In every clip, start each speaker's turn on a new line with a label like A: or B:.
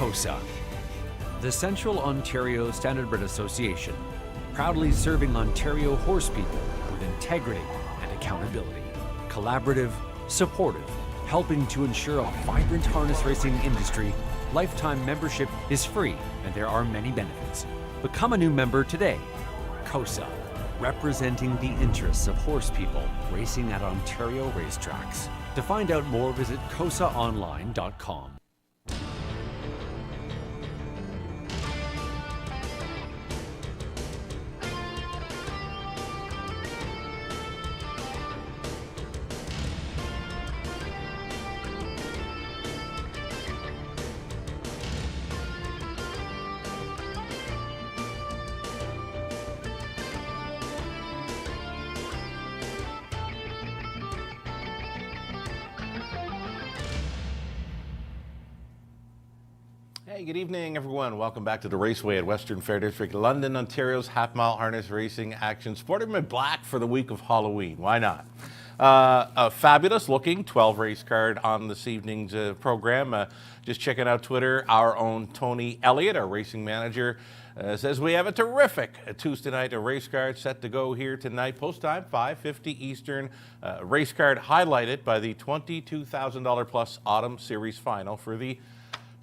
A: COSA, the Central Ontario Standardbred Association, proudly serving Ontario horse people with integrity and accountability. Collaborative, supportive, helping to ensure a vibrant harness racing industry. Lifetime membership is free and there are many benefits. Become a new member today. COSA, representing the interests of horse people racing at Ontario racetracks. To find out more, visit cosaonline.com.
B: Hey, good evening, everyone. Welcome back to the Raceway at Western Fair District, London, Ontario's half-mile harness racing action. Sporting my black for the week of Halloween. Why not? A fabulous-looking 12-race card on this evening's program. Just checking out Twitter, our own Tony Elliott, our racing manager, says we have a terrific Tuesday night race card set to go here tonight. Post time, 5:50 Eastern. Race card highlighted by the $22,000 plus Autumn Series final for the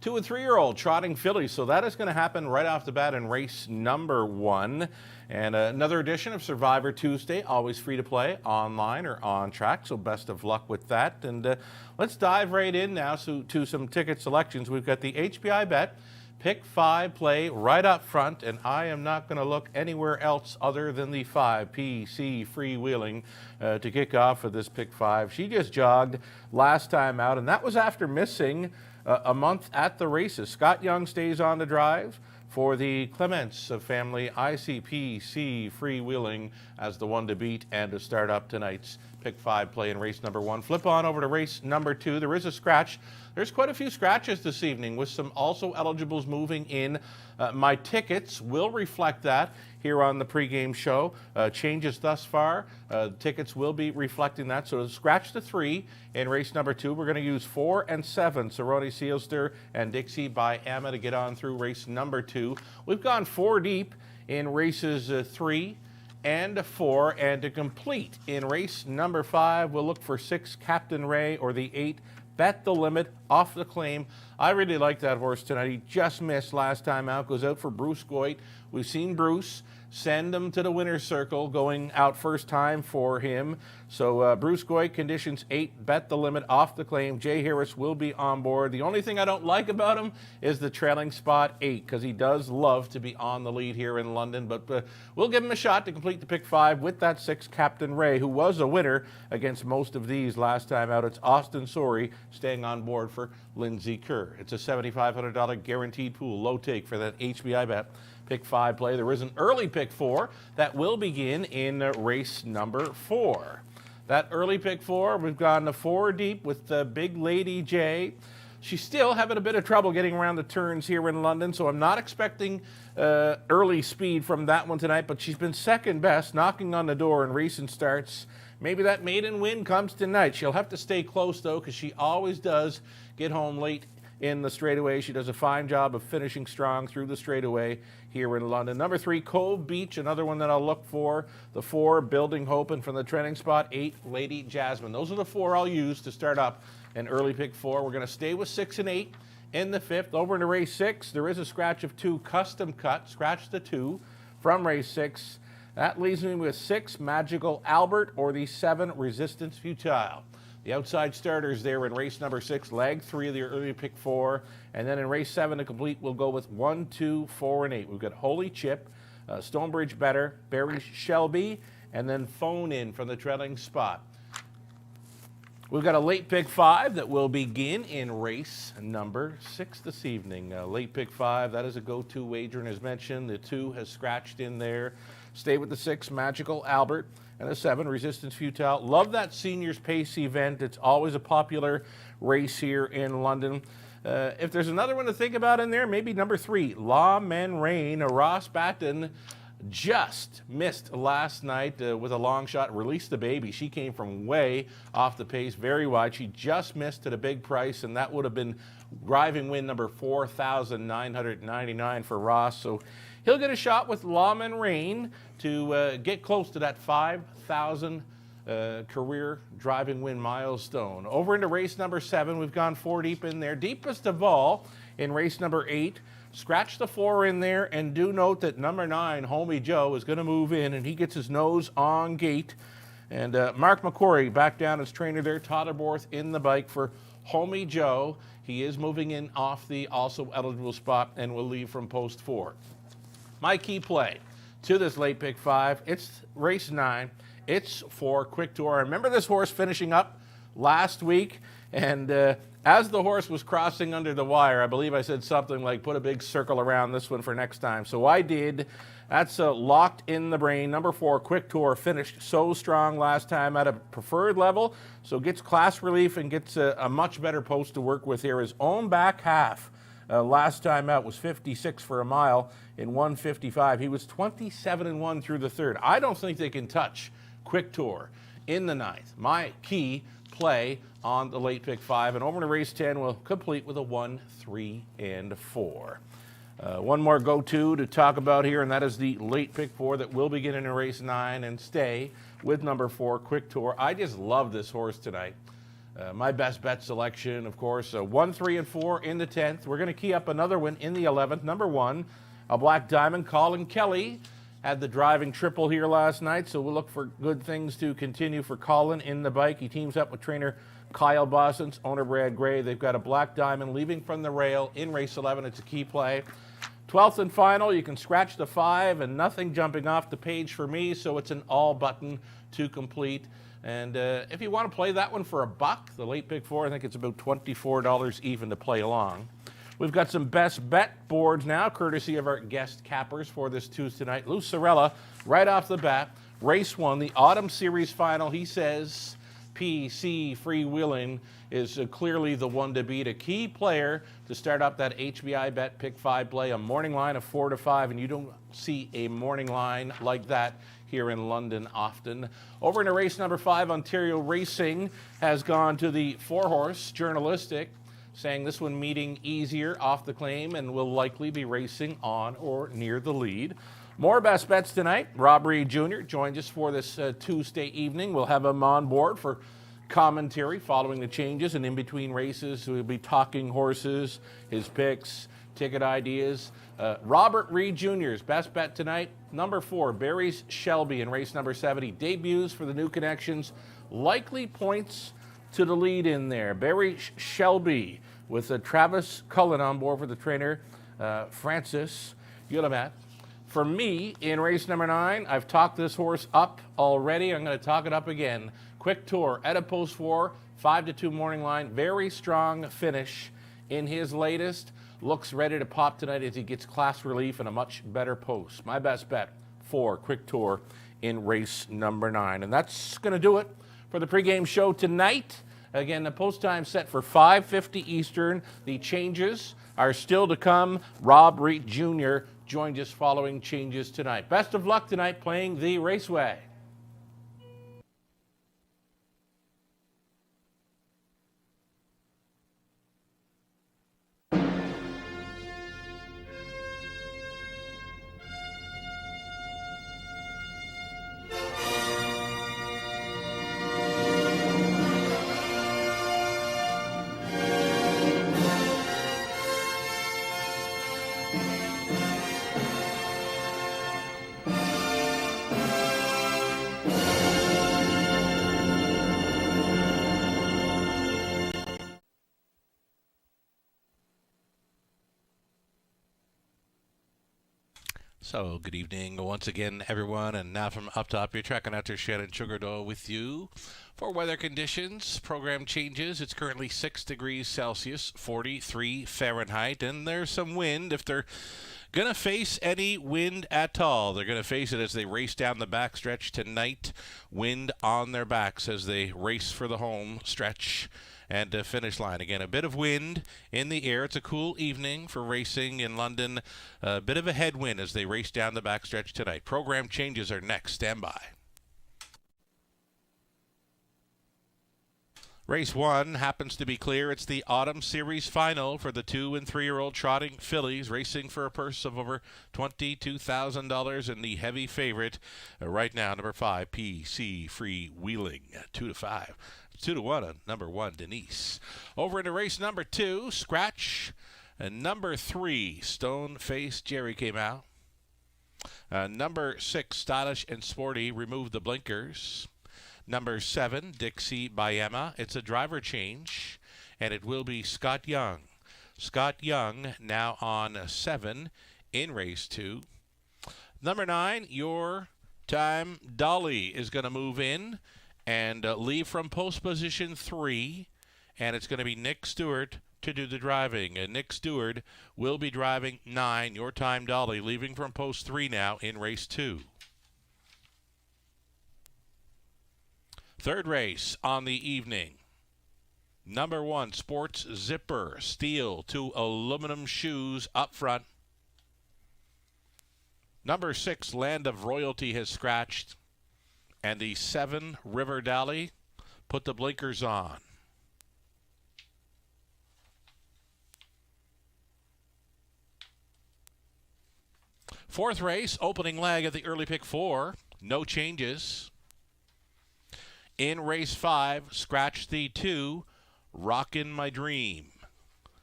B: 2- and 3-year-old trotting fillies. So that is going to happen right off the bat in race number 1. And another edition of Survivor Tuesday, always free to play online or on track. So best of luck with that. And let's dive right in now to some ticket selections. We've got the HBI Bet Pick 5 play right up front, and I am not going to look anywhere else other than the 5 PC Freewheeling to kick off with this Pick 5. She just jogged last time out, and that was after missing a month at the races. Scott Young stays on the drive for the Clements family. ICPC Freewheeling as the one to beat and to start up tonight's Pick 5 play in race number 1. Flip on over to race number 2. There is a scratch. There's quite a few scratches this evening with some also eligibles moving in. My tickets will reflect that here on the pregame show. Changes thus far. Tickets will be reflecting that. So scratch the 3 in race number 2. We're going to use 4 and 7, Cerrone Sealster and Dixie by Emma, to get on through race number 2. We've gone 4 deep in races 3 and 4, and to complete in race number 5, we'll look for 6 Captain Ray or the 8 Bet the Limit Off the Claim. I really like that horse tonight. He just missed last time out. Goes out for Bruce Goit. We've seen Bruce send him to the winner's circle, going out first time for him. So Bruce Goit, conditions 8, Bet the Limit Off the Claim. Jay Harris will be on board. The only thing I don't like about him is the trailing spot 8, because he does love to be on the lead here in London. But we'll give him a shot to complete the Pick 5 with that 6 Captain Ray, who was a winner against most of these last time out. It's Austin Sorey staying on board for Lindsay Kerr. It's a $7,500 guaranteed pool. Low take for that HBI Bet Pick 5 play. There is an early Pick 4 that will begin in race number 4. That early Pick 4, we've gone to 4 deep with the Big Lady J. She's still having a bit of trouble getting around the turns here in London, so I'm not expecting early speed from that one tonight, but she's been second best, knocking on the door in recent starts. Maybe that maiden win comes tonight. She'll have to stay close, though, because she always does get home late in the straightaway. She does a fine job of finishing strong through the straightaway here in London. Number 3, Cove Beach, another one that I'll look for. The 4, Building Hope, and from the trending spot, 8, Lady Jasmine. Those are the 4 I'll use to start up an early Pick 4. We're going to stay with 6 and 8 in the 5th. Over into race 6, there is a scratch of 2, Custom Cut. Scratch the 2 from race 6. That leaves me with 6, Magical Albert, or the 7, Resistance Futile. The outside starters there in race number 6, leg 3 of the early Pick 4, and then in race 7 to complete, we'll go with 1, 2, 4, and 8. We've got Holy Chip, Stonebridge Better, Barry Shelby, and then Phone In from the trailing spot. We've got a late Pick 5 that will begin in race number 6 this evening. Late Pick 5, that is a go-to wager, and as mentioned, the 2 has scratched in there. Stay with the 6, Magical Albert, and the 7, Resistance Futile. Love that Seniors Pace event. It's always a popular race here in London. If there's another one to think about in there, maybe number 3, La Men Rain. Ross Batten just missed last night with a long shot. Released the Baby. She came from way off the pace, very wide. She just missed at a big price, and that would have been driving win number 4,999 for Ross. So he'll get a shot with Lawman Rain to get close to that 5,000 career driving win milestone. Over into race number 7, we've gone 4 deep in there. Deepest of all in race number 8. Scratch the 4 in there, and do note that number 9, Homie Joe, is going to move in, and he gets his nose on gate. And Mark McQuarrie back down as trainer there. Todderborth in the bike for Homie Joe. He is moving in off the also eligible spot and will leave from post 4. My key play to this late pick 5, it's race 9. It's for Quick Tour. I remember this horse finishing up last week, and as the horse was crossing under the wire, I believe I said something like, put a big circle around this one for next time. So I did. That's locked in the brain. Number 4, Quick Tour, finished so strong last time at a preferred level, so gets class relief and gets a much better post to work with here. His own back half last time out was 56 for a mile in 1:55. He was 27-1 through the third. I don't think they can touch Quick Tour in the 9th. My key play on the late pick 5, and over to race 10 we'll complete with a 1, 3, and 4. One more go-to to talk about here, and that is the late pick 4 that will begin in race 9 and stay with number 4, Quick Tour. I just love this horse tonight. My best bet selection, of course, 1, 3, and 4 in the 10th. We're going to key up another one in the 11th. Number 1, a Black Diamond, Colin Kelly. Had the driving triple here last night, so we'll look for good things to continue for Colin in the bike. He teams up with trainer Kyle Bossens, owner Brad Gray. They've got a Black Diamond leaving from the rail in race 11. It's a key play. 12th and final, you can scratch the 5 and nothing jumping off the page for me, so it's an all button to complete. And if you want to play that one for $1, the late pick 4, I think it's about $24 even to play along. We've got some best bet boards now, courtesy of our guest cappers for this Tuesday night. Lou Sorella, right off the bat, race 1, the Autumn Series final. He says PC Freewheeling is clearly the one to beat. A key player to start up that HBI bet pick 5 play, a morning line of 4 to 5, and you don't see a morning line like that here in London often. Over into race number 5, Ontario Racing has gone to the 4-horse Journalistic, saying this one meeting easier off the claim and will likely be racing on or near the lead. More best bets tonight. Rob Reed Jr. joins us for this Tuesday evening. We'll have him on board for commentary following the changes and in between races. We'll be talking horses, his picks, ticket ideas. Robert Reed Jr.'s best bet tonight, number 4, Barry's Shelby in race number 7. He debuts for the New Connections. Likely points to the lead in there. Barry Shelby with Travis Cullen on board for the trainer, Francis Guillemet. For me, in race number 9, I've talked this horse up already. I'm going to talk it up again. Quick Tour at a post 4, 5-2 morning line. Very strong finish in his latest. Looks ready to pop tonight as he gets class relief and a much better post. My best bet for Quick Tour in race number 9. And that's going to do it for the pregame show tonight. Again, the post time set for 5:50 Eastern. The changes are still to come. Rob Reed Jr. joins us following changes tonight. Best of luck tonight playing the Raceway.
C: So, good evening once again, everyone, and now from up top, you're tracking out to Shannon Sugardoe with you for weather conditions. Program changes. It's currently 6 degrees Celsius, 43 Fahrenheit, and there's some wind. If they're going to face any wind at all, they're going to face it as they race down the backstretch tonight. Wind on their backs as they race for the home stretch. and finish line. Again, a bit of wind in the air. It's a cool evening for racing in London. A bit of a headwind as they race down the backstretch tonight. Program changes are next. Stand by. Race 1 happens to be clear. It's the Autumn Series final for the 2- and 3-year-old trotting fillies, racing for a purse of over $22,000, and the heavy favorite right now, number 5, PC Free Wheeling, 2-5. 2-1 on number 1, Denise. Over into race number 2, Scratch, and number 3, Stone Face Jerry came out. Number 6, Stylish and Sporty, removed the blinkers. Number 7, Dixie by Emma. It's a driver change, and it will be Scott Young. Scott Young now on 7 in race 2. Number 9, Your Time Dolly is going to move in and leave from post position 3, and it's going to be Nick Stewart to do the driving. And Nick Stewart will be driving 9, Your Time Dolly, leaving from post 3 now in race 2. Third race on the evening. Number 1, Sports Zipper, steel, 2 aluminum shoes up front. Number 6, Land of Royalty has scratched. And the 7, River Dally, put the blinkers on. Fourth race, opening leg of the early pick 4, no changes. In race 5, scratch the 2, Rockin' My Dream.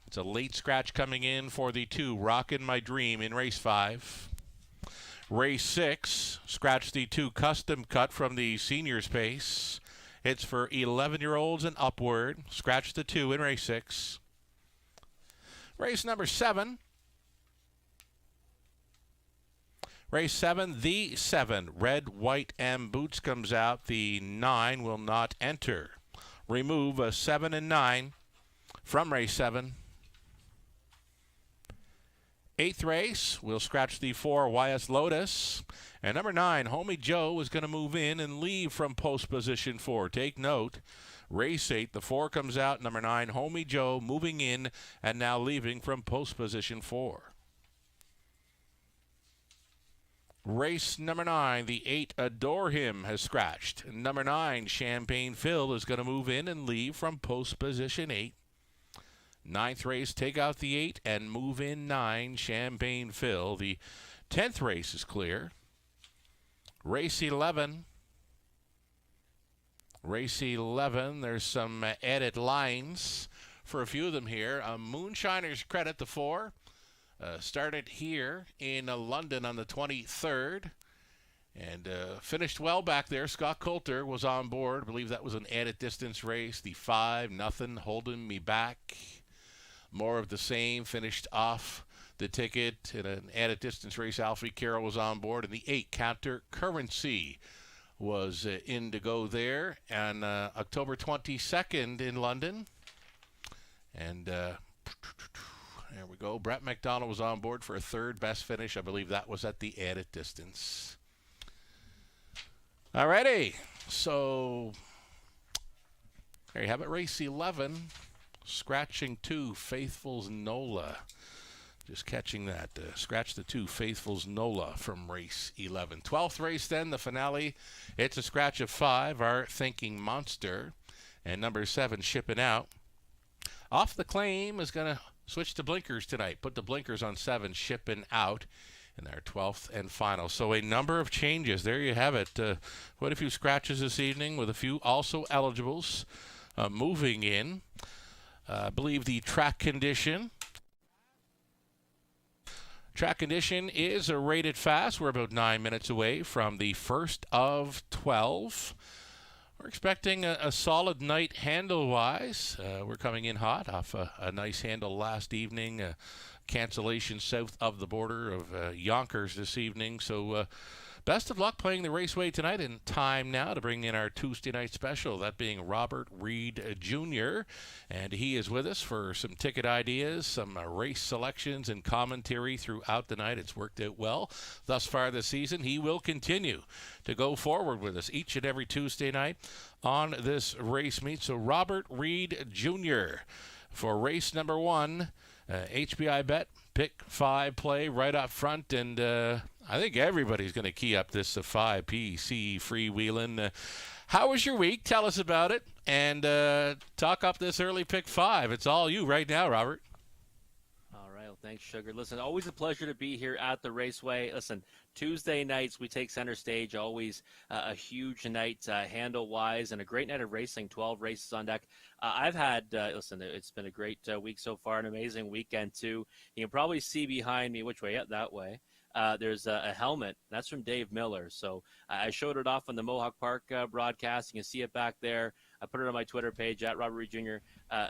C: It's a late scratch coming in for the 2, Rockin' My Dream in race 5. Race 6, scratch the 2, Custom Cut from the seniors pace. It's for 11-year-olds and upward. Scratch the 2 in race 6. Race number 7. Race 7, the 7, Red, White, and Boots comes out. The 9 will not enter. Remove 7 and 9 from race 7. 8th race, we'll scratch the 4, YS Lotus. And number 9, Homie Joe, is going to move in and leave from post position 4. Take note, race 8, the 4 comes out. Number 9, Homie Joe, moving in and now leaving from post position 4. Race number 9, the 8, Adore Him, has scratched. Number 9, Champagne Phil, is going to move in and leave from post position 8. 9th race, take out the 8 and move in 9, Champagne Phil. The 10th race is clear. Race 11. Race 11, there's some edit lines for a few of them here. Moonshiner's Credit, the 4. Started here in London on the 23rd and finished well back there. Scott Coulter was on board. I believe that was an added distance race. The 5, Nothing Holding Me Back. More of the same, finished off the ticket in an added distance race. Alfie Carroll was on board. And the 8, Counter Currency, was in to go there on October 22nd in London. And there we go. Brett McDonald was on board for a 3rd best finish. I believe that was at the added distance. Alrighty. So there you have it. Race 11. Scratching 2, Faithful's Nola. Just catching that. Scratch the 2, Faithful's Nola from race 11. 12th race then, the finale. It's a scratch of 5, Our Thinking Monster. And number 7, Shipping Out. Off the Claim is going to switch to blinkers tonight. Put the blinkers on 7, Shipping Out, in their 12th and final. So a number of changes. There you have it. Quite a few scratches this evening with a few also eligibles moving in. I believe the track condition. Track condition is rated fast. We're about 9 minutes away from the first of 12. We're expecting a solid night handle-wise. We're coming in hot off a nice handle last evening. Cancellation south of the border of Yonkers this evening. So best of luck playing the Raceway tonight, and time now to bring in our Tuesday night special, that being Robert Reed Jr., and he is with us for some ticket ideas, some race selections and commentary throughout the night. It's worked out well thus far this season. He will continue to go forward with us each and every Tuesday night on this race meet. So Robert Reed Jr. for race number 1, HBI bet, pick 5 play right up front, and I think everybody's going to key up this 5 PC freewheeling. How was your week? Tell us about it, and talk up this early pick 5. It's all you right now, Robert.
D: All right. Well, thanks, Sugar. Listen, always a pleasure to be here at the Raceway. Listen, Tuesday nights we take center stage. Always a huge night handle-wise and a great night of racing. 12 races on deck. I've had, listen, it's been a great week so far, an amazing weekend too. You can probably see behind me, which way? Yeah, that way. There's a helmet. That's from Dave Miller. So I showed it off on the Mohawk Park broadcast. You can see it back there. I put it on my Twitter page at Robert Reed Jr.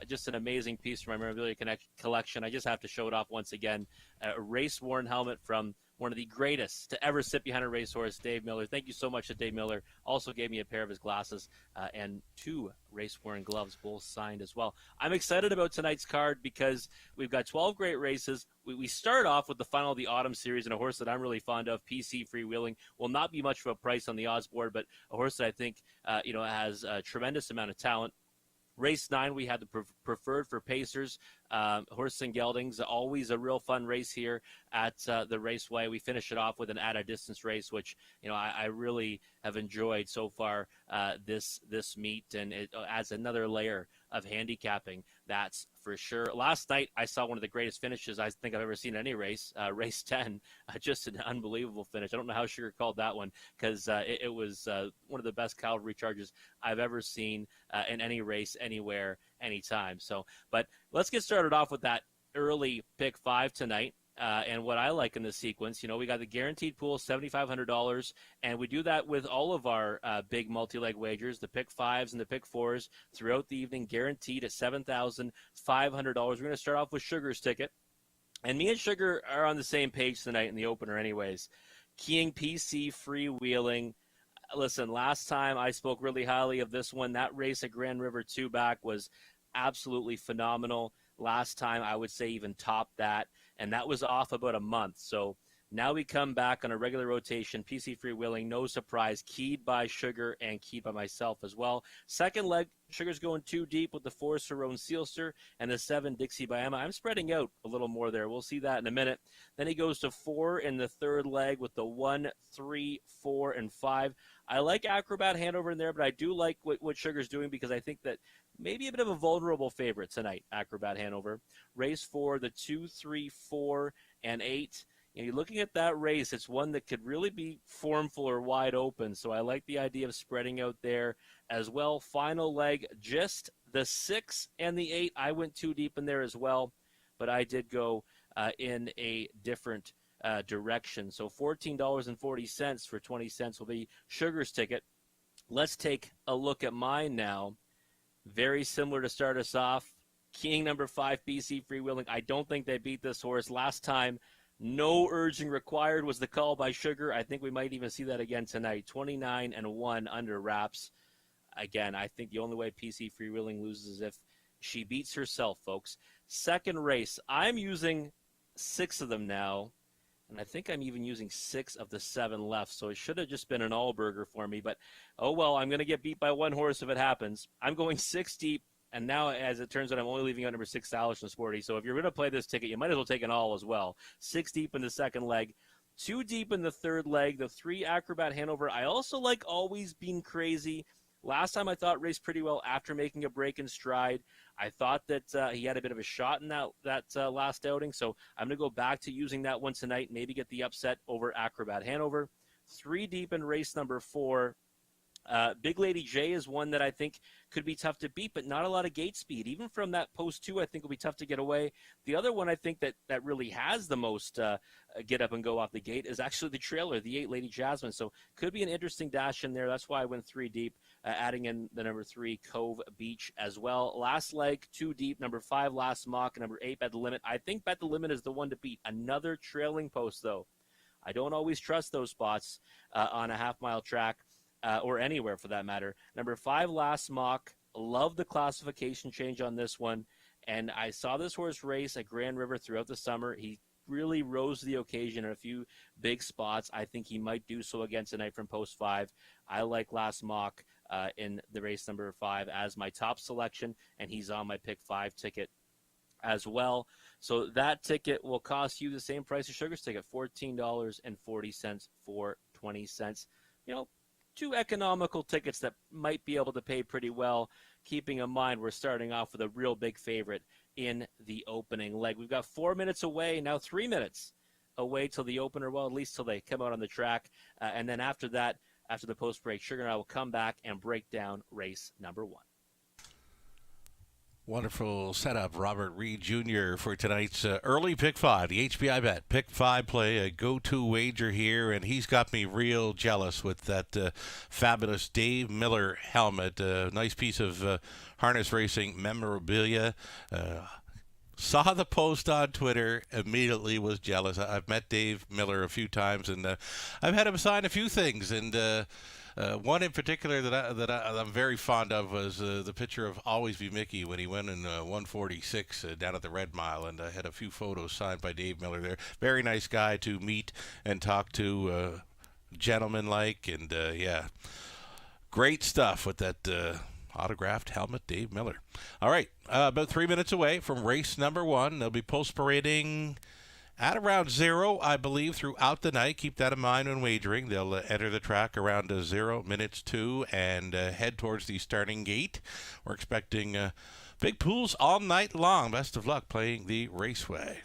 D: Just an amazing piece from my memorabilia collection. I just have to show it off once again. A race-worn helmet from one of the greatest to ever sit behind a racehorse, Dave Miller. Thank you so much to Dave Miller. Also gave me a pair of his glasses and 2 race-worn gloves, both signed as well. I'm excited about tonight's card because we've got 12 great races. We start off with the final of the Autumn Series and a horse that I'm really fond of, PC Freewheeling. Will not be much of a price on the odds board, but a horse that I think has a tremendous amount of talent. Race 9, we had the preferred for Pacers. Horse and Geldings, always a real fun race here at the Raceway. We finish it off with an at-a-distance race, which I really have enjoyed so far this meet, and it adds another layer of handicapping, that's for sure. Last night, I saw one of the greatest finishes I think I've ever seen in any race, race 10. Just an unbelievable finish. I don't know how Sugar called that one because it was one of the best cavalry charges I've ever seen in any race, anywhere, anytime. But let's get started off with that early pick 5 tonight. And what I like in this sequence, we got the guaranteed pool, $7,500, and we do that with all of our big multi-leg wagers, the pick 5s and the pick 4s throughout the evening, guaranteed at $7,500. We're going to start off with Sugar's ticket, and me and Sugar are on the same page tonight in the opener anyways. Keying PC Freewheeling. Listen, last time I spoke really highly of this one. That race at Grand River 2 back was absolutely phenomenal. Last time, I would say even topped that, and that was off about a month. So now we come back on a regular rotation. PC Freewheeling, no surprise, keyed by Sugar and keyed by myself as well. Second leg, Sugar's going 2 deep with the 4 Cerrone Sealster and the 7 Dixie by Emma. I'm spreading out a little more there. We'll see that in a minute. Then he goes to 4 in the third leg with the 1, 3, 4, and 5. I like Acrobat Hanover in there, but I do like what Sugar's doing because I think that maybe a bit of a vulnerable favorite tonight, Acrobat Hanover. Race 4, the 2, 3, 4, and 8. You're looking at that race, it's one that could really be formful or wide open, so I like the idea of spreading out there as well. Final leg, just the 6 and the 8. I went 2 deep in there as well, but I did go in a different direction. So $14.40 for 20 cents will be Sugar's ticket. Let's take a look at mine now. Very similar to start us off. King number 5, PC Freewheeling. I don't think they beat this horse. Last time, no urging required was the call by Sugar. I think we might even see that again tonight. 29-1 under wraps. Again, I think the only way PC Freewheeling loses is if she beats herself, folks. Second race, I'm using 6 of them now, and I think I'm even using 6 of the 7 left, so it should have just been an all-burger for me, but oh well, I'm going to get beat by one horse if it happens. I'm going 6 deep, and now, as it turns out, I'm only leaving out number 6, Stylish and Sporty, so if you're going to play this ticket, you might as well take an all as well. 6 deep in the second leg, 2 deep in the third leg, the 3 Acrobat Hanover. I also like Always Being Crazy. Last time I thought raced pretty well after making a break in stride. I thought that he had a bit of a shot in that last outing, so I'm going to go back to using that one tonight, maybe get the upset over Acrobat Hanover. 3 deep in race number 4. Big Lady J is one that I think could be tough to beat, but not a lot of gate speed. Even from that post 2, I think will be tough to get away. The other one I think that really has the most get up and go off the gate is actually the trailer, the 8 Lady Jasmine. So could be an interesting dash in there. That's why I went 3 deep, adding in the number 3 Cove Beach as well. Last leg, 2 deep, number 5 Last Mock, number 8 Bet the Limit. I think Bet the Limit is the one to beat. Another trailing post though. I don't always trust those spots on a half-mile track or anywhere for that matter. Number 5, Last Mock. Love the classification change on this one. And I saw this horse race at Grand River throughout the summer. He really rose to the occasion in a few big spots. I think he might do so again tonight from post 5. I like Last Mock in the race number 5 as my top selection, and he's on my pick 5 ticket as well. So that ticket will cost you the same price as Sugar's ticket, $14.40 for 20 cents. You know, 2 economical tickets that might be able to pay pretty well, keeping in mind we're starting off with a real big favorite in the opening leg. We've got 4 minutes away, now 3 minutes away till the opener, well, at least till they come out on the track. And then after that, after the post break, Sugar and I will come back and break down race number 1.
C: Wonderful setup, Robert Reed Jr. for tonight's early Pick 5, the HBI Bet. Pick 5 play, a go-to wager here, and he's got me real jealous with that fabulous Dave Miller helmet. Nice piece of harness racing memorabilia. Saw the post on Twitter, immediately was jealous. I've met Dave Miller a few times, and I've had him sign a few things, and one in particular that I'm very fond of was the picture of Always Be Mickey when he went in 146 down at the Red Mile, and I had a few photos signed by Dave Miller there. Very nice guy to meet and talk to, gentleman-like, and yeah, great stuff with that autographed helmet, Dave Miller. All right, about 3 minutes away from race number 1. They'll be post parading at around 0, I believe, throughout the night. Keep that in mind when wagering. They'll enter the track around 0 minutes 2 and head towards the starting gate. We're expecting big pools all night long. Best of luck playing the Raceway.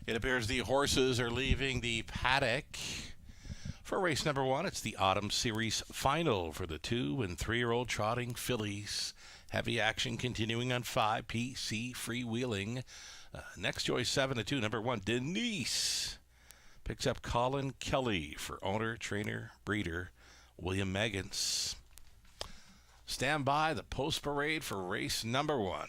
C: It appears the horses are leaving the paddock for race number 1. It's the Autumn Series final for the 2- and 3-year-old trotting fillies. Heavy action continuing on 5, PC Freewheeling. Next choice 7-2, number 1, Denise. Picks up Colin Kelly for owner, trainer, breeder, William Meggins. Stand by, the post parade for race number 1.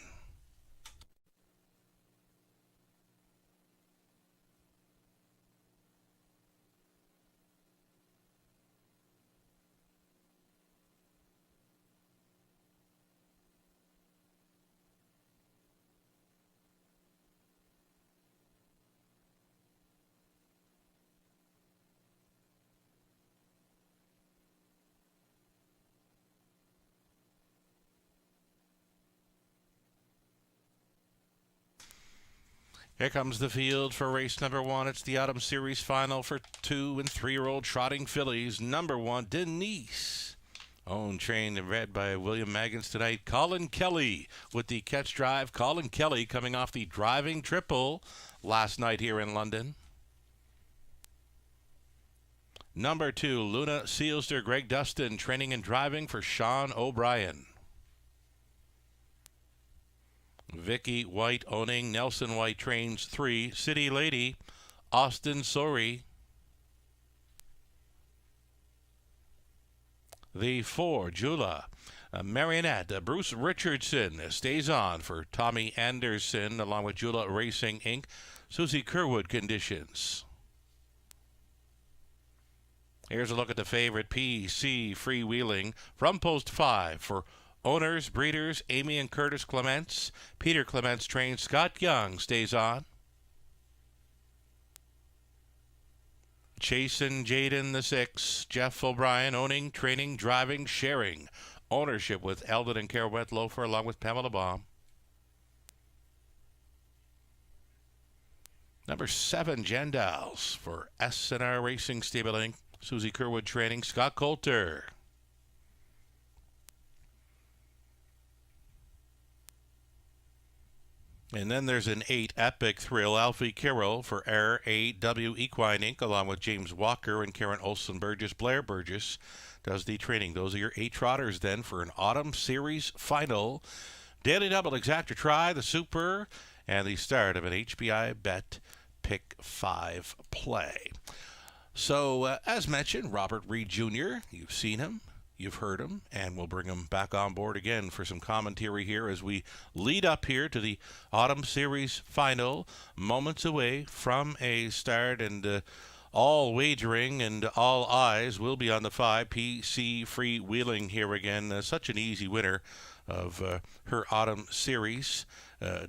C: Here comes the field for race number 1. It's the Autumn Series final for 2- and 3-year-old trotting fillies. Number 1, Denise. Owned, trained, and read by William Maggins tonight. Colin Kelly with the catch drive. Colin Kelly coming off the driving triple last night here in London. Number 2, Luna Sealster, Greg Dustin, training and driving for Sean O'Brien. Vicky White owning. Nelson White trains 3, City Lady, Austin Sori. The 4, Jula, Marionette, Bruce Richardson stays on for Tommy Anderson, along with Jula Racing Inc., Susie Kerwood conditions. Here's a look at the favorite, PC Freewheeling, from post 5 for owners, breeders, Amy and Curtis Clements. Peter Clements trains. Scott Young stays on. Chasen Jaden the 6, Jeff O'Brien owning, training, driving, sharing. Ownership with Eldon and Carouette Loafer along with Pamela Baum. Number 7, Jandals for S&R Racing Stabling. Susie Kerwood training. Scott Coulter. And then there's an 8, Epic Thrill, Alfie Carroll for RAW Equine Inc., along with James Walker and Karen Olson Burgess. Blair Burgess does the training. Those are your 8 trotters then for an Autumn Series final. Daily Double, Exacta Try, the Super, and the start of an HBI Bet Pick 5 play. So, as mentioned, Robert Reed Jr., you've seen him. You've heard him, and we'll bring him back on board again for some commentary here as we lead up here to the Autumn Series final, moments away from a start, and all wagering and all eyes will be on the 5, PC Freewheeling here again. Such an easy winner of her Autumn Series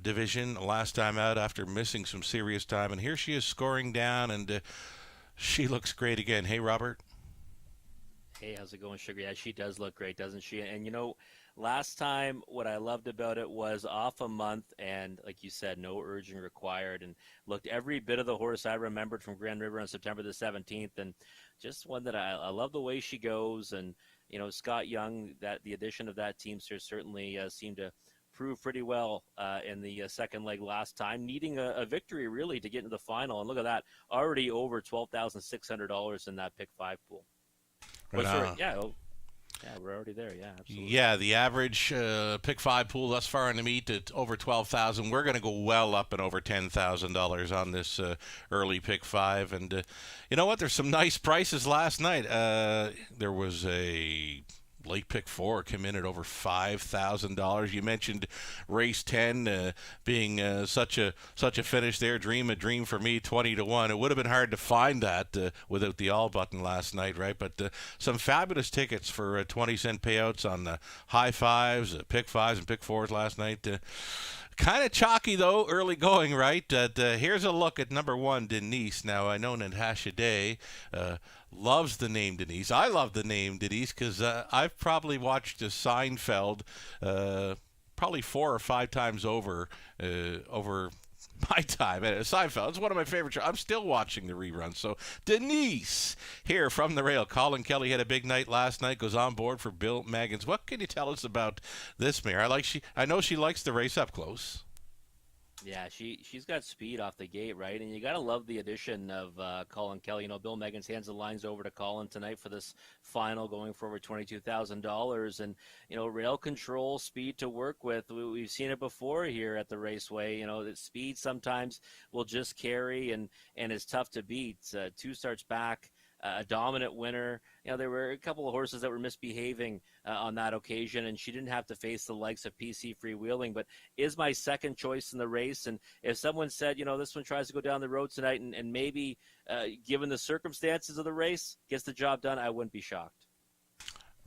C: division last time out after missing some serious time, and here she is scoring down, and she looks great again. Hey, Robert.
D: Hey, how's it going, Sugar? Yeah, she does look great, doesn't she? And, you know, last time what I loved about it was off a month and, like you said, no urging required, and looked every bit of the horse I remembered from Grand River on September the 17th, and just one that I love the way she goes. And, you know, Scott Young, that the addition of that teamster certainly seemed to prove pretty well in the second leg last time, needing a victory really to get into the final. And look at that, already over $12,600 in that pick 5 pool. Yeah, we're already there. Yeah, absolutely.
C: Yeah, the average pick 5 pool thus far in the meet at over $12,000. We're going to go well up and over $10,000 on this early pick 5. And you know what? There's some nice prices last night. There was a late pick 4 come in at over $5,000. You mentioned race 10 being such a finish there. A dream for me, 20-1. It would have been hard to find that without the all button last night, right? But some fabulous tickets for 20-cent payouts on the high 5s, pick 5s, and pick 4s last night. Kind of chalky, though, early going, right? Here's a look at number 1, Denise. Now, I know Natasha Day loves the name Denise. I love the name Denise because I've probably watched Seinfeld probably 4 or 5 times over my time. Seinfeld is one of my favorite shows. I'm still watching the reruns. So Denise here from the rail. Colin Kelly had a big night last night, goes on board for Bill Maggins. What can you tell us about this mare? I know she likes the race up close.
D: Yeah, she's got speed off the gate, right? And you got to love the addition of Colin Kelly. You know, Bill Maggins hands the lines over to Colin tonight for this final, going for over $22,000. And, you know, rail control, speed to work with. We've seen it before here at the Raceway. You know, that speed sometimes will just carry and is tough to beat. 2 starts back. A dominant winner. You know, there were a couple of horses that were misbehaving on that occasion, and she didn't have to face the likes of PC Freewheeling, but is my second choice in the race. And if someone said, you know, this one tries to go down the road tonight and maybe, given the circumstances of the race, gets the job done, I wouldn't be shocked.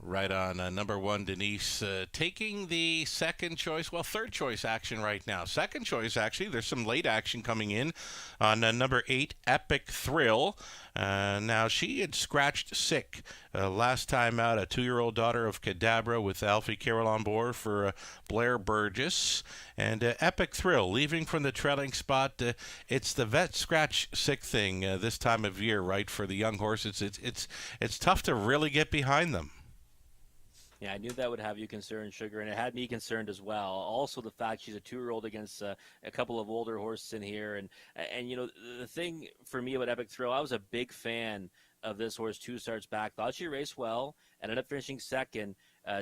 C: Right on. Number one, Denise, taking the second choice, well, third choice action right now. Second choice, actually, there's some late action coming in on number 8, Epic Thrill. Now, she had scratched sick last time out, a 2-year-old daughter of Cadabra with Alfie Carroll on board for Blair Burgess. And Epic Thrill, leaving from the trailing spot. It's the vet scratch sick thing this time of year, right, for the young horses. It's tough to really get behind them.
D: Yeah, I knew that would have you concerned, Sugar, and it had me concerned as well. Also, the fact she's a 2-year-old against a couple of older horses in here, and you know the thing for me about Epic Thrill, I was a big fan of this horse 2 starts back. Thought she raced well, and ended up finishing second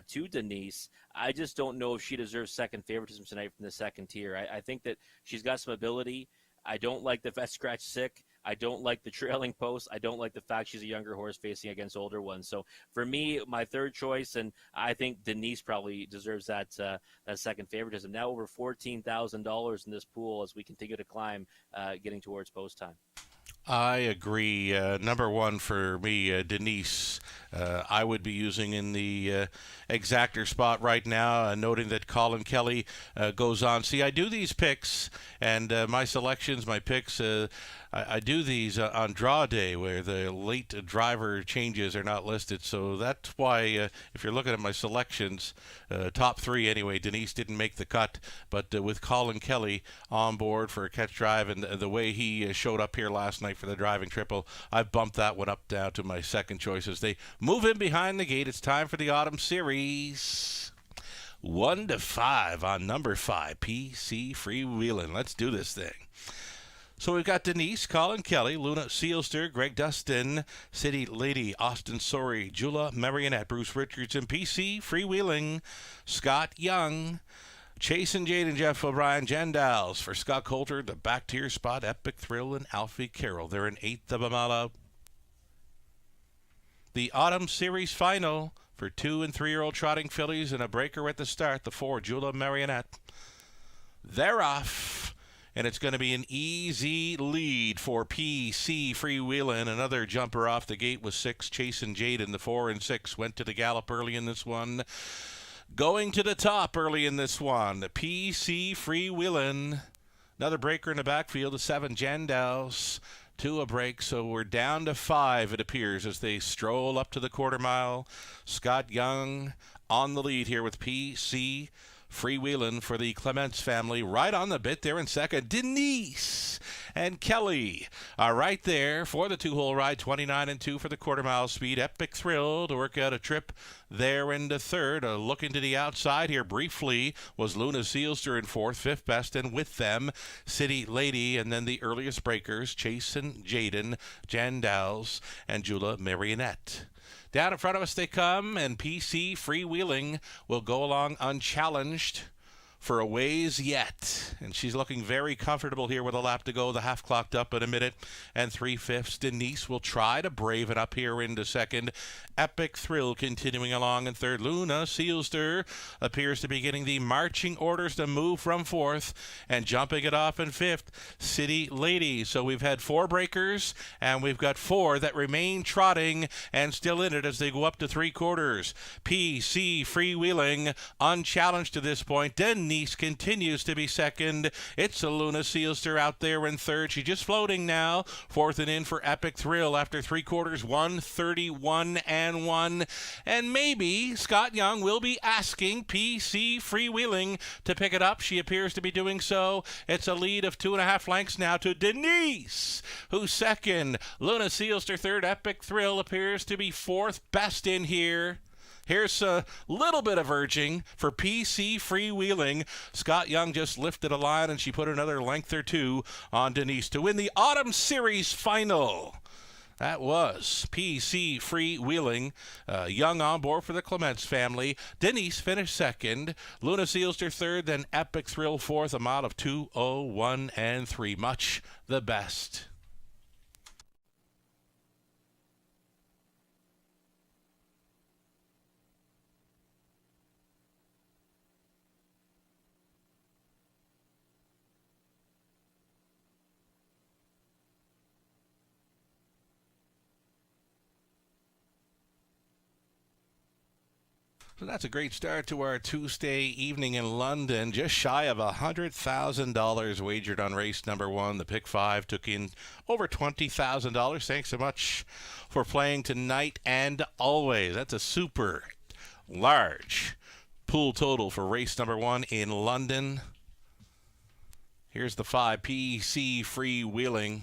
D: to Denise. I just don't know if she deserves second favoritism tonight from the second tier. I think that she's got some ability. I don't like the vet scratch sick. I don't like the trailing post. I don't like the fact she's a younger horse facing against older ones. So for me, my third choice, and I think Denise probably deserves that second favoritism. Now over $14,000 in this pool as we continue to climb, getting towards post time.
C: I agree. Number one for me, Denise, I would be using in the exactor spot right now, noting that Colin Kelly goes on. See, I do these picks, and my selections, my picks, I do these on draw day where the late driver changes are not listed. So that's why if you're looking at my selections, top 3 anyway, Denise didn't make the cut. But with Colin Kelly on board for a catch drive and the way he showed up here last night for the driving triple, I've bumped that one up down to my second choice as they move in behind the gate. It's time for the Autumn Series. 1 to 5 on number 5, PC Freewheelin'. Let's do this thing. So we've got Denise, Colin Kelly, Luna Sealster, Greg Dustin, City Lady, Austin Sorey, Jula Marionette, Bruce Richardson, PC Freewheeling, Scott Young, Chase and Jade and Jeff O'Brien, Jandals for Scott Coulter, the back tier spot, Epic Thrill and Alfie Carroll. They're in 8th of a mile out. The Autumn Series final for 2- and 3-year-old trotting fillies and a breaker at the start, the 4, Jula Marionette. They're off. And it's going to be an easy lead for PC Freewheelin'. Another jumper off the gate with 6, Chase and Jade in the 4 and 6. Went to the gallop early in this one. Going to the top early in this one, PC Freewheelin'. Another breaker in the backfield, the 7, Jandals. 2 a break, so we're down to 5, it appears, as they stroll up to the quarter mile. Scott Young on the lead here with PC Freewheelin' for the Clements family. Right on the bit there in second. Denise and Kelly are right there for the 2-hole ride. 29 and 2 for the quarter mile speed. Epic Thrill to work out a trip there into third. A look into the outside here briefly was Luna Sealster in 4th, 5th best, and with them City Lady, and then the earliest breakers, Chase and Jaden, Jandals, and Jula Marionette. Down in front of us they come, and PC Freewheeling will go along unchallenged for a ways yet. And she's looking very comfortable here with a lap to go. The half clocked up in a minute and 3/5. Denise will try to brave it up here into second. Epic Thrill continuing along in third. Luna Sealster appears to be getting the marching orders to move from 4th and jumping it off in 5th. City Lady. So we've had 4 breakers and we've got 4 that remain trotting and still in it as they go up to 3/4. PC Freewheeling unchallenged to this point. Denise continues to be second. It's a Luna Sealster out there in third. She's just floating now. 4th and in for Epic Thrill after 3/4. 1:31 and 1. And maybe Scott Young will be asking PC Freewheeling to pick it up. She appears to be doing so. It's a lead of 2.5 lengths now to Denise, who's second. Luna Sealster third. Epic Thrill appears to be 4th best in here. Here's a little bit of urging for PC Freewheeling. Scott Young just lifted a line, and she put another length or 2 on Denise to win the Autumn Series final. That was PC Freewheeling. Young on board for the Clements family. Denise finished second. Luna Sealster third, then Epic Thrill 4th. A mile of 2:01 and 3. Much the best. So that's a great start to our Tuesday evening in London. Just shy of $100,000 wagered on race number 1. The pick 5 took in over $20,000. Thanks so much for playing tonight and always. That's a super large pool total for race number 1 in London. Here's the 5, PC Freewheeling.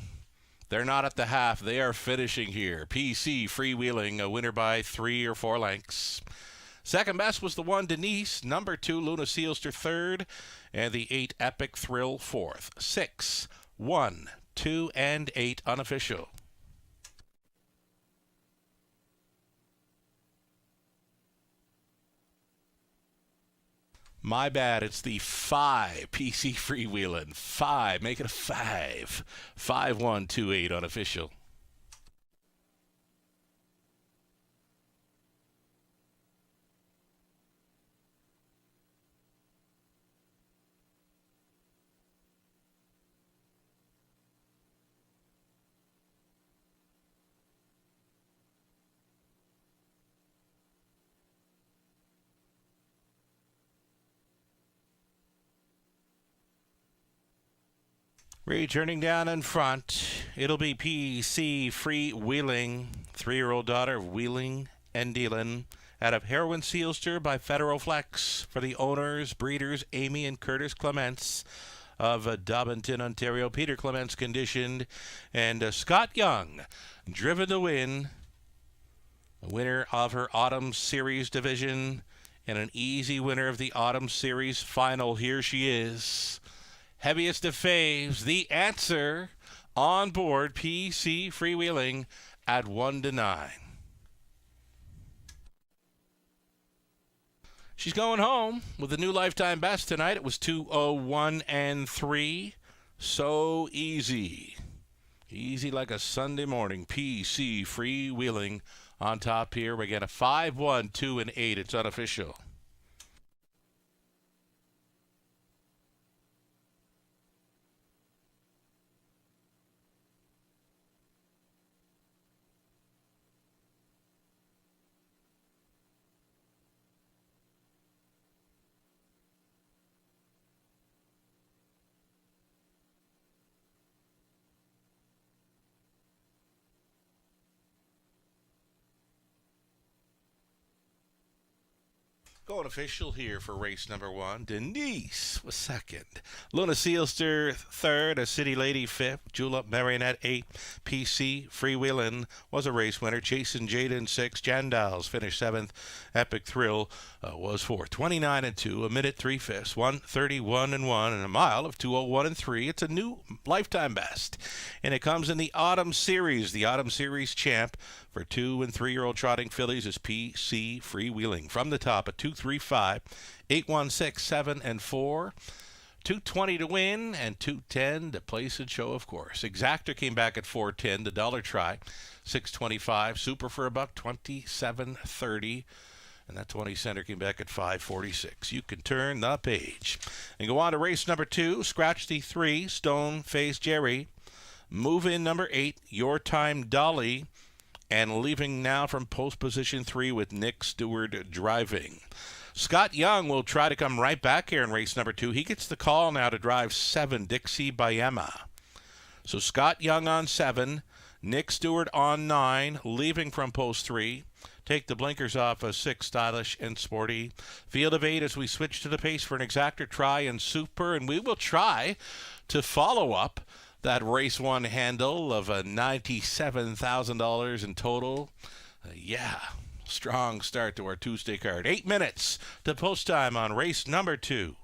C: They're not at the half. They are finishing here. PC Freewheeling, a winner by 3 or 4 lengths. Second best was the 1, Denise. Number 2, Luna Sealster, third. And the 8, Epic Thrill, fourth. 6, 1, 2, and 8 unofficial. My bad, it's the 5, PC Freewheeling. 5, make it a 5. 5, 1, 2, 8 unofficial. Returning down in front, it'll be PC Freewheeling, 3-year-old daughter of Wheeling and Dealing, out of Heroin Sealster by Federal Flex for the owners, breeders, Amy and Curtis Clements of Dobbinton, Ontario. Peter Clements conditioned, and Scott Young driven to win, the winner of her Autumn Series division and an easy winner of the Autumn Series final. Here she is. Heaviest of faves, the answer on board, PC Freewheeling at 1-9. She's going home with a new lifetime best tonight. It was 2:01 and 3. So easy. Easy like a Sunday morning. PC Freewheeling on top here. We get a 5, 1, 2, and 8. It's unofficial. Going official here for race number 1. Denise was second. Luna Sealster third. A City Lady fifth. Julep Marionette 8. PC Freewheeling was a race winner. Jason Jaden 6. Jandals finished 7th. Epic Thrill was 4th. 29 and 2. A minute 3 fifths. 1:31 and 1. And a mile of 2:01 and 3. It's a new lifetime best. And it comes in the Autumn Series. The Autumn Series champ for 2- and 3-year-old trotting fillies is PC Freewheeling. From the top at 235, 816, 7, and 4. 220 to win and 210 to place and show, of course. Exactor came back at 410. The dollar try, 625. Super for about 27.30. And that 20 center came back at 546. You can turn the page and go on to race number 2. Scratch the 3, Stone Face Jerry. Move in number 8, Your Time Dolly. And leaving now from post position 3 with Nick Stewart driving. Scott Young will try to come right back here in race number 2. He gets the call now to drive 7, Dixie by Emma. So Scott Young on 7, Nick Stewart on 9, leaving from post 3. Take the blinkers off of 6, Stylish and Sporty. Field of 8 as we switch to the pace for an exactor try and super. And we will try to follow up that race 1 handle of $97,000 in total. Strong start to our Tuesday card. 8 minutes to post time on race number 2.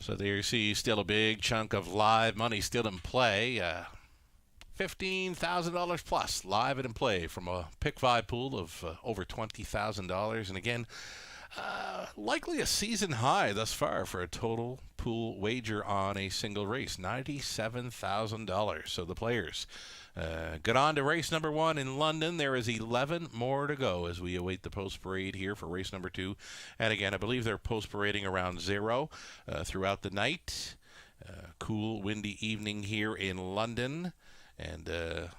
C: So there you see still a big chunk of live money still in play. $15,000 plus live and in play from a pick 5 pool of over $20,000. And again, likely a season high thus far for a total pool wager on a single race, $97,000. So the players get on to race number 1 in London. There is 11 more to go as we await the post parade here for race number 2. And again, I believe they're post parading around 0 throughout the night. Cool, windy evening here in London. And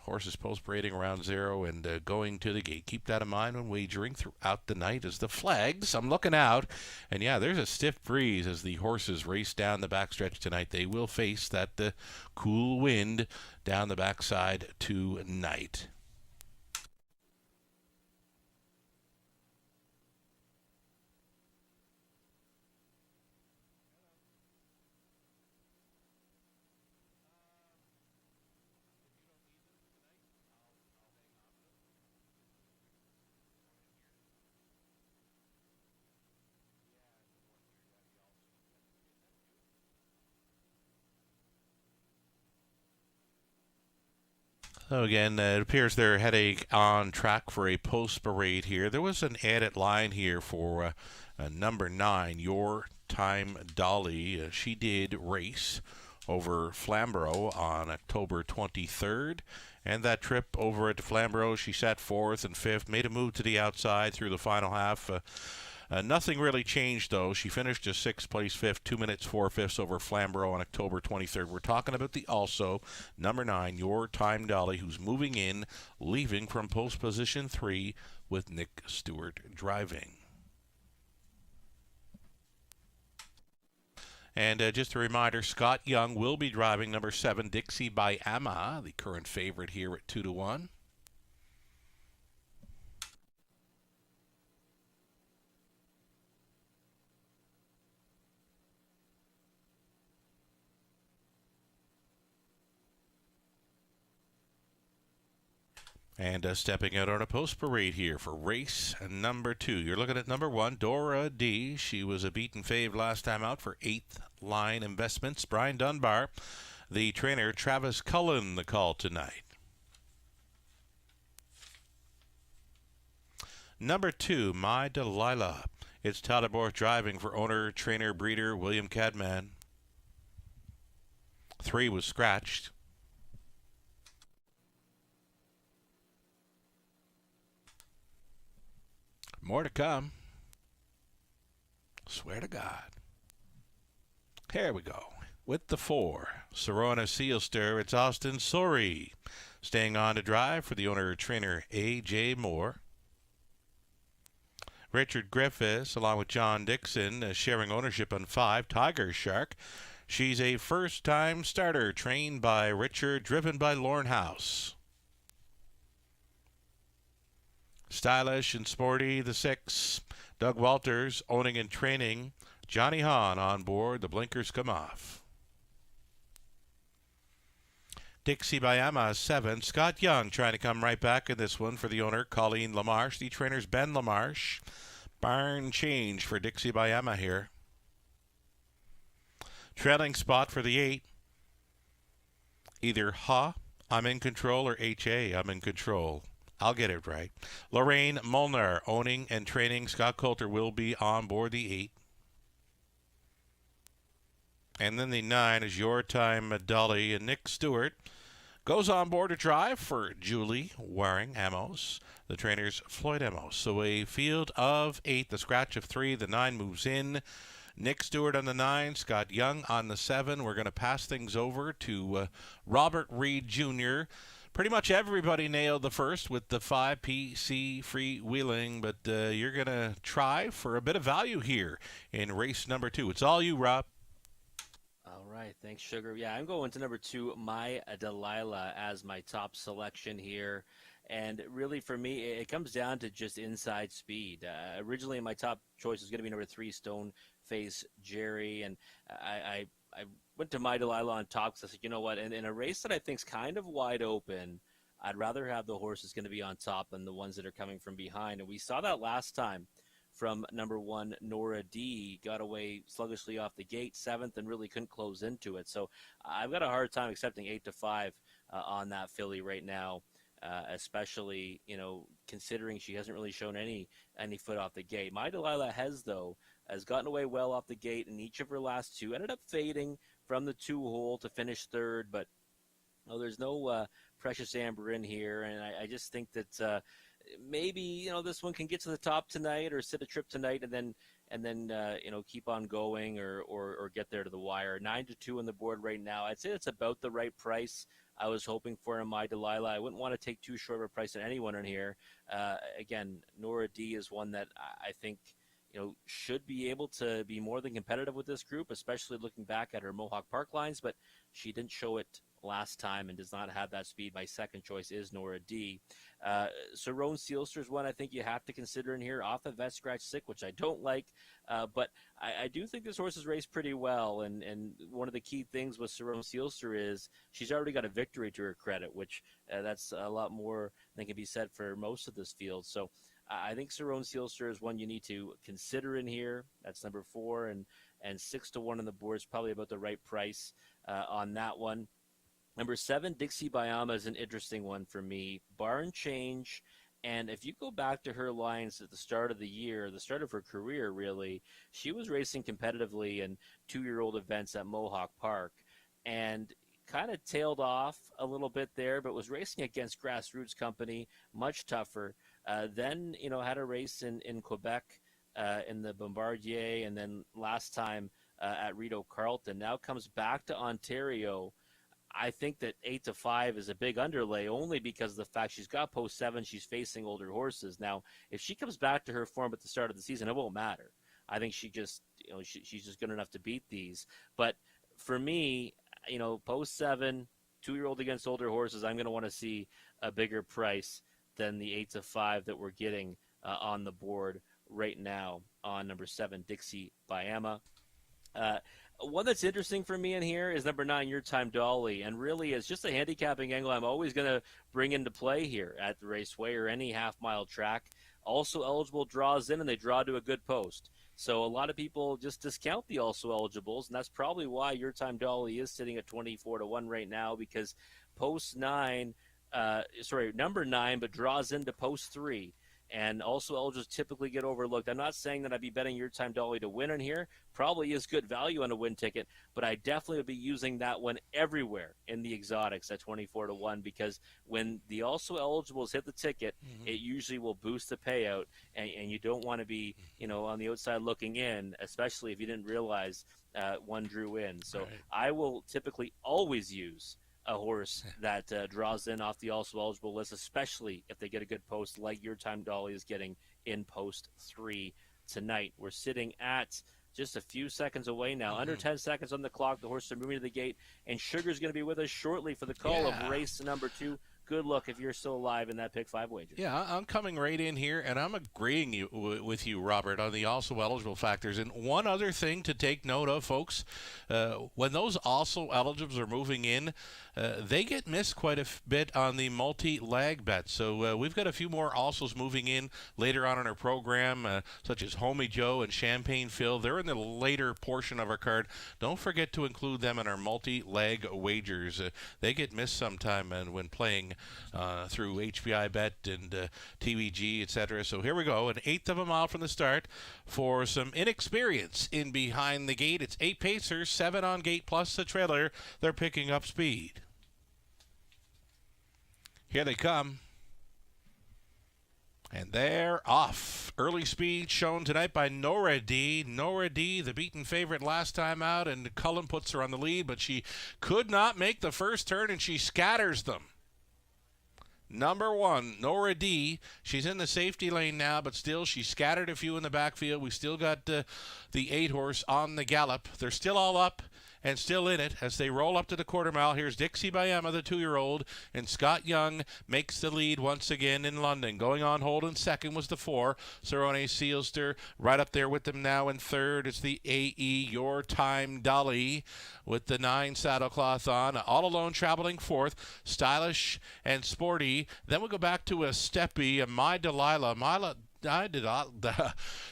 C: horses post parading around 0 and going to the gate. Keep that in mind when wagering throughout the night as the flags. I'm looking out, and yeah, there's a stiff breeze as the horses race down the backstretch tonight. They will face that cool wind down the backside tonight. So again, it appears they're heading on track for a post parade here. There was an added line here for number 9, Your Time Dolly. She did race over Flamborough on October 23rd. And that trip over at Flamborough, she sat 4th and 5th, made a move to the outside through the final half. Nothing really changed, though. She finished a 6th place 5th, 2 minutes 4/5 over Flamborough on October 23rd. We're talking about the also number 9, Your Time Dolly, who's moving in, leaving from post position 3 with Nick Stewart driving. And just a reminder, Scott Young will be driving number 7, Dixie by Ama, the current favorite here at 2-1. And stepping out on a post parade here for race number 2. You're looking at number 1, Dora D. She was a beaten fave last time out for 8th Line Investments. Brian Dunbar, the trainer. Travis Cullen, the call tonight. Number 2, My Delilah. It's Tyler Borth driving for owner, trainer, breeder William Cadman. 3 was scratched. More to come. Swear to God. Here we go. With the 4, Serona Sealster, it's Austin Sori. Staying on to drive for the owner-trainer A.J. Moore. Richard Griffiths, along with John Dixon, sharing ownership on 5, Tiger Shark. She's a first-time starter, trained by Richard, driven by Lorne House. Stylish and sporty, the 6, Doug Walters, owning and training. Johnny Hahn on board. The blinkers come off. Dixie by Ama, 7. Scott Young trying to come right back in this one for the owner, Colleen Lamarche. The trainer's Ben Lamarche. Barn change for Dixie by Ama here. Trailing spot for the 8. Either Ha, I'm in control, or H.A., I'm in control. I'll get it right. Lorraine Molnar, owning and training. Scott Coulter will be on board the 8. And then the 9 is Your Time Dolly, and Nick Stewart goes on board to drive for Julie Waring Amos, the trainer's Floyd Amos. So a field of 8, the scratch of 3, the 9 moves in. Nick Stewart on the 9, Scott Young on the 7. We're going to pass things over to Robert Reed Jr. Pretty much everybody nailed the first with the 5 PC freewheeling, but you're going to try for a bit of value here in race number 2. It's all you, Rob.
D: All right, thanks, Sugar. Yeah, I'm going to number 2, My Delilah, as my top selection here. And really, for me, it comes down to just inside speed. Originally, my top choice was going to be number 3, Stoneface Jerry, and I went to My Delilah on top because I said, you know what, in a race that I think is kind of wide open, I'd rather have the horses going to be on top than the ones that are coming from behind. And we saw that last time from number 1, Nora D. Got away sluggishly off the gate, 7th, and really couldn't close into it. So I've got a hard time accepting 8-5 on that filly right now, especially, considering she hasn't really shown any foot off the gate. My Delilah has gotten away well off the gate in each of her last 2. Ended up fading from the 2-hole to finish 3rd, but there's no Precious Amber in here, and I just think that maybe this one can get to the top tonight or sit a trip tonight, and then keep on going or get there to the wire. 9-2 on the board right now. I'd say it's about the right price I was hoping for in My Delilah. I wouldn't want to take too short of a price on anyone in here. Again, Nora D is one that I think should be able to be more than competitive with this group, especially looking back at her Mohawk Park lines, but she didn't show it last time and does not have that speed. My second choice is Nora D. Cerrone Sealster is one I think you have to consider in here, off of Vet Scratch Sick, which I don't like, but I do think this horse is raced pretty well, and one of the key things with Cerrone Sealster is she's already got a victory to her credit, which that's a lot more than can be said for most of this field. So I think Cerrone Sealster is one you need to consider in here. That's number 4, and 6-1 on the board is probably about the right price on that one. Number 7, Dixie Bayama is an interesting one for me. Barn change, and if you go back to her lines at the start of the year, the start of her career really, she was racing competitively in 2-year-old events at Mohawk Park, and kind of tailed off a little bit there, but was racing against Grassroots Company, much tougher. Then, had a race in Quebec in the Bombardier, and then last time at Rideau Carleton. Now comes back to Ontario. I think that 8-5 is a big underlay, only because of the fact she's got post 7, she's facing older horses. Now, if she comes back to her form at the start of the season, it won't matter. I think she just, she's just good enough to beat these. But for me, post 7, 2-year-old against older horses, I'm going to want to see a bigger price than the 8-5 that we're getting on the board right now on number 7, Dixie Bayama. One that's interesting for me in here is number 9, Your Time Dolly, and really it's just a handicapping angle I'm always going to bring into play here at the Raceway or any half-mile track. Also eligible draws in, and they draw to a good post. So a lot of people just discount the also eligibles, and that's probably why Your Time Dolly is sitting at 24-1 right now, because number 9, but draws into post 3. And also eligibles typically get overlooked. I'm not saying that I'd be betting Your Time Dolly to win in here. Probably is good value on a win ticket, but I definitely would be using that one everywhere in the exotics at 24-1, because when the also eligibles hit the ticket, it usually will boost the payout, and you don't want to be, on the outside looking in, especially if you didn't realize one drew in. So right. I will typically always use a horse that draws in off the also eligible list, especially if they get a good post like Your Time Dolly is getting in post 3 tonight. We're sitting at just a few seconds away now, under 10 seconds on the clock. The horses are moving to the gate, and Sugar's going to be with us shortly for the call of race number 2. Good luck if you're still alive in that pick 5 wager.
C: Yeah, I'm coming right in here, and I'm agreeing with you, Robert, on the also eligible factors. And one other thing to take note of, folks, when those also eligibles are moving in, they get missed quite a bit on the multi-lag bet. So we've got a few more alsos moving in later on in our program, such as Homie Joe and Champagne Phil. They're in the later portion of our card. Don't forget to include them in our multi-lag wagers. They get missed sometime when playing through HBI Bet and TVG, etc. So here we go, 1/8 of a mile from the start for some inexperience in behind the gate. It's 8 pacers, 7 on gate plus the trailer. They're picking up speed. Here they come. And they're off. Early speed shown tonight by Nora D. Nora D, the beaten favorite last time out, and Cullen puts her on the lead, but she could not make the first turn, and she scatters them. Number 1, Nora D. She's in the safety lane now, but still she scattered a few in the backfield. We still got the 8-horse on the gallop. They're still all up and still in it as they roll up to the quarter mile. Here's Dixie Bayama, the 2-year-old, and Scott Young makes the lead once again in London. Going on hold in second was the 4, Cerrone Sealster, right up there with them now in third. It's the AE Your Time Dolly with the 9 saddlecloth on. All Alone traveling fourth, Stylish and Sporty. Then we'll go back to a Steppy, a My Delilah.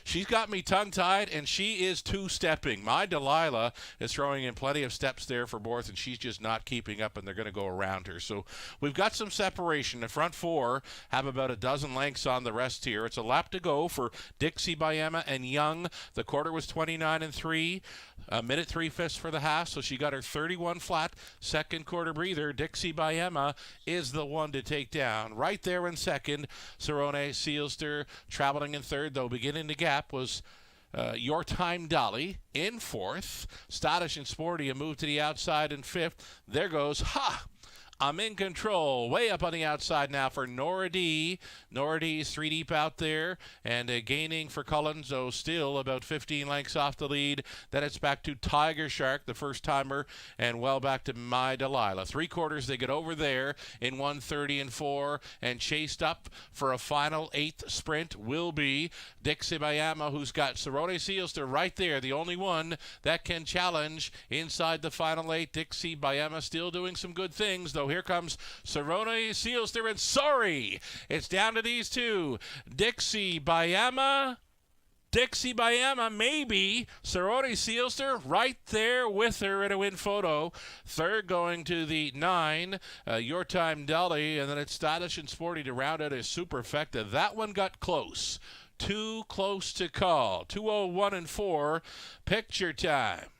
C: She's got me tongue-tied, and she is two-stepping. My Delilah is throwing in plenty of steps there for Borth, and she's just not keeping up, and they're going to go around her. So we've got some separation. The front four have about a dozen lengths on the rest here. It's a lap to go for Dixie by Emma and Young. The quarter was 29 and 3. A minute 3/5 for the half, so she got her 31 flat second quarter breather. Dixie by Emma is the one to take down. Right there in second, Cerrone Sealster. Traveling in third, though, beginning the gap was Your Time Dolly in fourth. Stadish and Sporty a move to the outside in fifth. There goes, I'm in control. Way up on the outside now for Nora D. Nora D's 3 deep out there, and gaining for Collins, though still about 15 lengths off the lead. Then it's back to Tiger Shark, the first timer, and well back to My Delilah. 3/4 they get over there in 1:30 and 4, and chased up for a final 8th sprint will be Dixie Bayama, who's got Cerrone Sealster right there, the only one that can challenge inside the final 8. Dixie Bayama still doing some good things, though. Here comes Cerrone Sealster, and sorry, it's down to these two. Dixie Bayama, maybe. Cerrone Sealster right there with her in a win photo. Third going to the 9, Your Time Dolly, and then it's Stadish and Sporty to round out his superfecta. That one got close. Too close to call. 2:01 and 4. Picture time.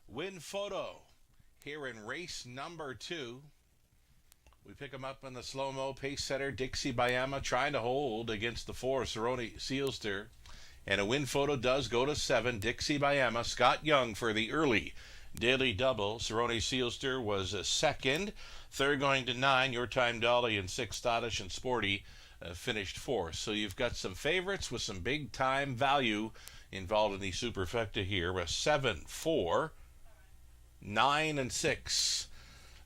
C: Win photo here in race number 2. We pick him up in the slow-mo. Pace setter Dixie Bayama trying to hold against the 4, Cerrone Sealster. And a win photo does go to 7, Dixie Bayama. Scott Young for the early daily double. Cerrone Sealster was second. Third going to 9, Your Time Dolly, and 6, Stadish and Sporty finished 4th. So you've got some favorites with some big-time value involved in the superfecta here. 7, 4, 9, and 6.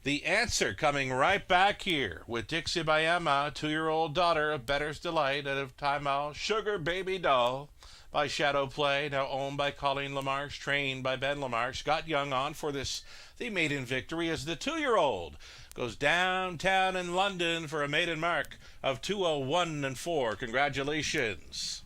C: The answer coming right back here with Dixie Bayama, 2-year-old daughter of Bettor's Delight out of Timeout. Sugar Baby Doll by Shadow Play, now owned by Colleen Lamarche, trained by Ben Lamarche. Scott Young on for this, the maiden victory, as the 2-year-old goes downtown in London for a maiden mark of 2:01 and 4. Congratulations.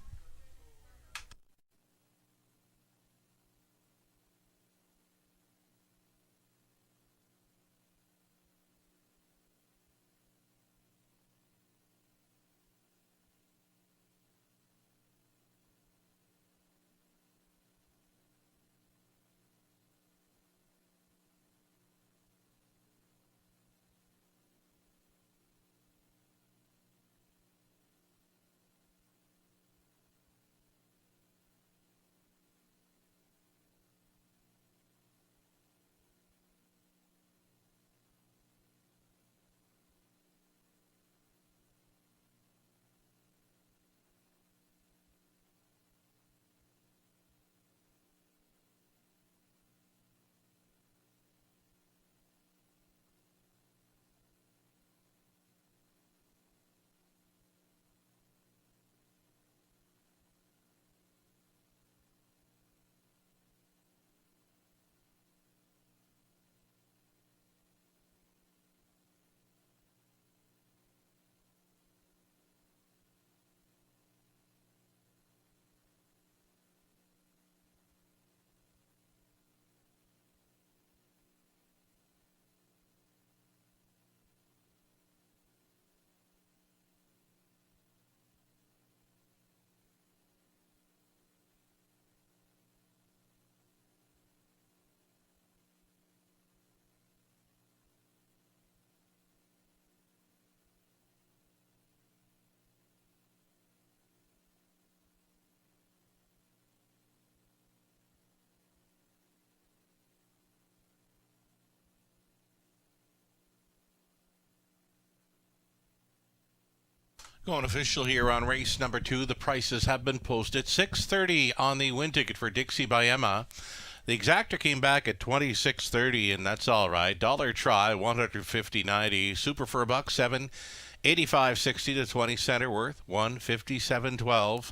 C: Going official here on race number 2. The prices have been posted. $6.30 on the win ticket for Dixie by Emma. The exactor came back at $26.30, and that's all right. Dollar try, $150.90. Super for $1.07. $85.60 to 20 center worth, $157.12.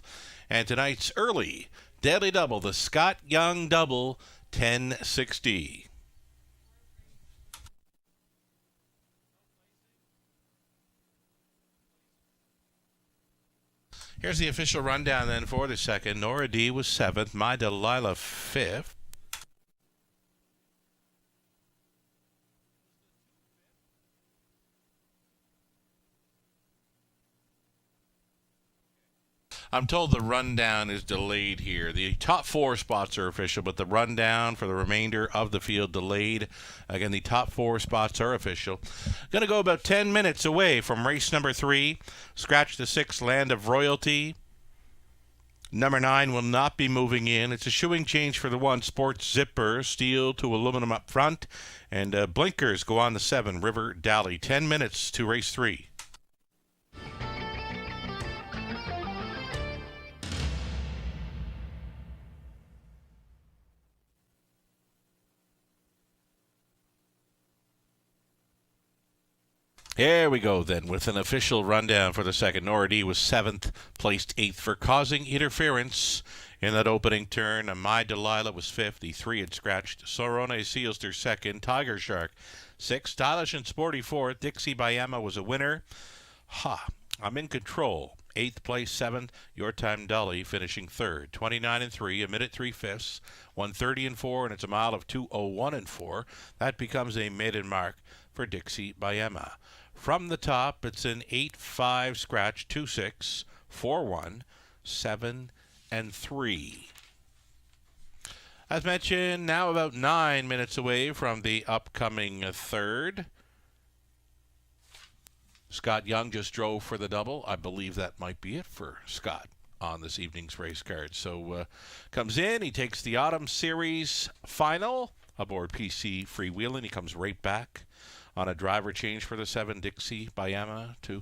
C: And tonight's early daily double, the Scott Young double, $10.60. Here's the official rundown then for the second. Nora D was 7th. My Delilah 5th. I'm told the rundown is delayed here. The top 4 spots are official, but the rundown for the remainder of the field delayed. Again, the top 4 spots are official. Going to go about 10 minutes away from race number 3. Scratch the 6, Land of Royalty. Number 9 will not be moving in. It's a shoeing change for the 1, Sports Zipper, steel to aluminum up front. And blinkers go on the 7, River Dally. 10 minutes to race 3. Here we go then with an official rundown for the second. Nora D was 7th, placed 8th for causing interference in that opening turn. My Delilah was 5th. The 3 had scratched. Sorone Sealster 2nd. Tiger Shark 6th. Stylish and Sporty 4th. Dixie by Emma was a winner. I'm in control. 8th place, 7th. Your Time Dolly finishing 3rd. 29 and 3, a minute 3/5, 1:30 and 4, and it's a mile of 2:01 and 4. That becomes a maiden mark for Dixie by Emma. From the top, it's an 8-5 scratch, 2-6, 4-1, 7 and 3. As mentioned, now about 9 minutes away from the upcoming third. Scott Young just drove for the double. I believe that might be it for Scott on this evening's race card. So comes in, he takes the Autumn Series final aboard PC Freewheeling. He comes right back on a driver change for the 7 Dixie by Emma to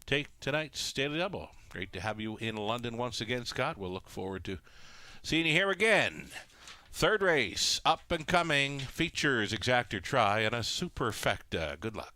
C: take tonight's daily double. Great to have you in London once again, Scott. We'll look forward to seeing you here again. Third race, up and coming, features exactor try and a superfecta. Good luck.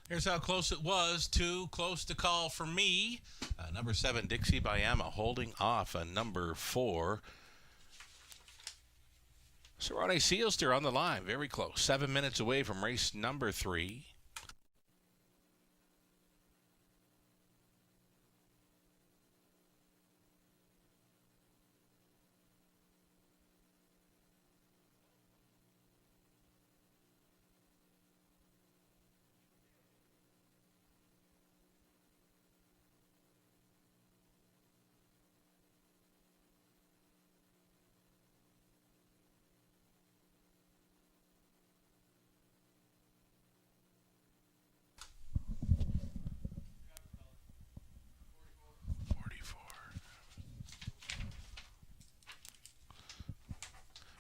C: Here's how close it was. Too close to call for me. Number 7, Dixie by Emma, holding off number 4. Sorone Sealster on the line. Very close. 7 minutes away from race number 3.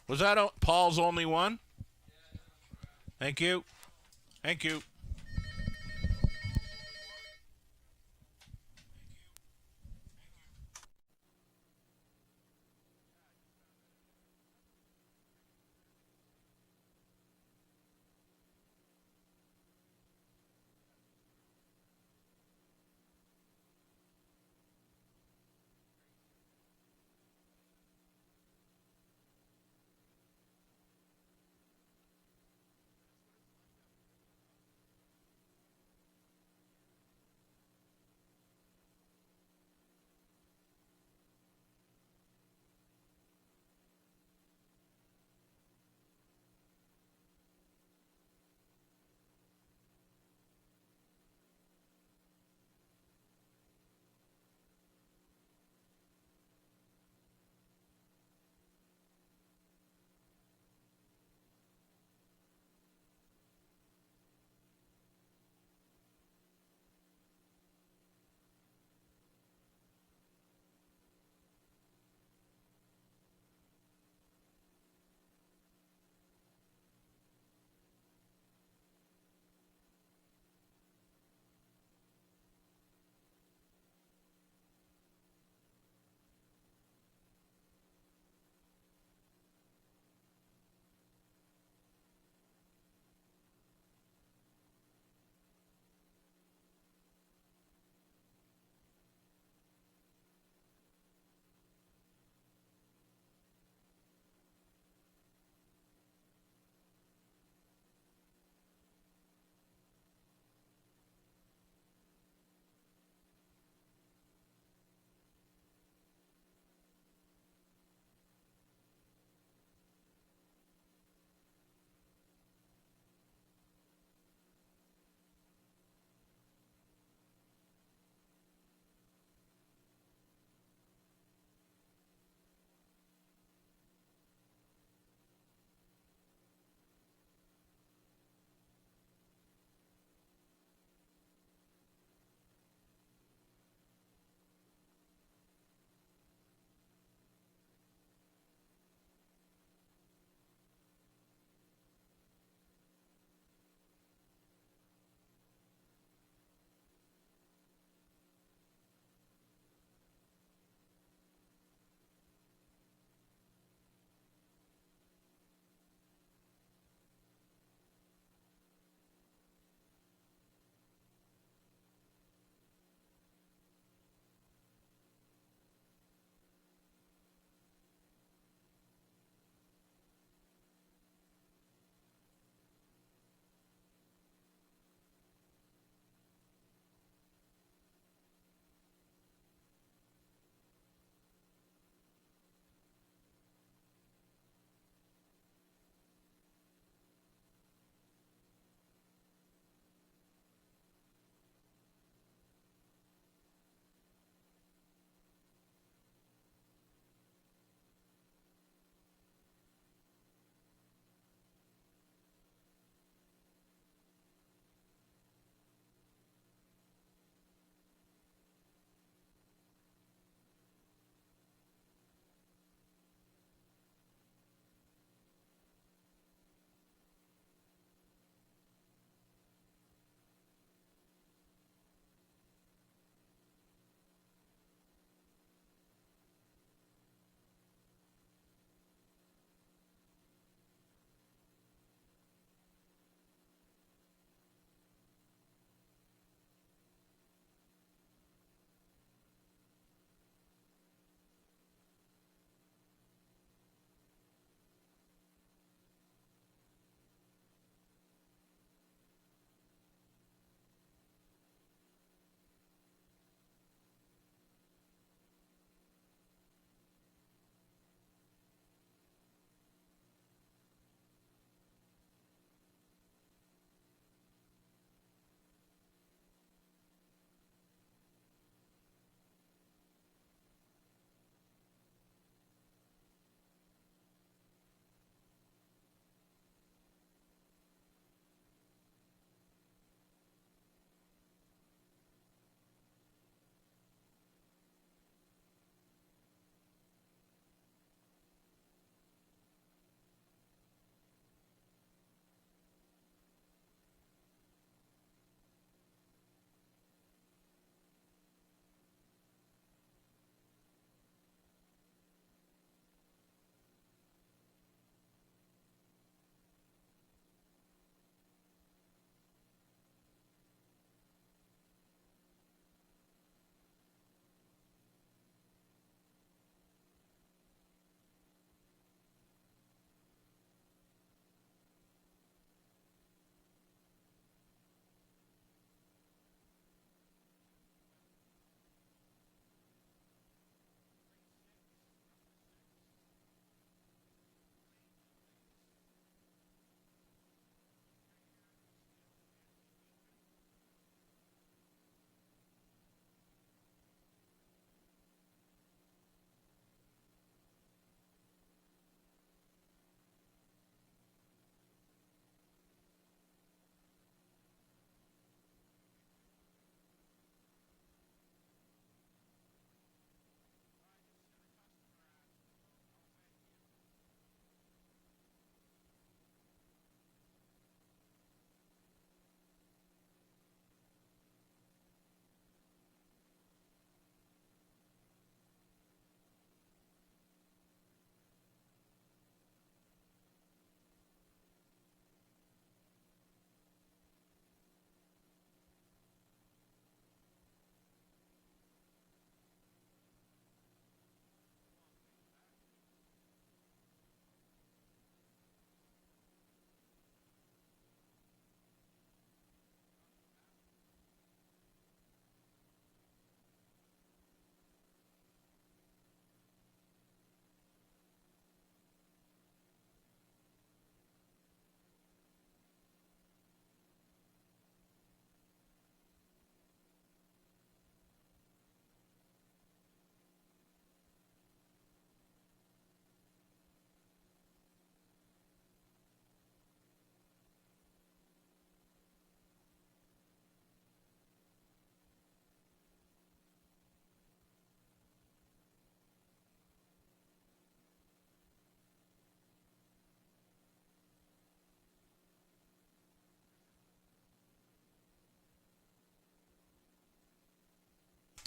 C: Was that Paul's only one? Thank you. Thank you.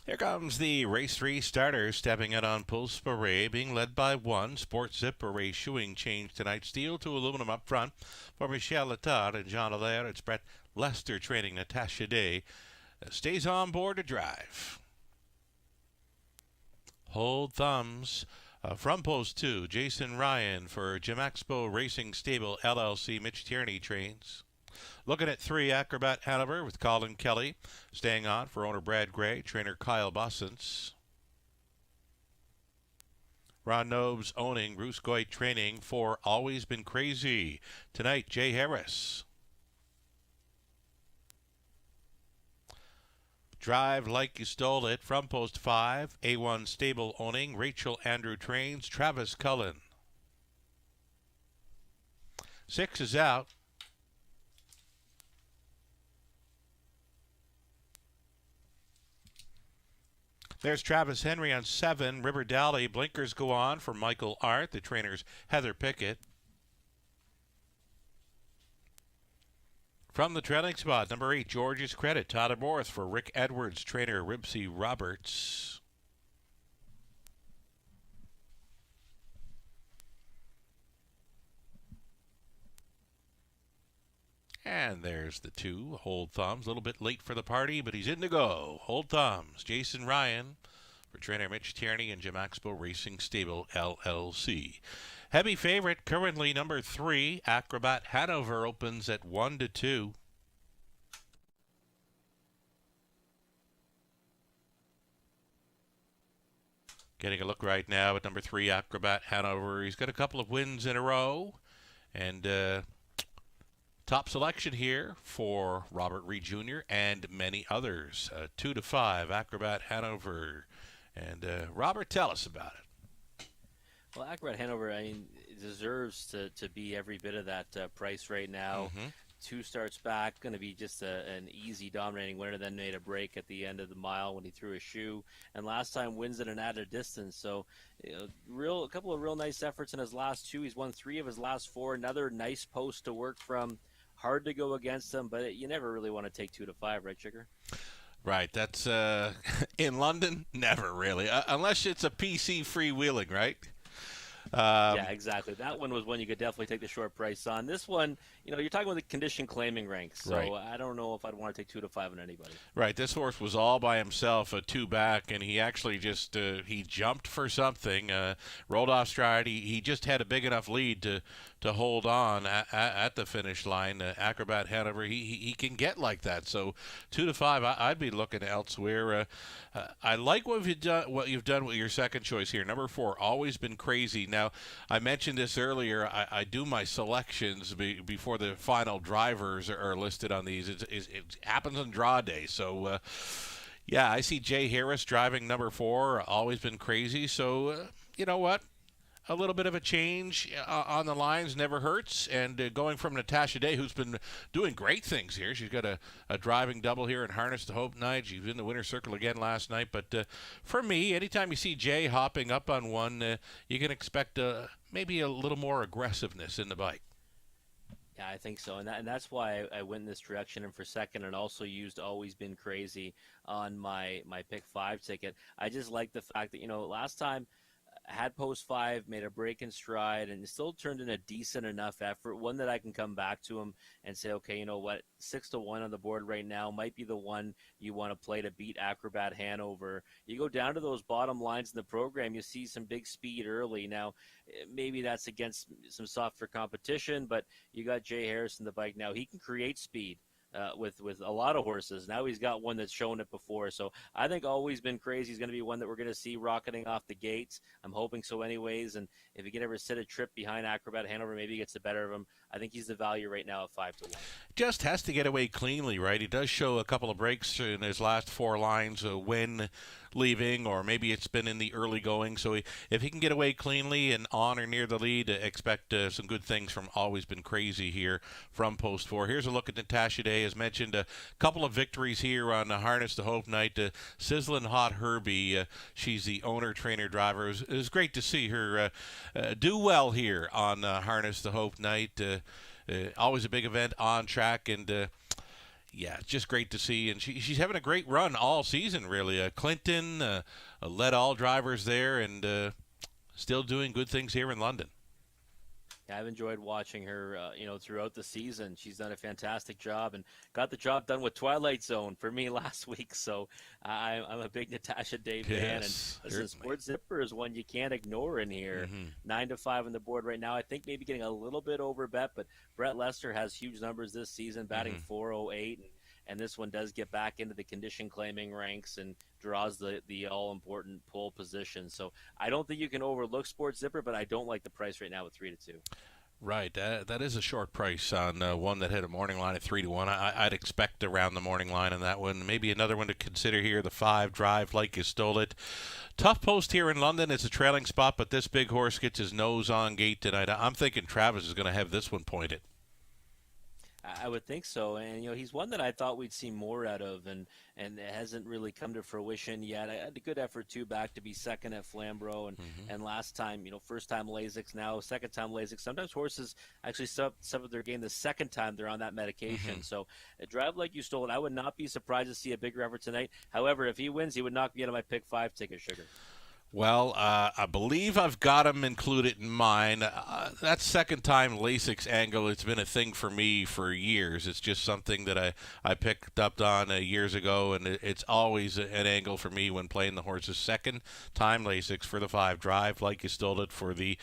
C: Here comes the race 3 starter stepping out on Pulse Beret, being led by 1. Sports Zip Beret shoeing change tonight. Steel to aluminum up front for Michel Letard and Jean Allaire. It's Brett Lester training Natasha Day. Stays on board to drive. Hold Thumbs. From Post 2, Jason Ryan for Jim Expo Racing Stable LLC. Mitch Tierney trains. Looking at 3, Acrobat Hanover with Colin Kelly. Staying on for owner Brad Gray, trainer Kyle Bossens. Ron Nobes owning, Bruce Goit training for Always Been Crazy. Tonight, Jay Harris. Drive Like You Stole It from Post 5, A1 Stable owning, Rachel Andrew trains, Travis Cullen. 6 is out. There's Travis Henry on 7. River Dally. Blinkers go on for Michael Art. The trainer's Heather Pickett. From the trailing spot, number 8, George's Credit. Tyler Morris for Rick Edwards. Trainer Ribsy Roberts. And there's the 2, Hold Thumbs. A little bit late for the party, but he's in to go. Hold Thumbs, Jason Ryan for trainer Mitch Tierney and Jim Expo Racing Stable LLC. Heavy favorite, currently number 3, Acrobat Hanover, opens at 1-2. Getting a look right now at number 3, Acrobat Hanover. He's got a couple of wins in a row. And top selection here for Robert Reed Jr. and many others. 2-5, Acrobat Hanover. And Robert, tell us about it.
D: Well, Acrobat Hanover, I mean, deserves to be every bit of that price right now. 2 starts back, going to be just an easy dominating winner, then made a break at the end of the mile when he threw a shoe, and last time wins at an added distance. So a couple of real nice efforts in his last 2. He's won 3 of his last 4. Another nice post to work from. Hard to go against him, but you never really want to take 2-5, right, Sugar?
C: Right, that's in London, never really, unless it's a PC freewheeling, right?
D: Yeah, exactly. That one was one you could definitely take the short price on. This one, you're talking about the condition claiming ranks, so
C: right.
D: I don't know if I'd want to take 2-5 on anybody.
C: Right, this horse was all by himself, a 2 back, and he actually just he jumped for something, rolled off stride. He just had a big enough lead to hold on at the finish line. Acrobat Hanover, he can get like that. So 2-5, I'd be looking elsewhere. I like what you've done with your second choice here. Number 4, Always Been Crazy. Now, I mentioned this earlier. I do my selections before the final drivers are listed on these. It happens on draw day. So, yeah, I see Jay Harris driving number 4. Always Been Crazy. So, you know what? A little bit of a change on the lines never hurts. And going from Natasha Day, who's been doing great things here. She's got a driving double here in Harness to Hope night. She was in the winner's circle again last night. But for me, anytime you see Jay hopping up on one, you can expect maybe a little more aggressiveness in the bike.
D: Yeah, I think so, and that's why I went in this direction. And for second, and also used Always Been Crazy on my pick 5 ticket. I just like the fact that last time had post 5, made a break in stride, and still turned in a decent enough effort, one that I can come back to him and say, okay, you know what, 6-1 on the board right now might be the one you want to play to beat Acrobat Hanover. You go down to those bottom lines in the program, you see some big speed early. Now, maybe that's against some softer competition, but you got Jay Harris in the bike now. He can create speed. With a lot of horses. Now he's got one that's shown it before. So I think Always Been Crazy is going to be one that we're going to see rocketing off the gates. I'm hoping so anyways. And if he can ever sit a trip behind Acrobat Hanover, maybe he gets the better of him. I think he's the value right now at 5-1.
C: Just has to get away cleanly, right? He does show a couple of breaks in his last 4 lines when leaving, or maybe it's been in the early going. So if he can get away cleanly and on or near the lead, expect some good things from Always Been Crazy here from Post 4. Here's a look at Natasha Day. As mentioned, a couple of victories here on the Harness to Hope night. Sizzling Hot Herbie, she's the owner, trainer, driver. It was great to see her do well here on Harness to Hope night. Always a big event on track, and Yeah, it's just great to see, and she's having a great run all season, really. Clinton led all drivers there, and still doing good things here in London.
D: Yeah, I've enjoyed watching her, throughout the season. She's done a fantastic job and got the job done with Twilight Zone for me last week. So I'm a big Natasha Day fan. And
C: Yes,
D: listen,
C: certainly.
D: Sport Zipper is one you can't ignore in here.
C: Mhm.
D: 9-5 on the board right now. I think maybe getting a little bit over bet, but Brett Lester has huge numbers this season, batting
C: Mhm.
D: 408, and this one does get back into the condition claiming ranks and draws the all important pole position. So I don't think you can overlook Sport Zipper, but I don't like the price right now at 3-2.
C: Right, that is a short price on one that hit a morning line at 3-1. I'd expect around the morning line on that one. Maybe another one to consider here, the 5 Drive Like You Stole It. Tough post here in London. It's a trailing spot, but this big horse gets his nose on gate tonight. I'm thinking Travis is going to have this one pointed.
D: I would think so, and he's one that I thought we'd see more out of, and it hasn't really come to fruition yet. I had a good effort too, back to be second at Flamborough, and last time, first time Lasix, now second time Lasix. Sometimes horses actually suffer their game the second time they're on that medication. So, a Drive Like You Stole It. I would not be surprised to see a bigger effort tonight. However, if he wins, he would knock me out of my pick 5 ticket, Sugar.
C: Well, I believe I've got him included in mine. That second time Lasix angle, it's been a thing for me for years. It's just something that I picked up on years ago, and it's always an angle for me when playing the horses. Second time Lasix for the 5 Drive Like You Stole It for the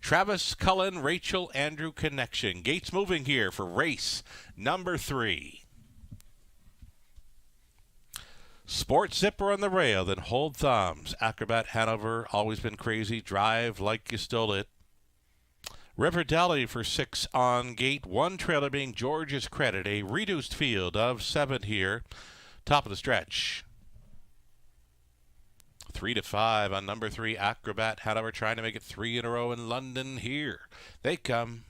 C: Travis Cullen, Rachel Andrew connection. Gates moving here for race number 3. Sport Zipper on the rail, then Hold Thumbs. Acrobat Hanover, Always Been Crazy. Drive Like You Stole It. River Delhi for 6 on gate. 1 trailer being George's Credit. A reduced field of 7 here. Top of the stretch. 3-5 on number 3. Acrobat Hanover trying to make it 3 in a row in London here. They come.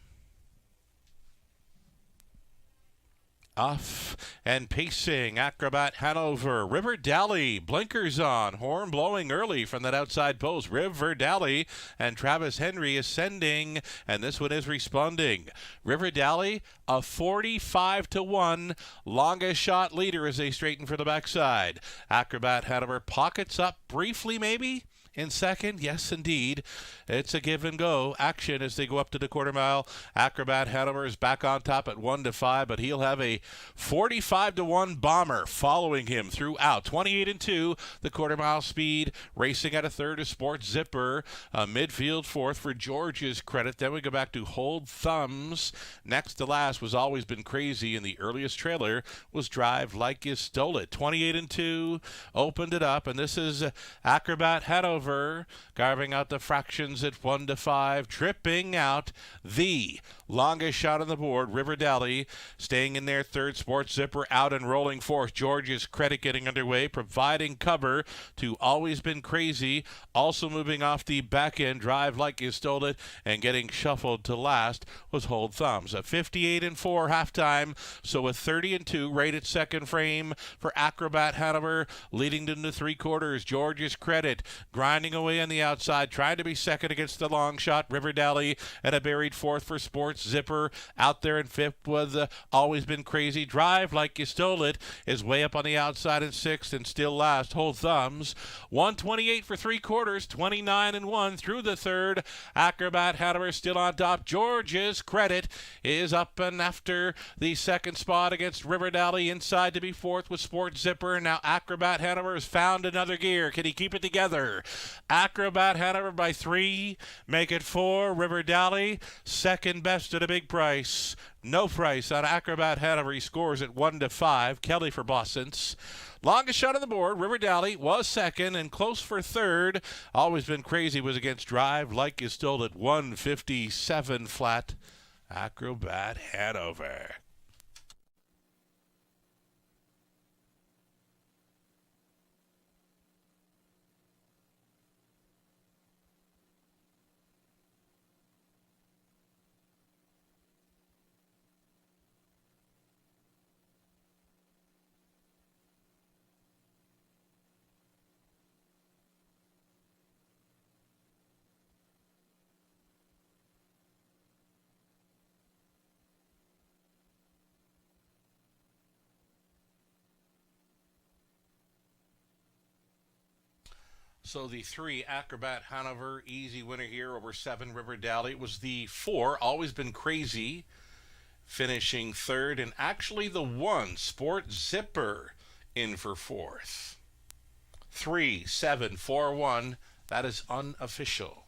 C: Off and pacing, Acrobat Hanover, River Dally, blinkers on, horn blowing early from that outside post. River Dally and Travis Henry ascending, and this one is responding. River Dally, a 45-1 longest shot leader as they straighten for the backside. Acrobat Hanover pockets up briefly, maybe. In second, yes, indeed. It's a give and go action as they go up to the quarter mile. Acrobat Hanover is back on top at 1-5, but he'll have a 45-1 bomber following him throughout. 28-2, the quarter mile speed. Racing at a third is Sport Zipper. Midfield fourth for George's Credit. Then we go back to Hold Thumbs. Next to last was Always Been Crazy, and the earliest trailer was Drive Like You Stole It. 28-2, opened it up, and this is Acrobat Hanover. Carving out the fractions at 1-5, tripping out the longest shot on the board. River Dally staying in there third. Sport Zipper out and rolling fourth. George's Credit getting underway, providing cover to Always Been Crazy. Also moving off the back end, Drive Like You Stole It, and getting shuffled to last was Hold Thumbs. A 58-4 halftime, so a 30-2 rated second frame for Acrobat Hanover, leading into 3 quarters. George's Credit grinding away on the outside, trying to be second against the long shot, River Dally, and a buried fourth for Sports Zipper. Out there in fifth with Always Been Crazy. Drive Like You Stole It is way up on the outside in sixth, and still last, Hold Thumbs. 128 for 3 quarters, 29-1 through the third. Acrobat Hanover still on top. George's Credit is up and after the second spot against River Dally. Inside to be fourth with Sports Zipper. Now Acrobat Hanover has found another gear. Can he keep it together? Acrobat Hanover by 3, make it 4. River Dally, second best at a big price. No price on Acrobat Hanover. He scores at 1-5. Kelly for Boston's. Longest shot on the board, River Dally was second and close for third. Always Been Crazy was against Drive Like You Stole It, 157 flat. Acrobat Hanover. So the 3 Acrobat Hanover, easy winner here over 7 River Dally. It was the 4, Always Been Crazy, finishing third, and actually the 1 Sport Zipper in for fourth. 3, 7, 4, 1. That is unofficial.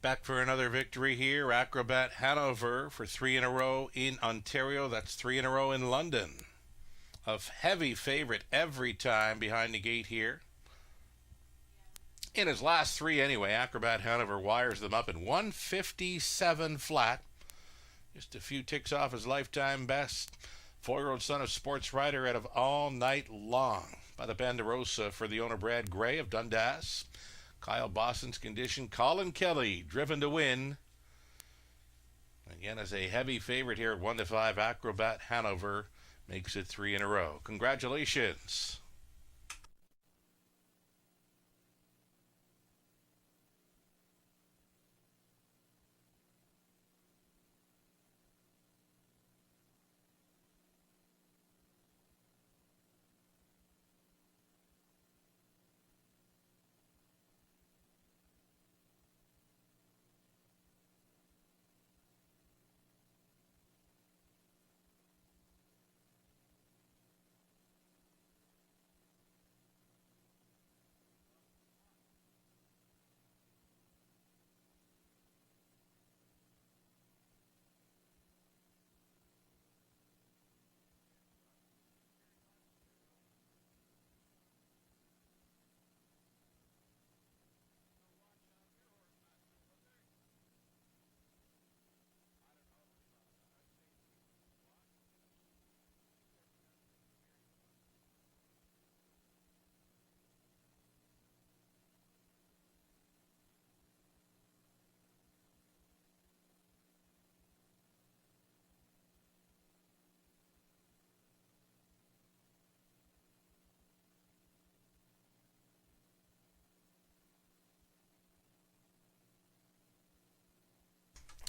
C: Back for another victory here. Acrobat Hanover for 3 in a row in Ontario. That's 3 in a row in London. A heavy favorite every time behind the gate here. In his last 3 anyway, Acrobat Hanover wires them up in 157 flat. Just a few ticks off his lifetime best. 4-year-old son of sports writer out of All Night Long by the Banderosa for the owner Brad Gray of Dundas. Kyle Boston's condition. Colin Kelly driven to win. Again, as a heavy favorite here at 1-5, Acrobat Hanover makes it 3 in a row. Congratulations.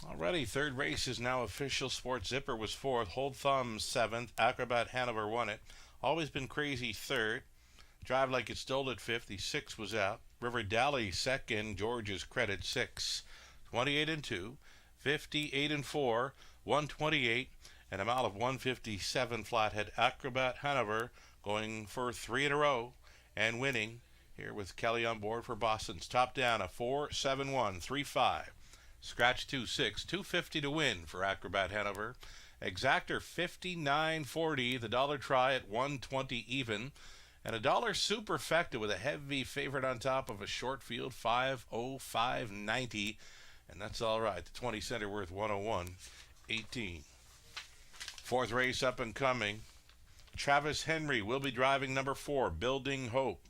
C: Alrighty, third race is now official. Sport Zipper was fourth. Hold Thumb seventh. Acrobat Hanover won it. Always Been Crazy third. Drive Like It Stole It fifth. The 6 was out. River Dally second. George's Credit 6. 28 and 2. 58 and 4. 128. And a mile of 157 flathead. Acrobat Hanover going for 3 in a row and winning here with Kelly on board for Boston's. Top down a 4-7-1 3-5. Scratch 2-6, 250 to win for Acrobat Hanover. Exactor 59.40, the dollar try at 120 even, and a dollar superfecta with a heavy favorite on top of a short field 505.90, and that's all right. The 20 center worth 101.18. Fourth race up and coming. Travis Henry will be driving number 4, Building Hope.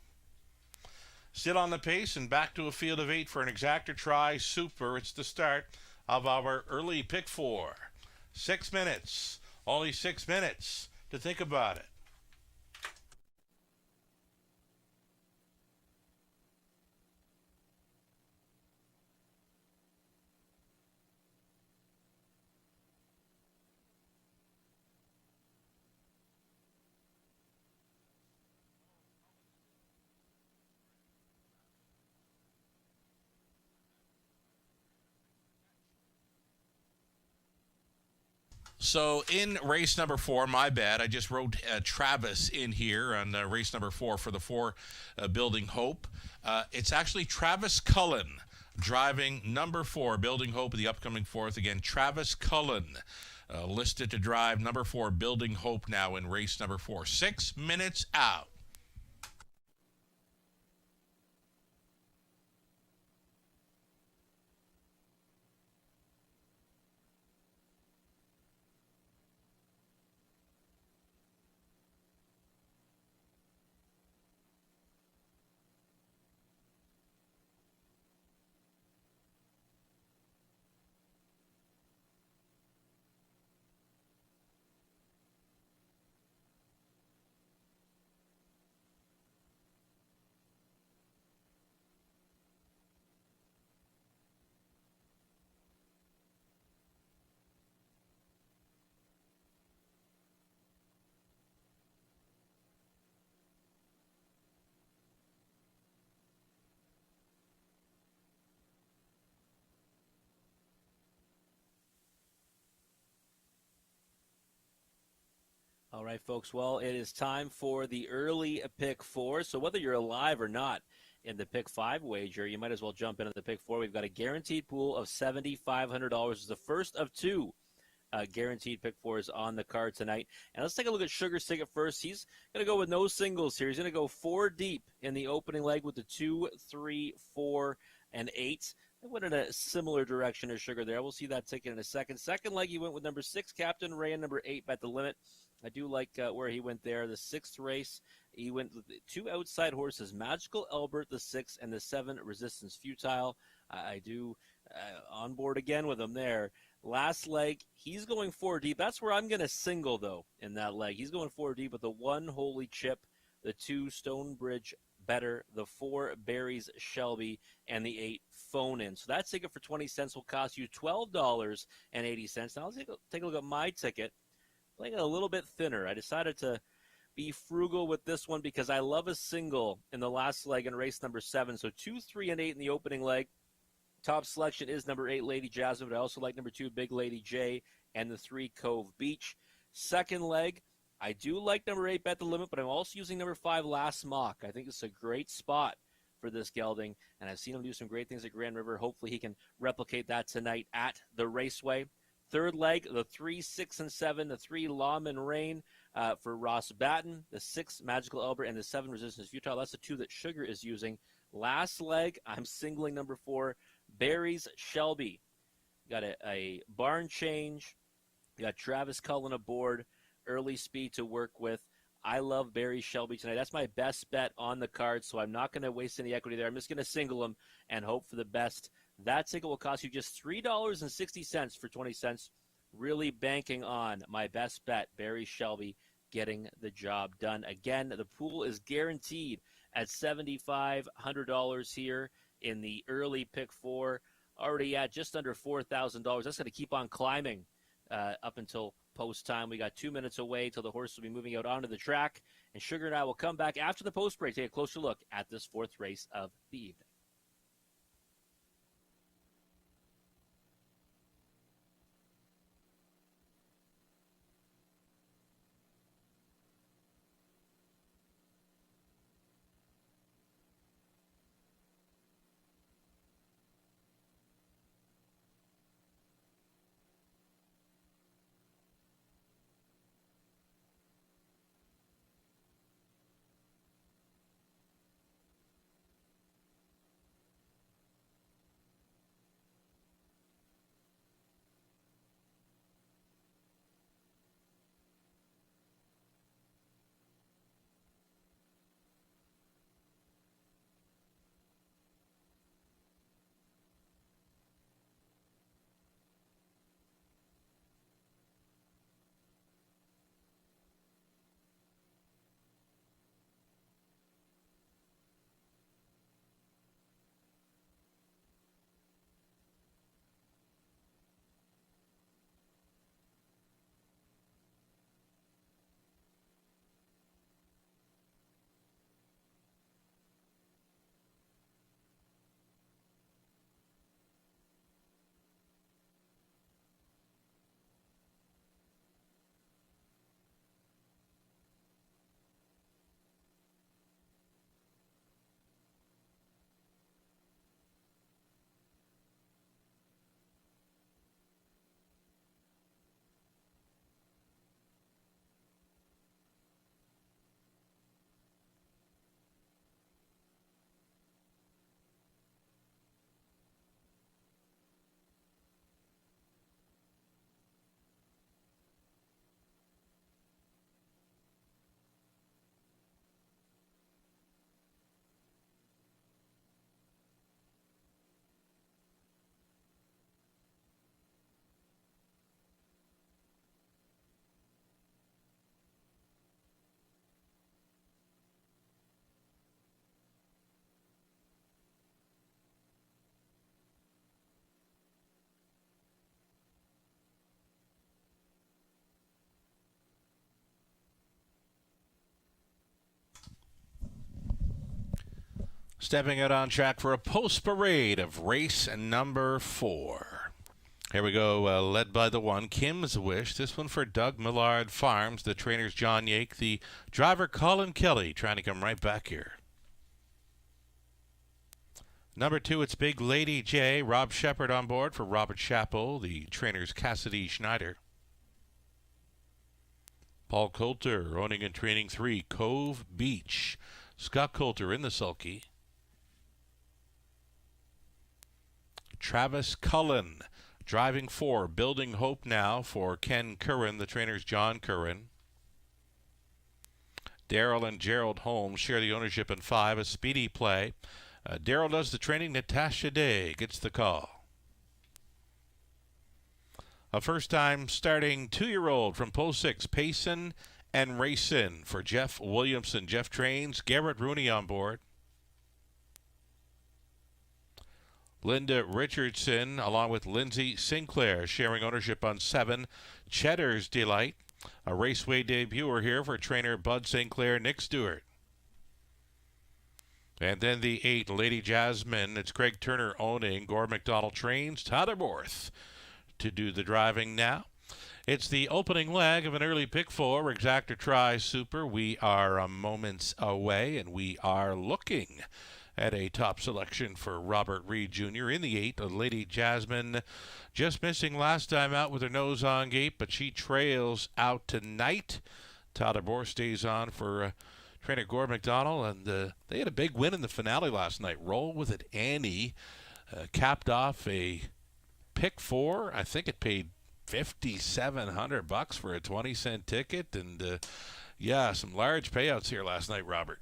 C: Still on the pace and back to a field of 8 for an exactor try super. It's the start of our early pick 4. 6 minutes. Only 6 minutes to think about it. So in race number 4, my bad, I just wrote Travis in here on race number 4 for the 4 Building Hope. It's actually Travis Cullen driving number 4 Building Hope in the upcoming 4th. Again, Travis Cullen listed to drive number 4 Building Hope now in race number 4. 6 minutes out.
D: All right, folks. Well, it is time for the early pick four. So whether you're alive or not in the pick five wager, you might as well jump into the pick four. We've got a guaranteed pool of $7,500. It's the first of two guaranteed pick fours on the card tonight. And let's take a look at Sugar's ticket first. He's going to go with no singles here. He's going to go 4 deep in the opening leg with the 2, 3, 4, and 8. I went in a similar direction as Sugar there. We'll see that ticket in a second. Second leg, he went with number 6, Captain Ray, and number 8, Bet the Limit. I do like where he went there. The 6th race, he went with the 2 outside horses, Magical Albert, the 6, and the 7, Resistance Futile. I do on board again with him there. Last leg, he's going 4 deep. That's where I'm going to single, though, in that leg. He's going 4 deep with the 1, Holy Chip, the 2, Stonebridge Better, the 4, Barry's Shelby, and the 8, Phone In. So that ticket for 20 cents will cost you $12.80. Now let's take a look at my ticket. Playing it a little bit thinner. I decided to be frugal with this one because I love a single in the last leg in race number 7. So 2, 3, and 8 in the opening leg. Top selection is number 8, Lady Jasmine, but I also like number 2, Big Lady J, and the 3, Cove Beach. Second leg, I do like number 8, Bet the Limit, but I'm also using number 5, Last Mock. I think it's a great spot for this gelding, and I've seen him do some great things at Grand River. Hopefully he can replicate that tonight at the Raceway. Third leg, the 3, 6, and 7, the 3, Lawman Rain for Ross Batten, the 6, Magical Albert, and the 7, Resistance Futile. That's the 2 that Sugar is using. Last leg, I'm singling number 4, Barry's Shelby. Got a barn change. You got Travis Cullen aboard, early speed to work with. I love Barry Shelby tonight. That's my best bet on the card, so I'm not going to waste any equity there. I'm just going to single him and hope for the best. That ticket will cost you just $3.60 for 20 cents. Really banking on my best bet, Barry Shelby, getting the job done. Again, the pool is guaranteed at $7,500 here in the early pick four. Already at just under $4,000. That's going to keep on climbing up until post time. We got 2 minutes away till the horse will be moving out onto the track. And Sugar and I will come back after the post break, take a closer look at this 4th race of the evening.
C: Stepping out on track for a post parade of race number 4. Here we go, led by the one, Kim's Wish. This one for Doug Millard Farms. The trainer's John Yake. The driver, Colin Kelly, trying to come right back here. Number 2, it's Big Lady J. Rob Shepard on board for Robert Chappell. The trainer's Cassidy Schneider. Paul Coulter owning and training 3, Cove Beach. Scott Coulter in the sulky. Travis Cullen driving 4, Building Hope Now for Ken Curran. The trainer's John Curran. Daryl and Gerald Holmes share the ownership in 5, A Speedy Play. Daryl does the training. Natasha Day gets the call. A first-time starting 2-year-old from Post 6, Payson and Racing for Jeff Williamson. Jeff trains. Garrett Rooney on board. Linda Richardson along with Lindsay Sinclair sharing ownership on 7, Cheddar's Delight. A Raceway debuter here for trainer Bud Sinclair, Nick Stewart. And then the 8, Lady Jasmine. It's Craig Turner owning. Gord McDonald trains. Tyler Borth to do the driving now. It's the opening leg of an early pick 4, Exactor Tri Super. We are moments away, and we are looking at a top selection for Robert Reed Jr. in the 8, Lady Jasmine. Just missing last time out with her nose on gate, but she trails out tonight. Tyler Borth stays on for trainer Gord McDonald, and they had a big win in the finale last night. Roll With It Annie capped off a pick 4. I think it paid $5,700 for a 20-cent ticket, and yeah, some large payouts here last night, Robert.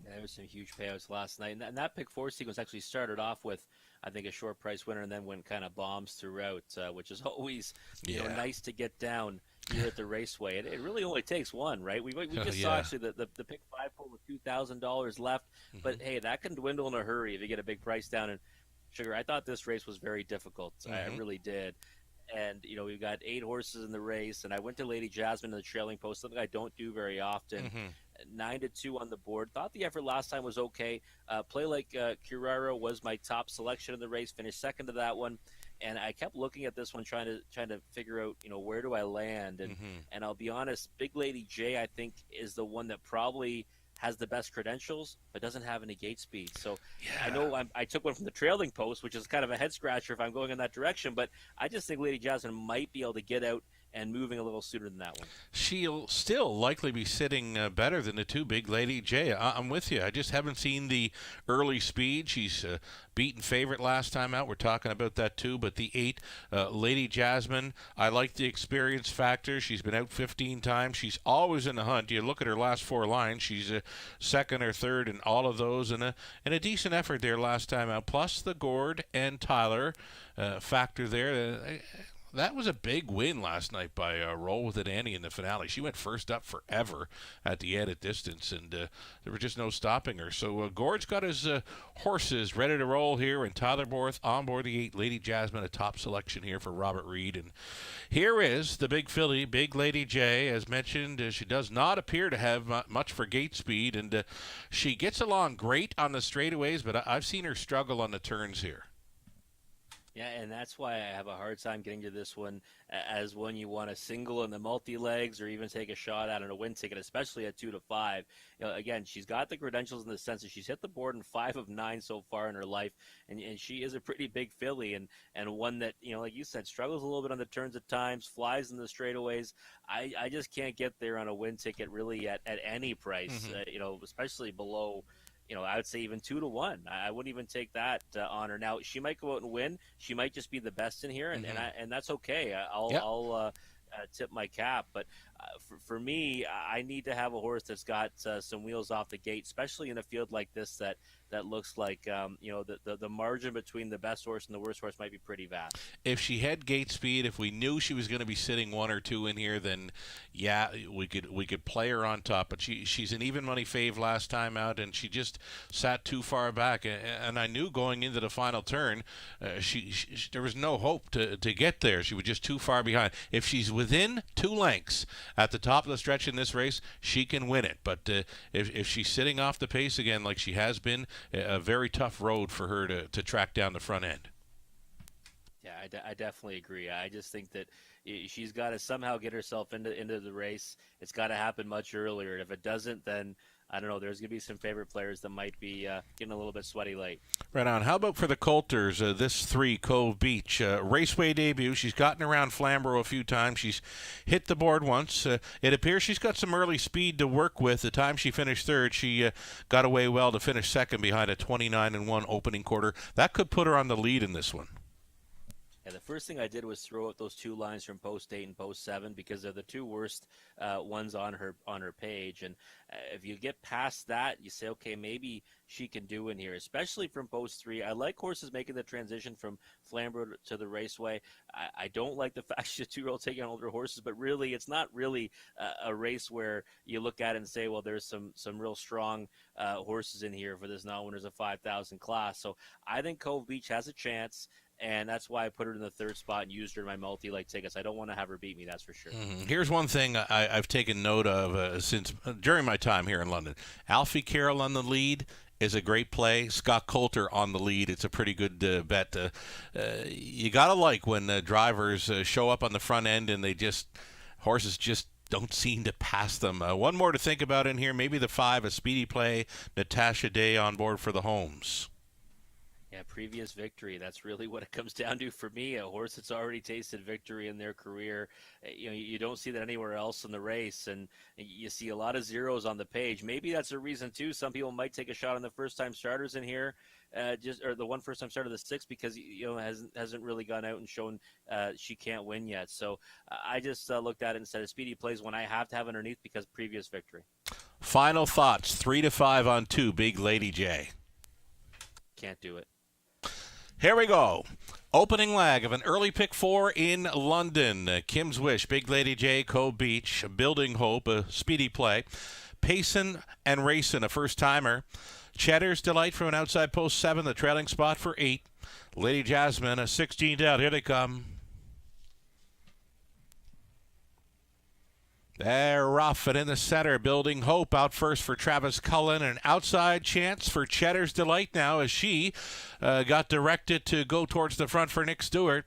D: Yeah, there was some huge payouts last night, and that pick 4 sequence actually started off with, I think, a short price winner, and then went kind of bombs throughout, which is always nice to get down here at the Raceway. It really only takes one, right? We just saw actually the pick 5 pull with $2,000 left, but hey, that can dwindle in a hurry if you get a big price down. And Sugar, I thought this race was very difficult. I really did. And we've got 8 horses in the race, and I went to Lady Jasmine in the trailing post, something I don't do very often. 9-2 on the board. Thought the effort last time was okay. Play Like Curaro was my top selection in the race. Finished second to that one. And I kept looking at this one, trying to figure out, where do I land? And I'll be honest, Big Lady J, I think, is the one that probably has the best credentials, but doesn't have any gate speed. So I know I took one from the trailing post, which is kind of a head scratcher if I'm going in that direction. But I just think Lady Jasmine might be able to get out and moving a little sooner than that one.
C: She'll still likely be sitting better than the 2, Big Lady J. I'm with you. I just haven't seen the early speed. She's beaten favorite last time out. We're talking about that too. But the 8, Lady Jasmine, I like the experience factor. She's been out 15 times. She's always in the hunt. You look at her last 4 lines. She's second or third in all of those, and a decent effort there last time out. Plus the Gord and Tyler factor there. That was a big win last night by Roll With It Annie in the finale. She went first up forever at the added distance, and there was just no stopping her. So Gord's got his horses ready to roll here, and Tyler Borth on board the 8, Lady Jasmine, a top selection here for Robert Reed. And here is the big filly, Big Lady J. As mentioned, she does not appear to have much for gate speed, and she gets along great on the straightaways, but I've seen her struggle on the turns here.
D: Yeah, and that's why I have a hard time getting to this one as one you want to single in the multi-legs or even take a shot at in a win ticket, especially at 2 to 5. Again, she's got the credentials in the sense that she's hit the board in 5 of 9 so far in her life, and she is a pretty big filly and one that, like you said, struggles a little bit on the turns at times, flies in the straightaways. I just can't get there on a win ticket really at any price, especially below. I would say even 2 to 1. I wouldn't even take that on her. Now she might go out and win. She might just be the best in here, and that's okay. I'll tip my cap. But for me, I need to have a horse that's got some wheels off the gate, especially in a field like this that looks like the margin between the best horse and the worst horse might be pretty vast.
C: If she had gate speed, if we knew she was going to be sitting 1 or 2 in here, then yeah, we could play her on top. But she's an even money fave last time out, and she just sat too far back. And I knew going into the final turn, there was no hope to get there. She was just too far behind. If she's within 2 lengths at the top of the stretch in this race, she can win it. But if she's sitting off the pace again like she has been, a very tough road for her to track down the front end.
D: Yeah, I definitely agree. I just think that she's got to somehow get herself into the race. It's got to happen much earlier. And if it doesn't, then I don't know. There's going to be some favorite players that might be getting a little bit sweaty late.
C: Right on. How about for the Coulters, this 3, Cove Beach? Raceway debut. She's gotten around Flamborough a few times. She's hit the board once. It appears she's got some early speed to work with. The time she finished third, she got away well to finish second behind a 29-1 opening quarter. That could put her on the lead in this one.
D: Yeah, the first thing I did was throw out those 2 lines from post 8 and post 7 because they're the 2 worst ones on her page. And if you get past that, you say, okay, maybe she can do in here, especially from post 3. I like horses making the transition from Flamborough to the Raceway. I don't like the fact she's a 2-year-old taking on older horses, but really, it's not really a race where you look at it and say, well, there's some real strong horses in here for this non-winners of 5,000 class. So I think Cove Beach has a chance. And that's why I put her in the 3rd spot and used her in my multi-leg tickets. I don't want to have her beat me, that's for sure.
C: Here's one thing I've taken note of since during my time here in London. Alfie Carroll on the lead is a great play. Scott Coulter on the lead. It's a pretty good bet. You got to like when drivers show up on the front end and horses just don't seem to pass them. One more to think about in here. Maybe the 5, a speedy play. Natasha Day on board for the Holmes.
D: Yeah, previous victory. That's really what it comes down to for me. A horse that's already tasted victory in their career. You don't see that anywhere else in the race, and you see a lot of zeros on the page. Maybe that's a reason too. Some people might take a shot on the first-time starters in here, or the one first-time starter, the 6, because hasn't really gone out and shown she can't win yet. So I just looked at it and said, a speedy plays when I have to have underneath because previous victory.
C: Final thoughts: 3-5 on 2. Big Lady J.
D: Can't do it.
C: Here we go. Opening leg of an early pick 4 in London. Kim's Wish, Big Lady J, Cove Beach, Building Hope, a speedy play. Payson and Racing, a first-timer. Cheddar's Delight from an outside post 7, the trailing spot for 8. Lady Jasmine, a 16 out. Here they come. They're rough and in the center. Building Hope out first for Travis Cullen. An outside chance for Cheddar's Delight now as she got directed to go towards the front for Nick Stewart.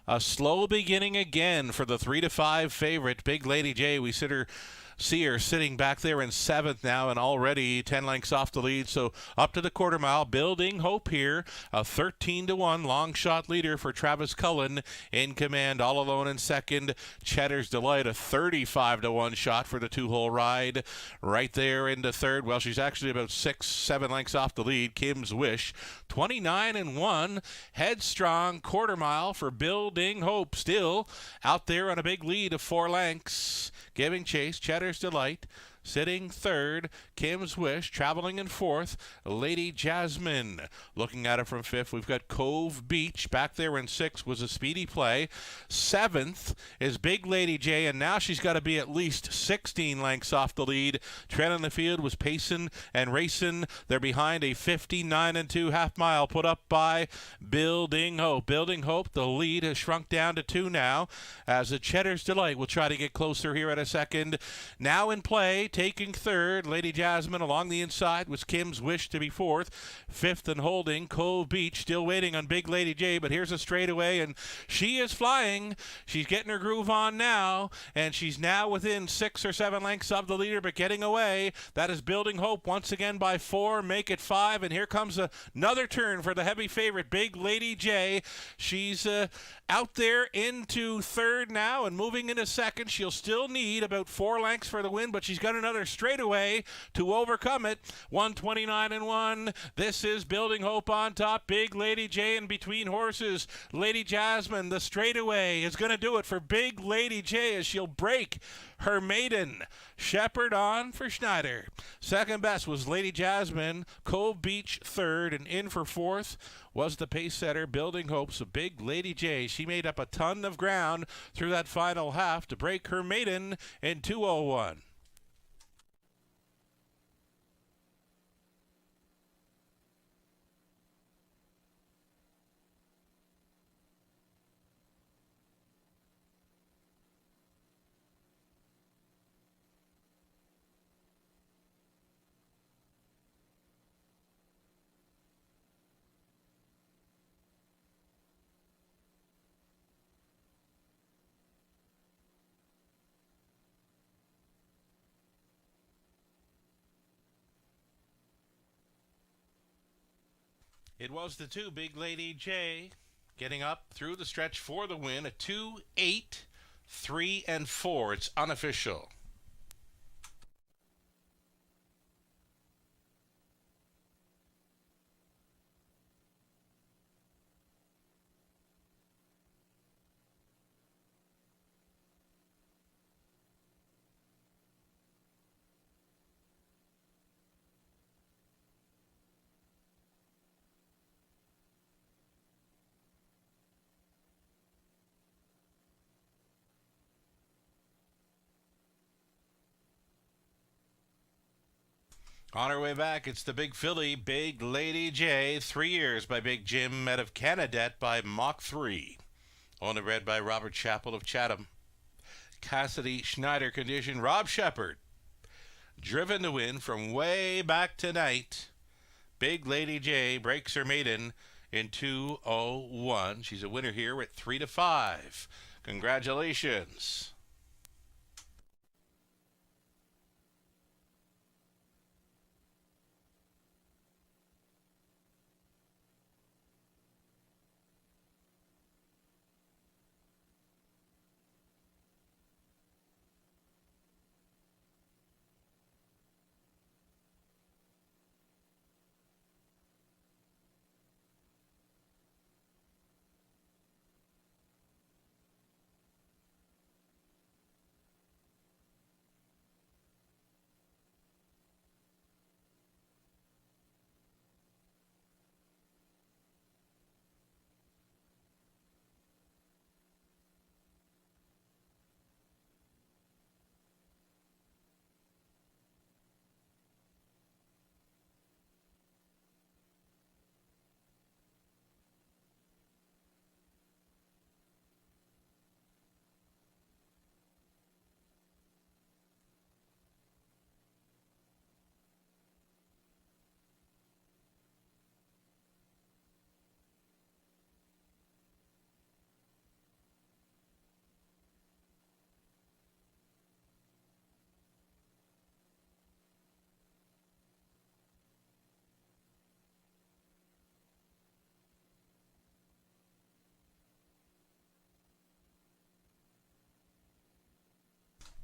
C: A slow beginning again for the 3-5 favorite, Big Lady J. We see her sitting back there in 7th now and already 10 lengths off the lead. So up to the quarter mile. Building Hope here. A 13-1 long shot leader for Travis Cullen in command all alone in 2nd. Cheddar's Delight, a 35-1 shot for the 2-hole ride. Right there into 3rd. Well, she's actually about 6-7 lengths off the lead. Kim's Wish, 29-1. Headstrong quarter mile for Building Hope. Still out there on a big lead of 4 lengths. Giving chase, Cheddar's Delight, sitting 3rd, Kim's Wish, traveling in 4th, Lady Jasmine. Looking at it from 5th, we've got Cove Beach. Back there in 6th was a speedy play. 7th is Big Lady J, and now she's got to be at least 16 lengths off the lead. Trailing the field was Payson and Racing. They're behind a 59-2 half mile put up by Building Hope. Building Hope, the lead has shrunk down to 2 now, as the Cheddar's Delight will try to get closer here at a second. Now in play, taking 3rd, Lady Jasmine. Along the inside was Kim's Wish to be 4th. 5th and holding, Cove Beach, still waiting on Big Lady J, but here's a straightaway, and she is flying. She's getting her groove on now, and she's now within 6 or 7 lengths of the leader, but getting away. That is Building Hope once again by 4, make it 5, and here comes another turn for the heavy favorite, Big Lady J. She's out there into 3rd now and moving into 2nd. She'll still need about 4 lengths for the win, but she's got another straightaway to overcome it. 129-1. This is Building Hope on top. Big Lady J in between horses. Lady Jasmine, the straightaway is going to do it for Big Lady J as she'll break her maiden. Shepherd on for Schneider. Second best was Lady Jasmine. Cove Beach 3rd, and in for 4th was the pace setter Building Hope. So Big Lady J, she made up a ton of ground through that final half to break her maiden in 2:01. It was the 2, Big Lady J, getting up through the stretch for the win. A 2, 8, 3, and 4. It's unofficial. On our way back, it's the Big Filly, Big Lady J, 3 years by Big Jim, out of Canadet by Mach 3. Owned and bred by Robert Chappell of Chatham. Cassidy Schneider condition, Rob Shepard. Driven to win from way back tonight. Big Lady J breaks her maiden in 2:01. She's a winner here at 3-5. Congratulations.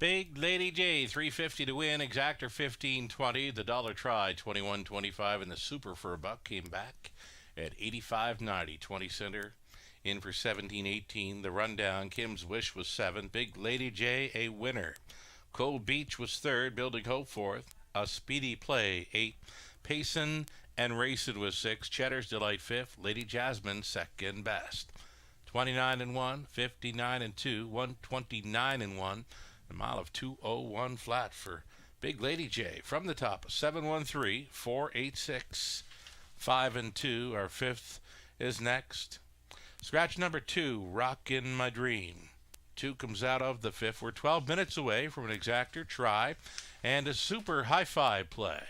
C: Big Lady J, $3.50 to win. Exactor $15.20. The dollar try $21.25, and the super for a buck came back at $85.90. 20 center in for $17.18. The rundown, Kim's Wish was 7. Big Lady J, a winner. Cold Beach was 3rd. Building Hope 4th. A Speedy Play 8. Payson and Racing was 6. Cheddar's Delight 5th. Lady Jasmine second best. 29-1, 59-2, 129-1. A mile of 2:01 flat for Big Lady J. From the top, 713, 486, 5-2. Our 5th is next. Scratch number 2, Rockin' My Dream. 2 comes out of the 5th. We're 12 minutes away from an exactor try and a super high-five play.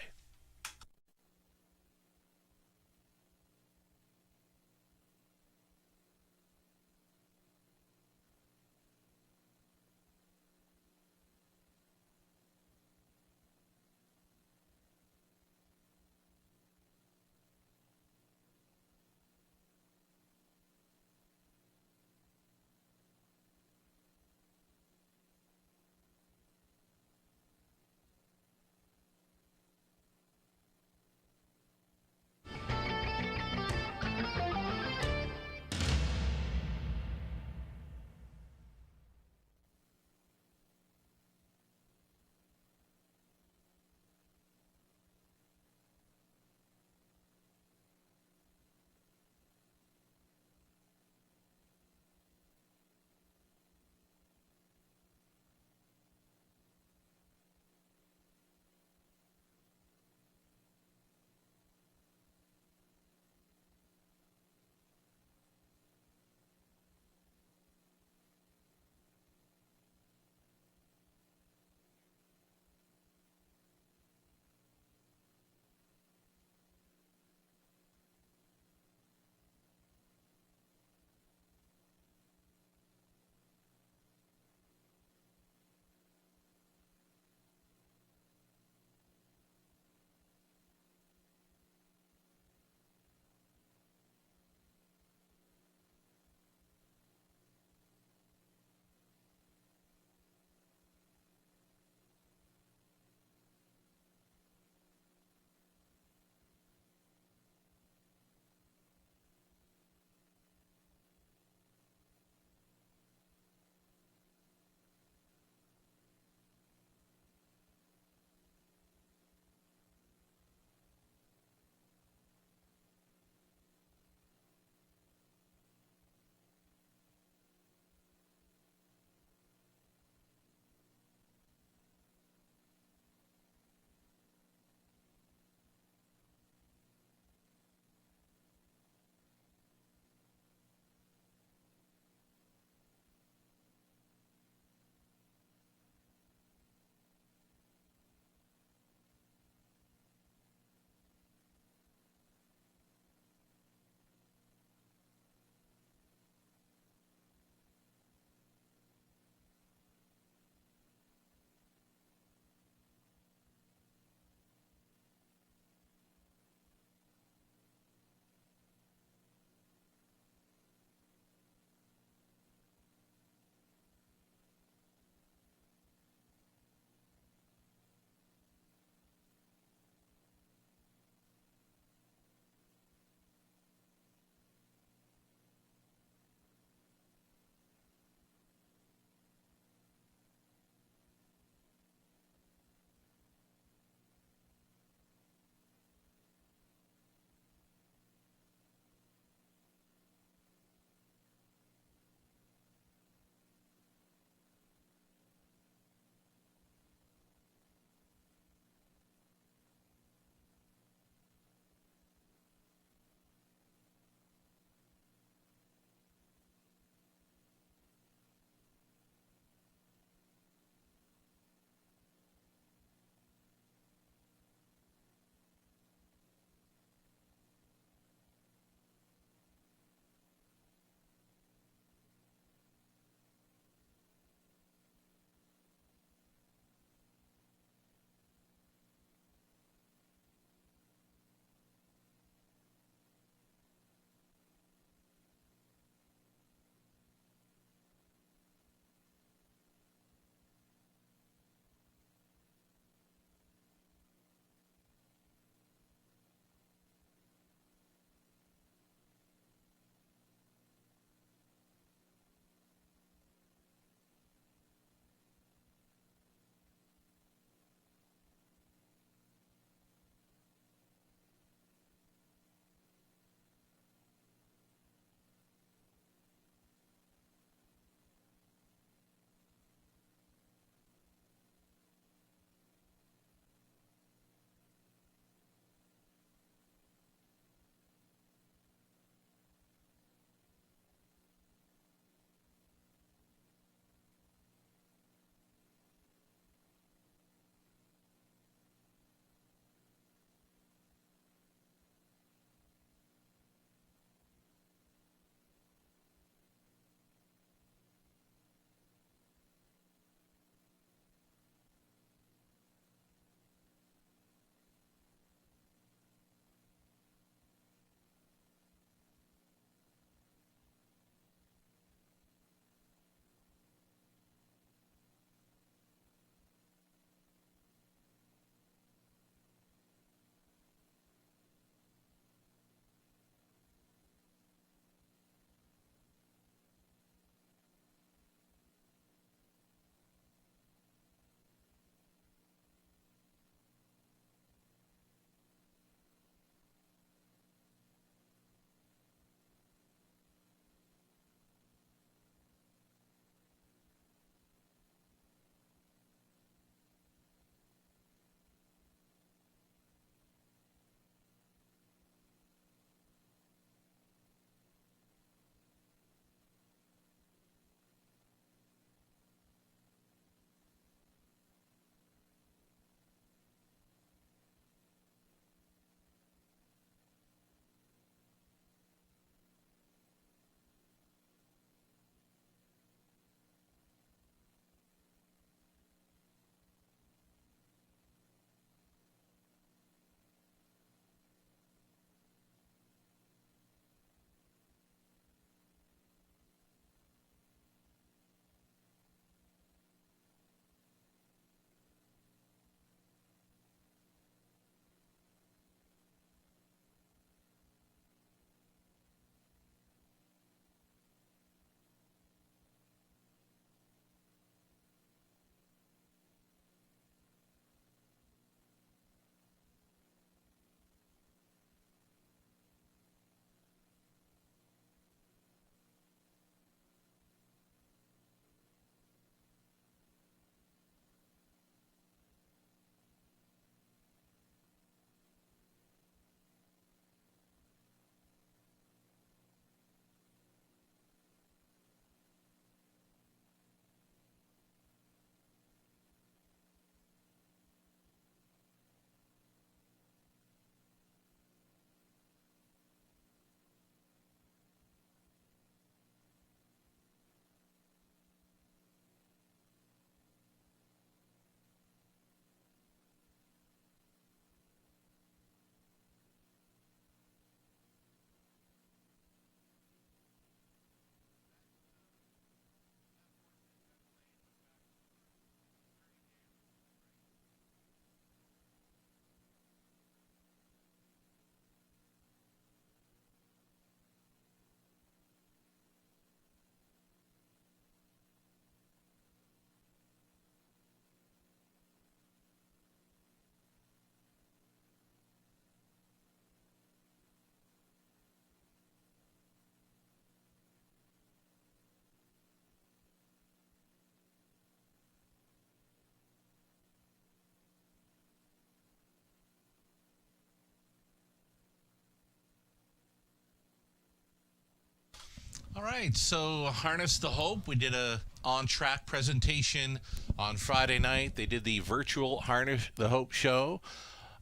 C: All right, so Harness the Hope. We did a on-track presentation on Friday night. They did the virtual Harness the Hope show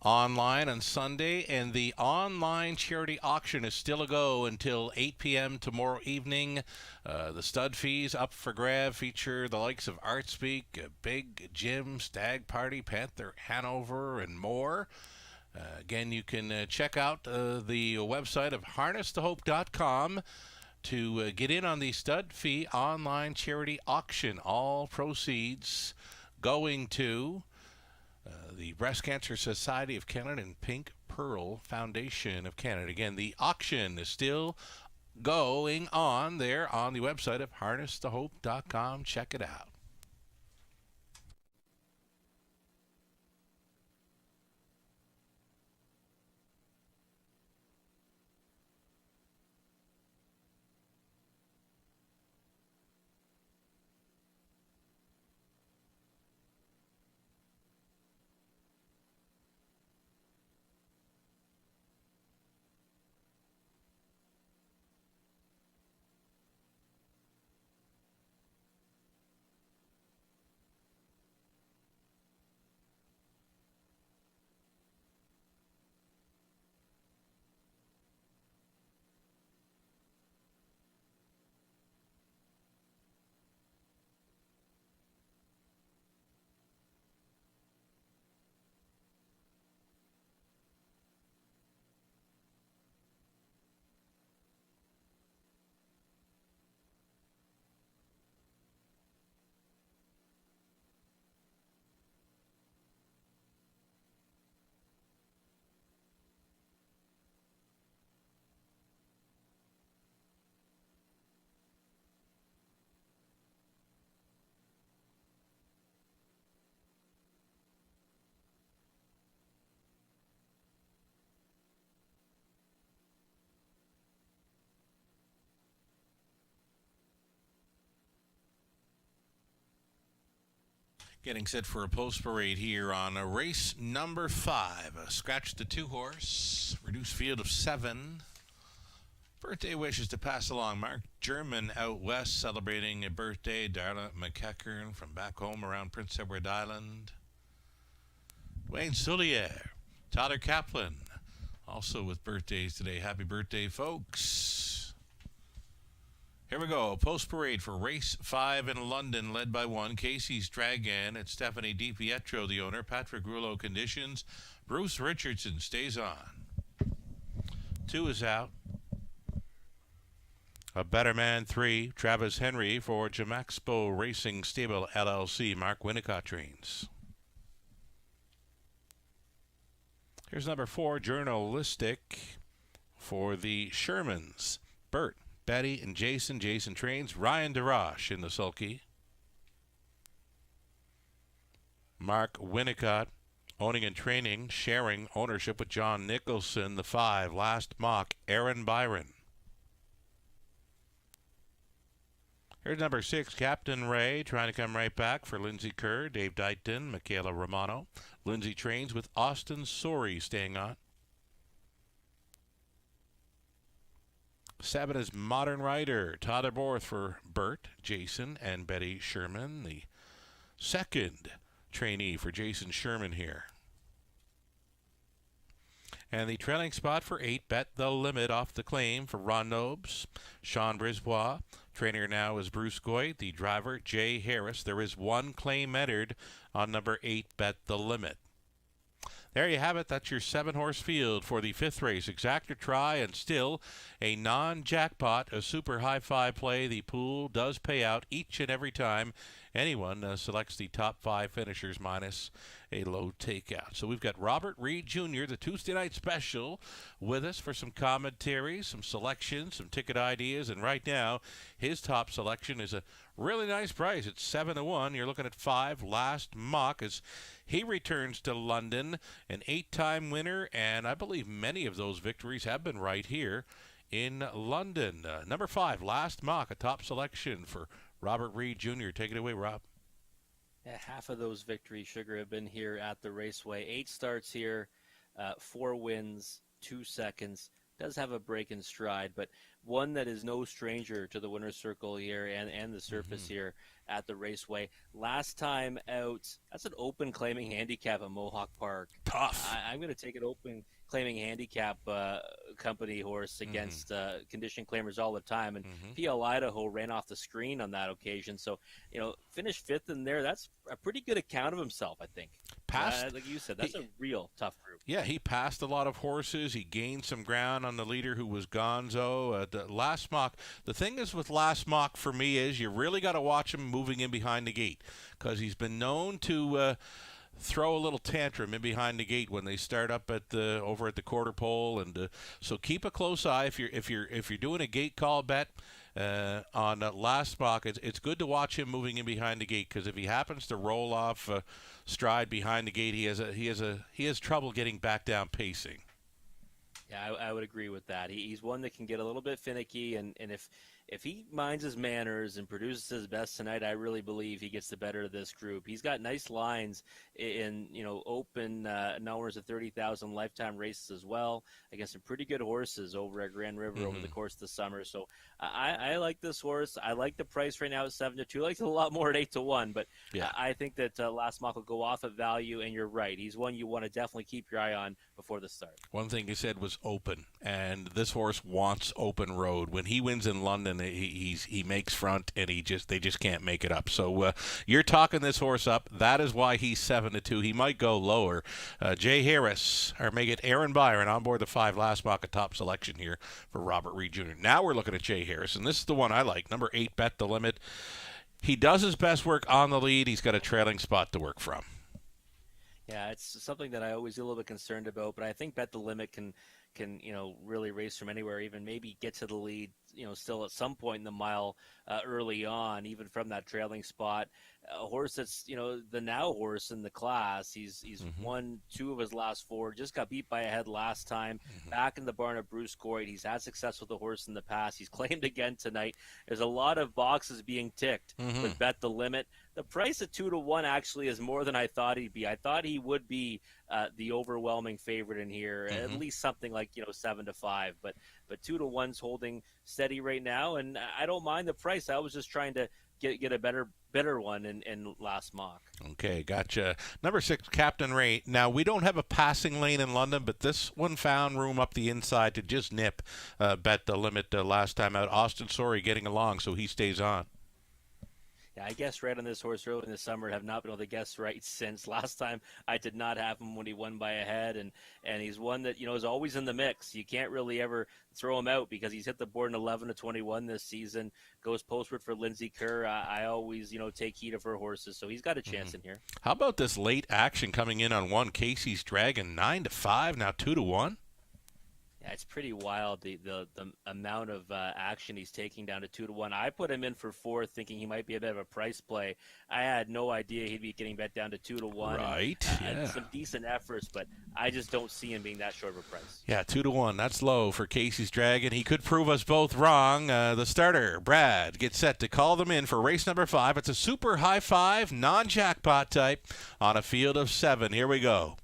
C: online on Sunday, and the online charity auction is still a go until 8 p.m. tomorrow evening. The stud fees up for grab feature the likes of ArtSpeak, Big Jim, Stag Party, Panther Hanover, and more. Again, you can check out the website of harnessthehope.com to get in on the stud fee online charity auction. All proceeds going to the Breast Cancer Society of Canada and Pink Pearl Foundation of Canada. Again, the auction is still going on there on the website of harnessthehope.com. Check it out. Getting set for a post parade here on race number 5. Scratch the 2-horse, reduced field of 7. Birthday wishes to pass along. Mark German out west celebrating a birthday. Darla McEachern from back home around Prince Edward Island. Dwayne Soulier, Tyler Kaplan, also with birthdays today. Happy birthday, folks. Here we go. Post parade for race 5 in London, led by 1 Casey's Dragon. It's Stephanie DiPietro, the owner. Patrick Rouleau conditions. Bruce Richardson stays on. 2 is out. A Better Man 3, Travis Henry for Jamaxpo Racing Stable LLC. Mark Winnicott trains. Here's number 4, Journalistic for the Shermans. Bert, Betty, and Jason. Jason trains. Ryan DeRoche in the sulky. Mark Winnicott owning and training, sharing ownership with John Nicholson. The 5, Last Mock, Aaron Byron. Here's number 6, Captain Ray, trying to come right back for Lindsay Kerr, Dave Dighton, Michaela Romano. Lindsay trains with Austin Sori staying on. 7 is Modern Rider, Tyler Borth for Bert, Jason, and Betty Sherman. The second trainee for Jason Sherman here. And the trailing spot for 8, Bet the Limit off the claim for Ron Nobes, Sean Brisbois. Trainer now is Bruce Goy. The driver, Jay Harris. There is 1 claim entered on number 8, Bet the Limit. There you have it. That's your 7-horse field for the 5th race. Exactor try and still a non-jackpot, a super high-five play. The pool does pay out each and every time anyone selects the top 5 finishers minus a low takeout. So we've got Robert Reed Jr., the Tuesday night special, with us for some commentary, some selections, some ticket ideas, and right now his top selection is a really nice price. It's 7-1. You're looking at 5, Last Mock, as he returns to London, an 8-time winner, and I believe many of those victories have been right here in London. Number 5, Last Mock, a top selection for Robert Reed Jr. Take it away, Rob.
D: Yeah, half of those victories, Sugar, have been here at the Raceway. 8 starts here, 4 wins, 2 seconds, does have a break in stride, but one that is no stranger to the winner's circle here and the surface here at the Raceway. Last time out, that's an open claiming handicap at Mohawk Park.
C: Tough.
D: I'm going to take an open claiming handicap company horse against condition claimers all the time, and PL Idaho ran off the screen on that occasion. So, finished 5th in there. That's a pretty good account of himself, I think.
C: Passed,
D: like you said, that's a real tough group.
C: Yeah, he passed a lot of horses. He gained some ground on the leader who was Gonzo. The last mock, the thing is with last mock for me is you really got to watch him moving in behind the gate, because he's been known to throw a little tantrum in behind the gate when they start up at the over at the quarter pole, and so keep a close eye if you're doing a gate call bet. On last mock, it's good to watch him moving in behind the gate, because if he happens to roll off stride behind the gate, he has trouble getting back down pacing.
D: Yeah, I would agree with that. He's one that can get a little bit finicky, and if he minds his manners and produces his best tonight, I really believe he gets the better of this group. He's got nice lines in open numbers of 30,000 lifetime races as well, against some pretty good horses over at Grand River over the course of the summer. So I like this horse. I like the price right now at 7-2. I like it a lot more at 8-1, but
C: yeah.
D: I think that Last Mock will go off at value, and you're right. He's one you want to definitely keep your eye on before the start.
C: One thing you said was open, and this horse wants open road. When he wins in London, he makes front, and they just can't make it up. So you're talking this horse up. That is why he's 7-2. He might go lower. Jay Harris, or make it Aaron Byron on board the 5 Last Mock, a top selection here for Robert Reed Jr. Now we're looking at Jay Harris, and this is the one I like. Number 8, Bet the Limit. He does his best work on the lead. He's got a trailing spot to work from.
D: Yeah, it's something that I always get a little bit concerned about, but I think Bet the Limit can really race from anywhere, even maybe get to the lead, still at some point in the mile early on, even from that trailing spot. A horse that's, the now horse in the class. He's won 2 of his last 4, just got beat by a head last time, back in the barn of Bruce Court. He's had success with the horse in the past. He's claimed again tonight. There's a lot of boxes being ticked with Bet the Limit. The price at 2-1 actually is more than I thought he'd be. I thought he would be the overwhelming favorite in here, at least something like 7-5. But 2-1's holding steady right now, and I don't mind the price. I was just trying to get a better one in Last Mock.
C: Okay, gotcha. Number 6, Captain Ray. Now, we don't have a passing lane in London, but this one found room up the inside to just nip Bet the Limit last time out. Austin Sorry getting along, so he stays on.
D: Yeah, I guessed right on this horse early in the summer and have not been able to guess right since. Last time I did not have him when he won by a head, and he's one that, is always in the mix. You can't really ever throw him out because he's hit the board in 11-21 this season, goes postward for Lindsay Kerr. I always, take heed of her horses, so he's got a chance in here.
C: How about this late action coming in on 1, Casey's Dragon, 9-5, now 2-1?
D: Yeah, it's pretty wild, the amount of action he's taking down to 2-1. I put him in for 4, thinking he might be a bit of a price play. I had no idea he'd be getting bet down to 2-1.
C: Right,
D: and,
C: yeah.
D: Some decent efforts, but I just don't see him being that short of a price.
C: Yeah, 2-1. That's low for Casey's Dragon. He could prove us both wrong. The starter, Brad, gets set to call them in for race number 5. It's a super high 5, non-jackpot type on a field of 7. Here we go.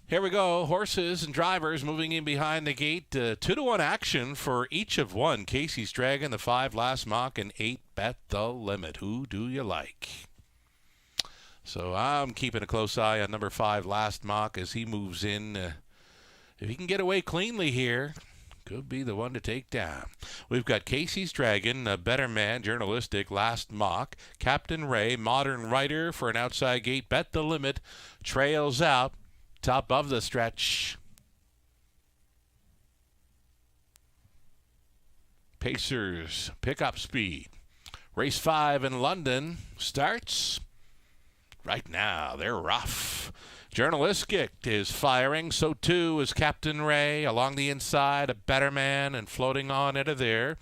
C: Here we go. Horses and drivers moving in behind the gate. 2-1 action for each of 1. Casey's Dragon, the 5 Last Mock, and 8 Bet the Limit. Who do you like? So I'm keeping a close eye on number 5 Last Mock as he moves in. If he can get away cleanly here, could be the one to take down. We've got Casey's Dragon, a Better Man, Journalistic, Last Mock, Captain Ray, Modern Writer for an outside gate. Bet the Limit trails out. Top of the stretch. Pacers pick up speed. Race 5 in London starts right now. They're rough. Journalistic is firing. So too is Captain Ray along the inside. A Better Man and floating on into there.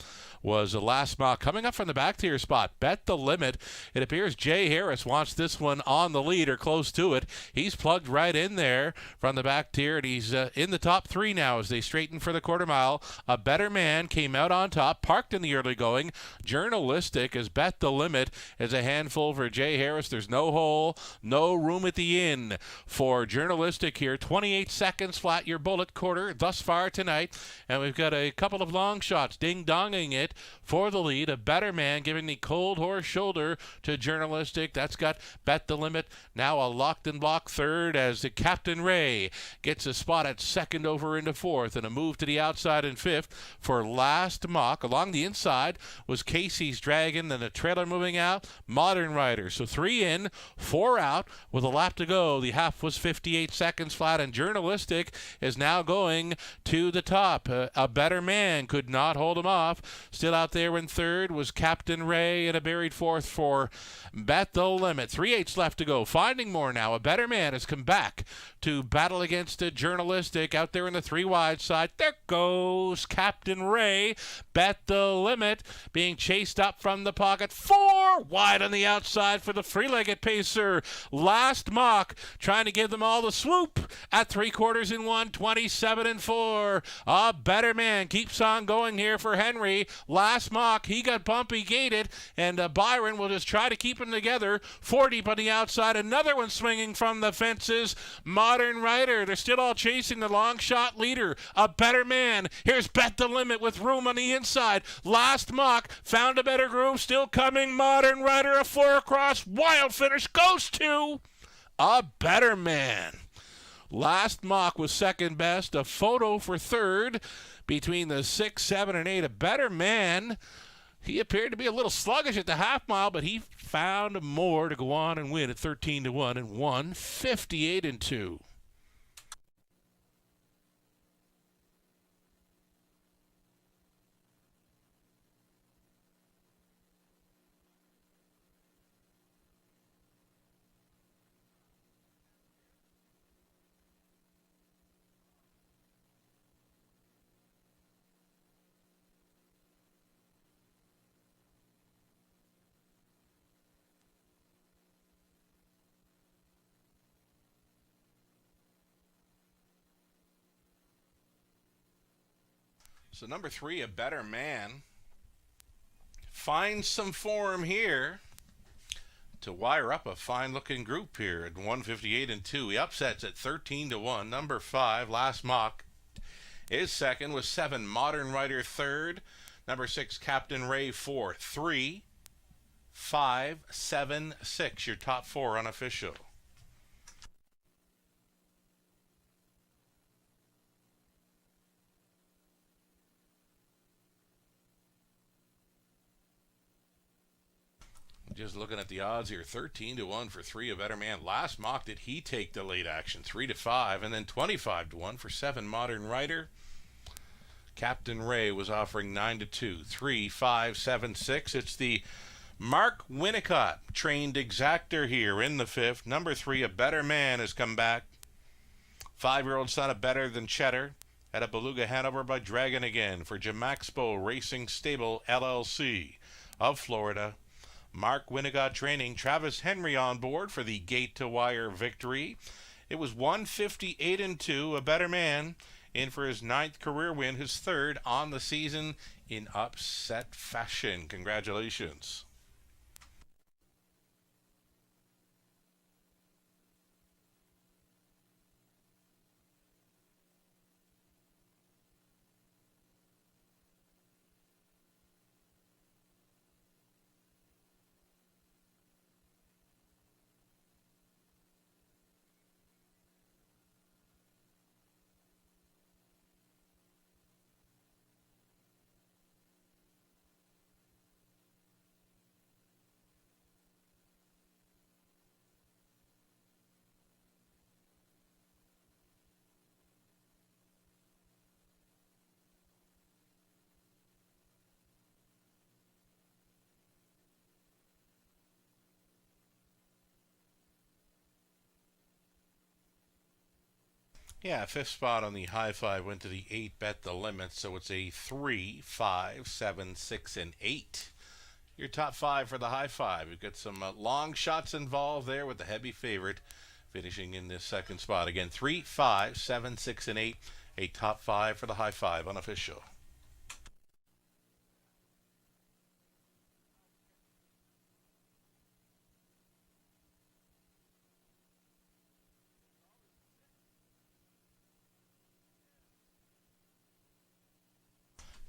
C: was the last mile. Coming up from the back tier spot, Bet the Limit. It appears Jay Harris wants this one on the lead or close to it. He's plugged right in there from the back tier, and he's in the top three now as they straighten for the quarter mile. A Better Man came out on top, parked in the early going. Journalistic as Bet the Limit is a handful for Jay Harris. There's no hole, no room at the inn for Journalistic here. 28 seconds flat, your bullet quarter thus far tonight. And we've got a couple of long shots ding-donging it for the lead. A Better Man giving the cold horse shoulder to Journalistic. That's got Bet the Limit. Now a locked and block third as the Captain Ray gets a spot at second over into fourth, and a move to the outside in fifth for Last Mock. Along the inside was Casey's Dragon, then the trailer moving out, Modern Rider. So 3 in, 4 out with a lap to go. The half was 58 seconds flat, and Journalistic is now going to the top. A Better Man could not hold him off. Still out there in third was Captain Ray, and a buried fourth for Bet the Limit. 3/8 left to go. Finding more now. A Better Man has come back to battle against a Journalistic out there in the 3 wide side. There goes Captain Ray. Bet the Limit being chased up from the pocket. 4 wide on the outside for the three-legged pacer. Last Mock trying to give them all the swoop at 3/4 in 1, 27 and 4. A Better Man keeps on going here for Henry. Last Mock, he got bumpy gated, and Byron will just try to keep them together. 4 deep on the outside. Another one swinging from the fences. Modern Rider. They're still all chasing the long shot leader. A Better Man. Here's Bet the Limit with room on the inside. Last Mock found a better groove. Still coming. Modern Rider, a 4 across. Wild finish goes to A Better Man. Last Mock was second best. A photo for third between the 6, 7, and 8. A Better Man. He appeared to be a little sluggish at the half mile, but he found more to go on and win at 13-1 and won 58-2. So number 3, A Better Man, finds some form here to wire up a fine-looking group here at 158-2. He upsets at 13-1. Number 5, Last Mock, is second with 7. Modern Rider third. Number 6, Captain Ray 4. 3, 5, 7, 6. Your top 4 unofficial. Just looking at the odds here, 13-1 for 3, A Better Man. Last Mock, did he take the late action? 3-5, and then 25-1 for 7, Modern Rider. Captain Ray was offering 9-2, 3, 5, 7, 6. It's the Mark Winnicott trained exactor here in the 5th. Number 3, A Better Man, has come back. 5-year-old son of Better Than Cheddar at a Beluga Hanover by Dragon again for Jamaxpo Racing Stable LLC of Florida. Mark Winnicott training. Travis Henry on board for the Gate to Wire victory. It was 158-2. A Better Man in for his 9th career win, his 3rd on the season in upset fashion. Congratulations. Yeah, fifth spot on the high five went to the 8 bet the limit, so it's a 3, 5, 7, 6, and 8. Your top five for the high five. We've got some long shots involved there with the heavy favorite finishing in this second spot. Again, 3, 5, 7, 6, and 8. A top five for the high five unofficial.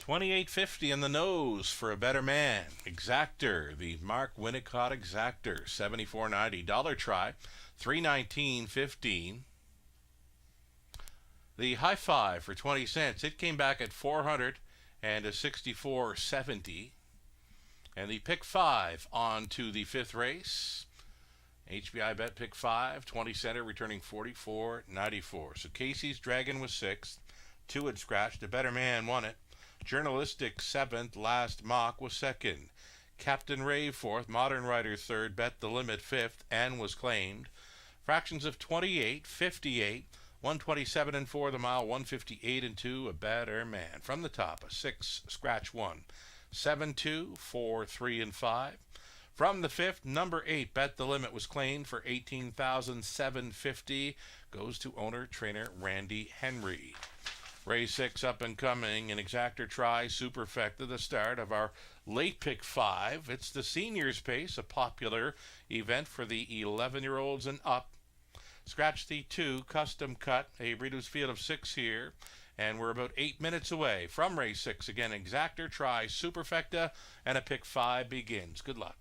C: $28.50 in the nose for a better man. Exactor, the Mark Winnicott Exactor, $74.90. Dollar try, $319.15. The high five for 20 cents. It came back at 400 and a 64.70. And the pick five on to the fifth race. HBI bet pick five, 20 center returning 44.94. So Casey's Dragon was sixth. Two had scratched. A better man won it. Journalistic seventh. Last Mock was second. Captain Ray fourth. Modern Rider third. Bet the limit fifth and was claimed. Fractions of 28, 58, 127 and 4 the mile, 158 and 2. A better man. From the top, a 6 scratch 1, 7 2, 4 3 and 5. From the fifth, number 8, Bet the Limit was claimed for $18,750. Goes to owner trainer Randy Henry. Race 6 up and coming, an Exactor Try Superfecta, the start of our late pick 5. It's the seniors pace, a popular event for the 11-year-olds and up. Scratch the 2 custom cut, a Breeders' Field of 6 here, and we're about 8 minutes away from race 6. Again, Exactor Try Superfecta, and a pick 5 begins. Good luck.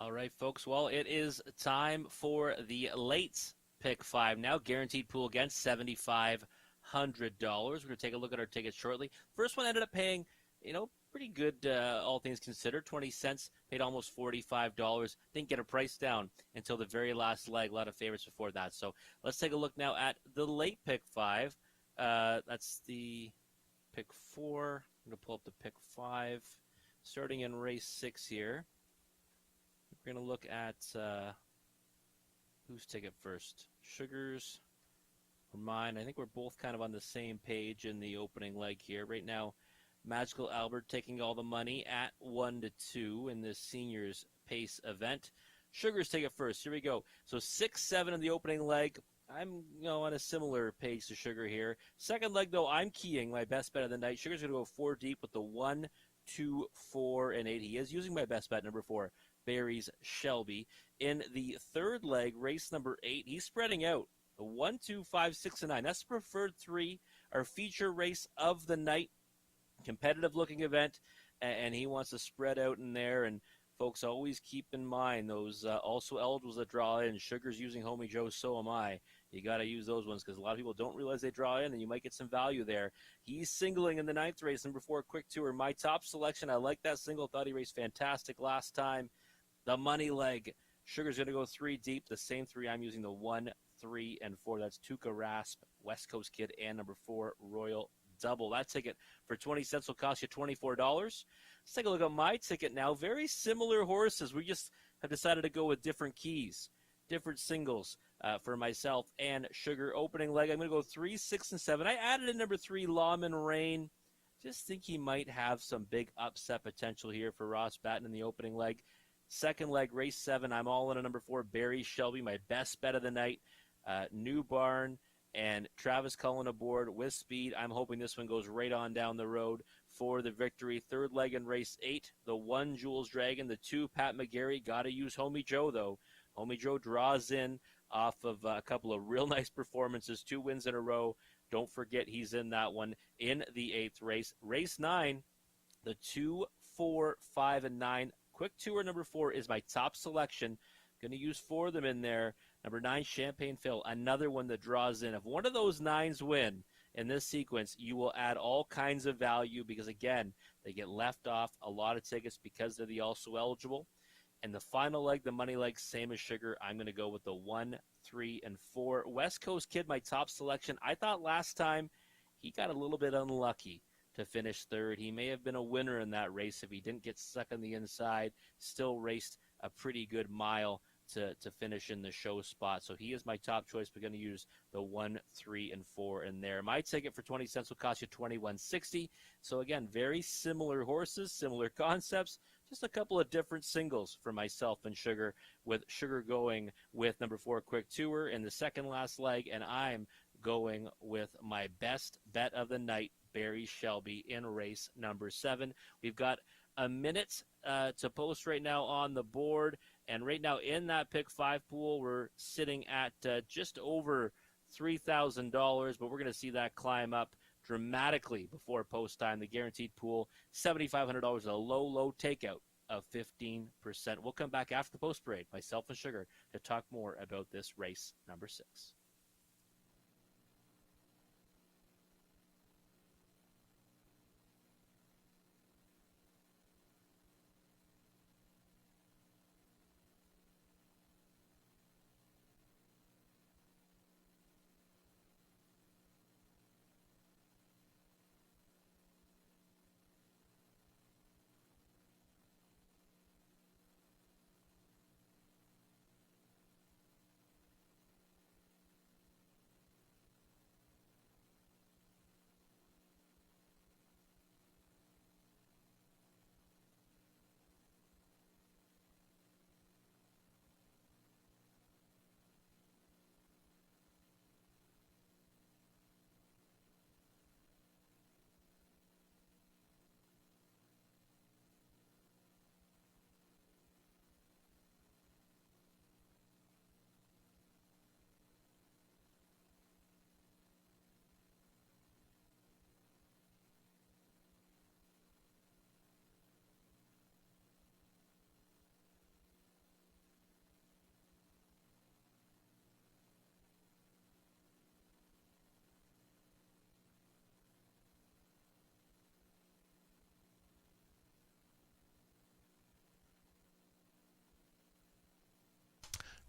D: All right, folks. Well, it is time for the late pick five. Now, guaranteed pool again, $7,500. We're going to take a look at our tickets shortly. First one ended up paying, pretty good, all things considered. 20 cents, paid almost $45. Didn't get a price down until the very last leg. A lot of favorites before that. So let's take a look now at the late pick five. That's the pick four. I'm going to pull up the pick five. Starting in race 6 here. We're going to look at whose ticket first. Sugar's or mine. I think we're both kind of on the same page in the opening leg here. Right now, Magical Albert taking all the money at 1-2 in this seniors pace event. Sugar's ticket first. Here we go. So 6-7 in the opening leg. I'm on a similar page to Sugar here. Second leg, though, I'm keying my best bet of the night. Sugar's going to go 4 deep with the 1, 2, 4, and 8. He is using my best bet, number 4. Barry's Shelby. In the third leg, race number 8, he's spreading out. The 1, 2, 5, 6, and 9. That's the preferred 3. Our feature race of the night. Competitive looking event. And he wants to spread out in there. And folks, always keep in mind those also eligibles that draw in. Sugar's using Homie Joe, so am I. You got to use those ones because a lot of people don't realize they draw in, and you might get some value there. He's singling in the 9th race, number 4, Quick Tour. My top selection. I like that single. Thought he raced fantastic last time. The money leg, Sugar's going to go 3 deep. The same 3 I'm using, the 1, 3, and 4. That's Tuca Rasp, West Coast Kid, and number 4, Royal Double. That ticket for 20 cents will cost you $24. Let's take a look at my ticket now. Very similar horses. We just have decided to go with different keys, different singles for myself and Sugar. Opening leg, I'm going to go 3, 6, and 7. I added in number 3, Lawman Rain. Just think he might have some big upset potential here for Ross Batten in the opening leg. Second leg, race 7, I'm all in a number 4, Barry Shelby, my best bet of the night. New Barn and Travis Cullen aboard with speed. I'm hoping this one goes right on down the road for the victory. Third leg in race 8, the 1, Jules Dragon, the 2, Pat McGarry. Got to use Homie Joe, though. Homie Joe draws in off of a couple of real nice performances, 2 wins in a row. Don't forget he's in that one in the 8th race. Race 9, the 2, 4, 5, and 9. Quick Tour number 4 is my top selection. Going to use 4 of them in there. Number 9, Champagne Phil, another one that draws in. If one of those 9s win in this sequence, you will add all kinds of value because, again, they get left off a lot of tickets because they're the also eligible. And the final leg, the money leg, same as Sugar. I'm going to go with the 1, 3, and 4. West Coast Kid, my top selection. I thought last time he got a little bit unlucky to finish 3rd. He may have been a winner in that race if he didn't get stuck on the inside. Still raced a pretty good mile to finish in the show spot. So he is my top choice. We're going to use the 1, 3, and 4 in there. My ticket for 20 cents will cost you $21.60. So again, very similar horses, similar concepts, just a couple of different singles for myself and Sugar, with Sugar going with number 4, Quick Tour in the second last leg, and I'm going with my best bet of the night, Barry Shelby, in race number 7. We've got a minute to post right now on the board. And right now in that pick 5 pool, we're sitting at just over $3,000, but we're going to see that climb up dramatically before post time. The guaranteed pool, $7,500, a low takeout of 15%. We'll come back after the post parade, myself and Sugar, to talk more about this race number 6.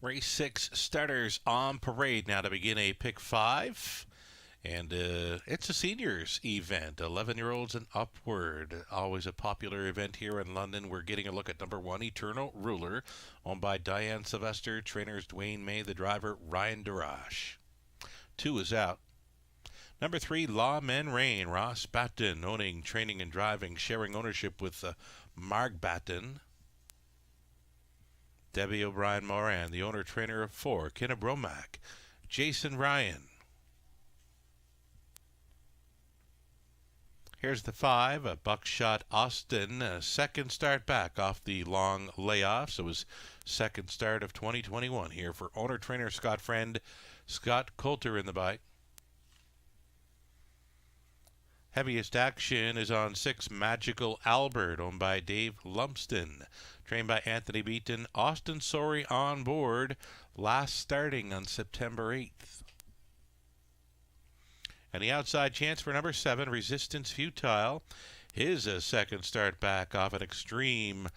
C: Race 6 starters on parade now to begin a pick 5. And it's a seniors event, 11-year-olds and upward. Always a popular event here in London. We're getting a look at number 1, Eternal Ruler, owned by Diane Sylvester, trainers Dwayne May, the driver Ryan Darash. 2 is out. Number 3, Lawman Rain, Ross Batten, owning, training, and driving, sharing ownership with Marg Batten. Debbie O'Brien Moran, the owner-trainer of 4, Kenna Bromack, Jason Ryan. Here's the 5, Buckshot Austin, second start back off the long layoff. So his second start of 2021 here for owner-trainer Scott Friend, Scott Coulter in the bike. Heaviest action is on 6, Magical Albert, owned by Dave Lumsden. Trained by Anthony Beaton, Austin Sorey on board, last starting on September 8th. And the outside chance for number 7, Resistance Futile. His second start back off an extremely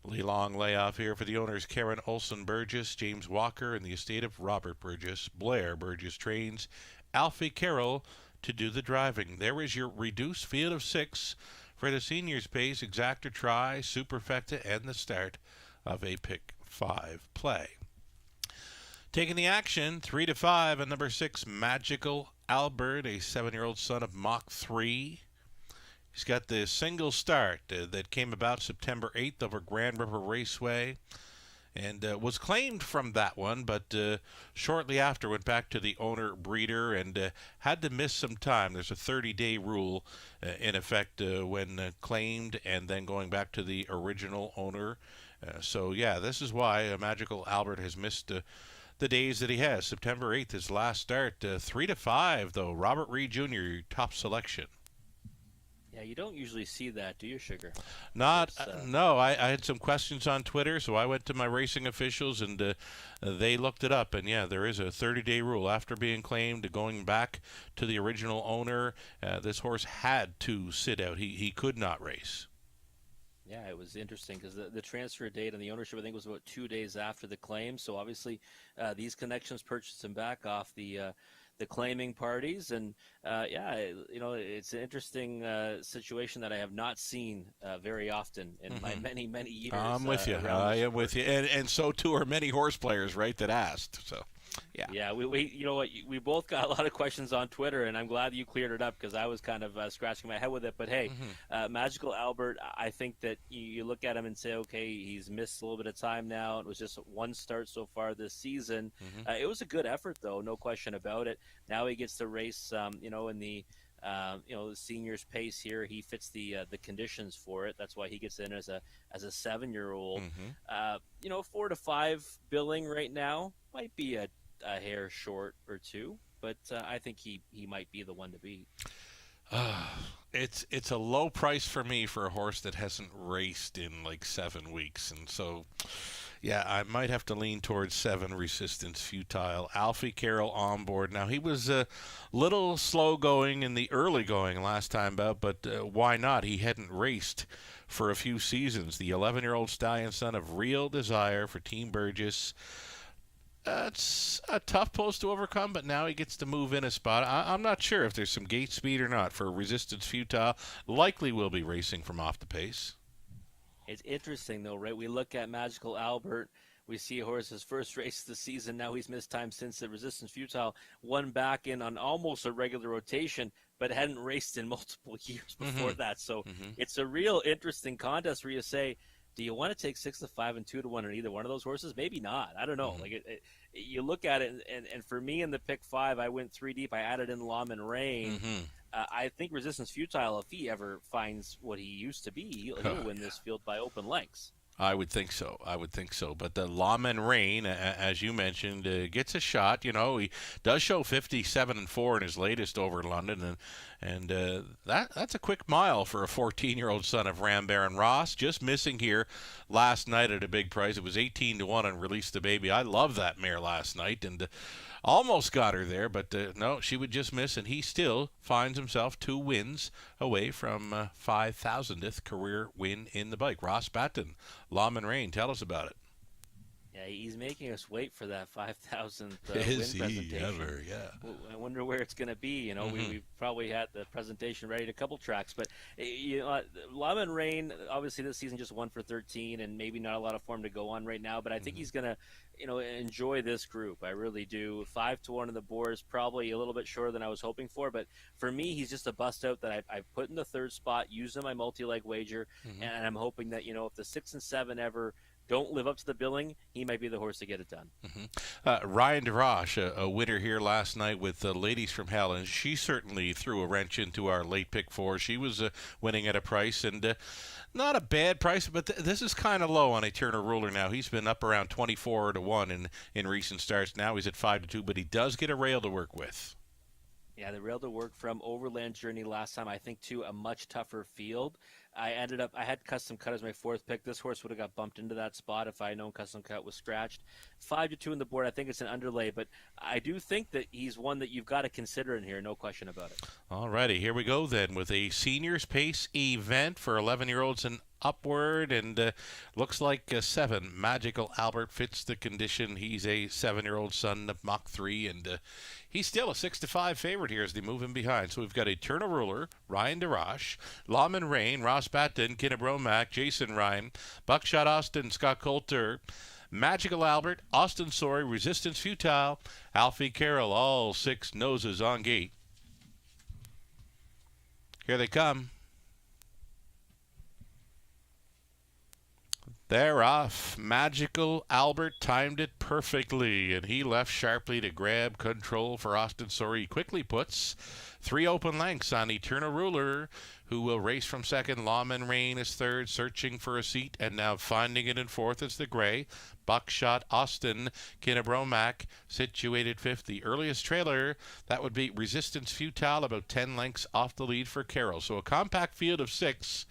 C: long layoff here for the owners Karen Olson Burgess, James Walker, and the estate of Robert Burgess. Blair Burgess trains Alfie Carroll to do the driving. There is your reduced field of 6 for the seniors pace, exacta, try, superfecta, and the start of a pick 5 play. Taking the action, 3 to 5, and number 6, Magical Albert, a 7-year-old son of Mach 3. He's got the single start that came about September 8th over Grand River Raceway, and was claimed from that one, but shortly after went back to the owner breeder and had to miss some time. There's a 30-day rule in effect when claimed and then going back to the original owner. So yeah, this is why Magical Albert has missed the days that he has. September 8th, his last start. 3 to 5 though. Robert Reed Jr., top selection.
D: Yeah, you don't usually see that, do you, Sugar?
C: Not, no. I had some questions on Twitter, so I went to my racing officials, and they looked it up. And, yeah, there is a 30-day rule. After being claimed, going back to the original owner, this horse had to sit out. He could not race.
D: Yeah, it was interesting because the transfer date and the ownership, I think, was about 2 days after the claim. So, obviously, these connections purchased him back off the claiming parties, and it's an interesting situation that I have not seen very often in my many years.
C: I'm with you. I am with you, and so too are many horse players, right? That asked. So, yeah.
D: We you know what, we both got a lot of questions on Twitter, and I'm glad you cleared it up because I was kind of scratching my head with it. But hey, Magical Albert, I think that you look at him and say, okay, he's missed a little bit of time now. It was just one start so far this season. It was a good effort, though, no question about it. Now he gets to race, in the the seniors pace here. He fits the conditions for it. That's why he gets in as a 7-year-old. 4 to 5 billing right now might be a hair short or two, but I think he might be the one to beat.
C: It's a low price for me for a horse that hasn't raced in like 7 weeks, and so yeah, I might have to lean towards 7, Resistance Futile. Alfie Carroll on board. Now, he was a little slow going in the early going last time out, but why not? He hadn't raced for a few seasons. The 11-year-old stallion son of Real Desire for Team Burgess. It's a tough post to overcome, but now he gets to move in a spot. I'm not sure if there's some gate speed or not for Resistance Futile. Likely will be racing from off the pace.
D: It's interesting, though, right? We look at Magical Albert. We see a horse's first race of the season. Now he's missed time since the Resistance Futile won back in on almost a regular rotation, but hadn't raced in multiple years before that. So it's a real interesting contest where you say, do you want to take 6 to 5 and 2 to 1 on either one of those horses? Maybe not. I don't know. You look at it, and for me in the pick 5, I went 3 deep. I added in Lawman Rain. I think Resistance Futile, if he ever finds what he used to be, he'll win this field by open lengths.
C: I would think so. But the Lawman Rain, as you mentioned, gets a shot. He does show 57-4 in his latest over London, and that's a quick mile for a 14-year-old son of Ram Baron Ross. Just missing here last night at a big price. It was 18-1 and Release the Baby. I love that mare last night, and almost got her there, but no, she would just miss, and he still finds himself 2 wins away from 5,000th career win in the bike. Ross Batten, Lawman Rain, tell us about it.
D: Yeah, he's making us wait for that 5,000th
C: Is
D: win
C: he
D: presentation.
C: ever? Yeah.
D: I wonder where it's going to be. You know, we've probably had the presentation ready to a couple tracks, but you know, Lawman Rain obviously this season just 1 for 13, and maybe not a lot of form to go on right now. But I think he's going to, you know, enjoy this group. I really do. 5-1 on the board is probably a little bit shorter than I was hoping for, but for me, he's just a bust out that I've put in the third spot, used in my multi-leg wager, and I'm hoping that, you know, if the 6 and 7 ever don't live up to the billing, he might be the horse to get it done.
C: Ryan DeRoche, a winner here last night with the Ladies from Hell, and she certainly threw a wrench into our late pick 4. She was winning at a price, and not a bad price, but this is kind of low on Eternal Ruler now. He's been up around 24-1 in recent starts. Now he's at 5-2, but he does get a rail to work with.
D: Yeah, the rail to work from Overland Journey last time, I think, to a much tougher field. I had Custom Cut as my 4th pick. This horse would have got bumped into that spot if I had known Custom Cut was scratched. 5-2 on the board. I think it's an underlay, but I do think that he's one that you've got to consider in here, no question about it.
C: All righty, here we go then with a seniors pace event for 11-year-olds and upward, and looks like 7. Magical Albert fits the condition. He's a 7-year-old son of Mach 3, and he's still a 6-5 favorite here as they move him behind. So we've got Eternal Ruler, Ryan DeRoche, Lawman Rain, Ross Batten, Kinnebromac, Jason Ryan, Buckshot Austin, Scott Coulter, Magical Albert, Austin Sorry, Resistance Futile, Alfie Carroll, all 6 noses on gate. Here they come. They're off. Magical Albert timed it perfectly, and he left sharply to grab control for Austin Sorry. He quickly puts 3 open lengths on Eternal Ruler, who will race from second. Lawman Rain is third, searching for a seat, and now finding it in fourth is the gray. Buckshot Austin, Kinnebromac, situated fifth. The earliest trailer, that would be Resistance Futile, about 10 lengths off the lead for Carroll. So a compact field of 6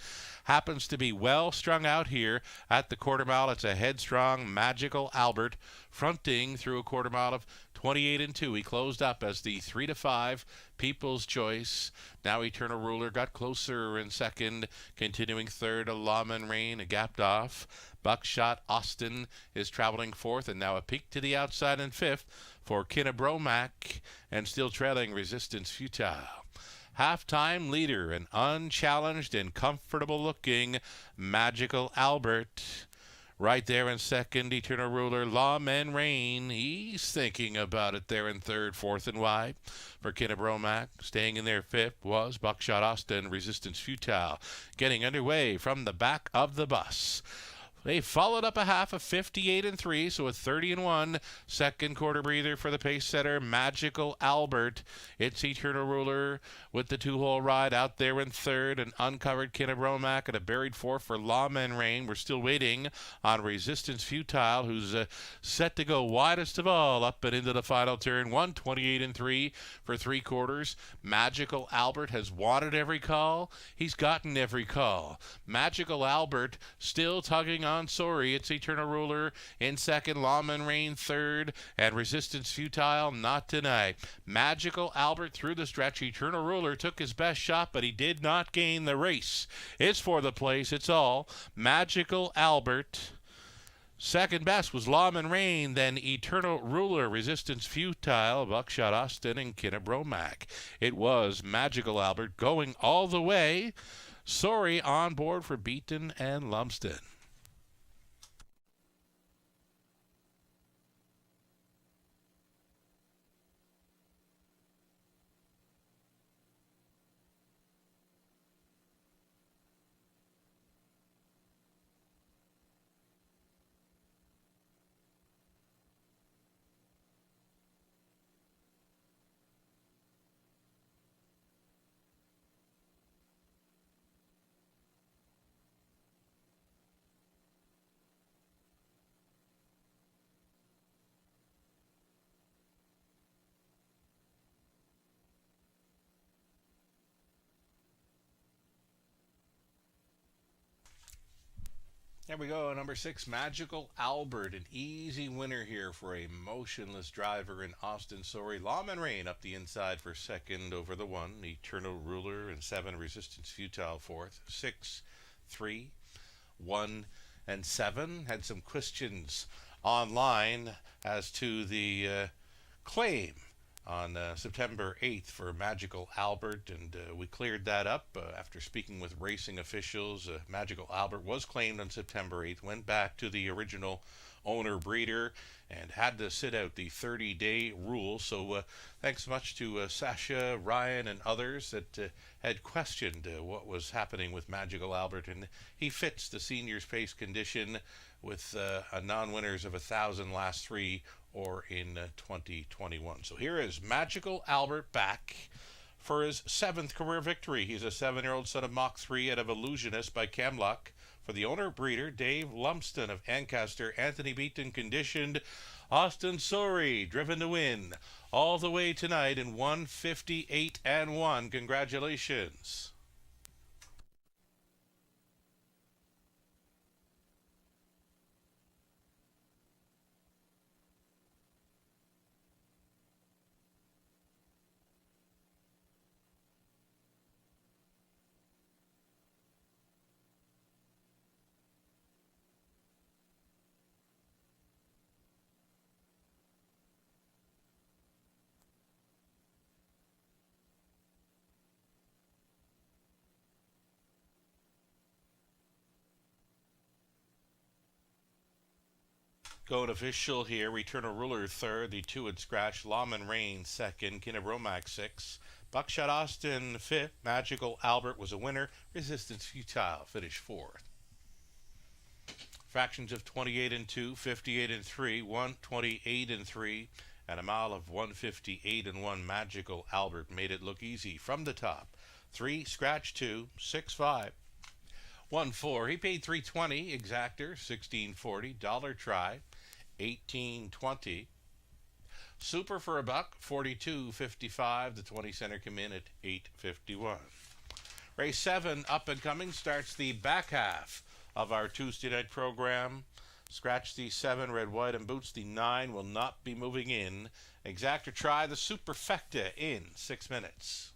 C: happens to be well strung out here at the quarter mile. It's a headstrong Magical Albert fronting through a quarter mile of 28-2. He closed up as the 3-5 People's Choice. Now Eternal Ruler got closer in second, continuing third. A Lawman Rain, gapped off. Buckshot Austin is traveling fourth, and now a peek to the outside in fifth for Kinnebromac, and still trailing Resistance Futile. Halftime leader, an unchallenged and comfortable looking Magical Albert. Right there in second, Eternal Ruler, Lawman Rain. He's thinking about it there in third, fourth and wide. For Kinnebromac, staying in there fifth was Buckshot Austin, Resistance Futile. Getting underway from the back of the bus. They followed up a half of 58-3, so a 30-1 second quarter breather for the pace setter, Magical Albert. It's Eternal Ruler with the 2-hole ride out there in third, an uncovered Kinnebromac and a buried fourth for Lawman Rain. We're still waiting on Resistance Futile, who's set to go widest of all up and into the final turn. 128-3 for 3 quarters. Magical Albert has wanted every call. He's gotten every call. Magical Albert still tugging on Sorry. It's Eternal Ruler in second, Lawman Rain third, and Resistance Futile not tonight. Magical Albert through the stretch. Eternal Ruler took his best shot, but he did not gain the race. It's for the place. It's all Magical Albert. Second best was Lawman Rain, then Eternal Ruler, Resistance Futile, Buckshot Austin, and Kinnebromac. It was Magical Albert going all the way. Sorry on board for Beaton and Lumsden. There we go, number 6, Magical Albert, an easy winner here for a motionless driver in Austin Sorry. Lawman Rain up the inside for second over the 1, Eternal Ruler, and 7, Resistance Futile fourth. 6, 3, 1, and 7. Had some questions online as to the claim on September 8th for Magical Albert, and we cleared that up after speaking with racing officials. Magical Albert was claimed on September 8th, went back to the original owner breeder, and had to sit out the 30-day rule. So thanks much to Sasha, Ryan, and others that had questioned what was happening with Magical Albert, and he fits the seniors pace condition with a non-winners of 1,000 last 3 or in 2021. So here is Magical Albert back for his 7th career victory. He's a 7-year-old son of Mach 3 out of Illusionist by Camluck. For the owner breeder, Dave Lumsden of Ancaster, Anthony Beaton conditioned, Austin Sori driven to win all the way tonight in 158 and 1. Congratulations. Going official here, Return a Ruler third, the 2 would scratch, Lawman Rain second, Kinnebromac 6, Buckshot Austin 5th, Magical Albert was a winner, Resistance Futile finished 4th. Fractions of 28 and 2, 58 and 3, 128 and 3, and a mile of 158 and 1. Magical Albert made it look easy from the top. 3, scratch 2, 6, 5. 1-4. He paid $3.20. Exactor $16.40. Dollar try $18.20. Super for a buck $42.55. The 20 center come in at $8.51. Race 7 up and coming starts the back half of our Tuesday night program. Scratch the 7, red, white, and boots. The 9 will not be moving in. Exactor try the Superfecta in 6 minutes.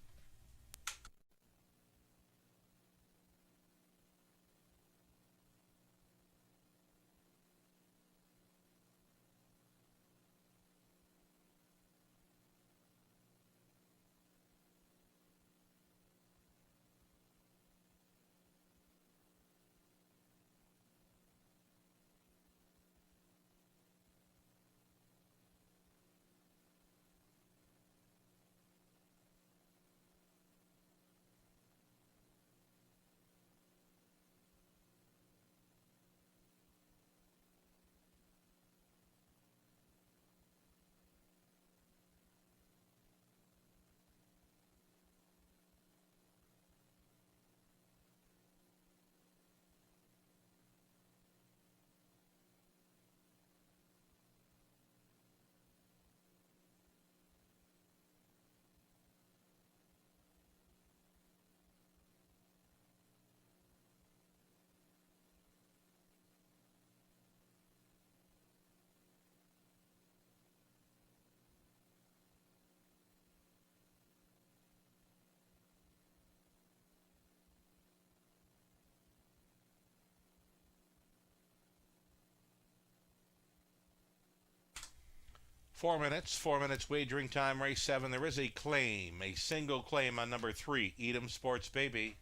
C: Four minutes wagering time, race 7. There is a claim, a single claim on number 3, Edam Sports Baby.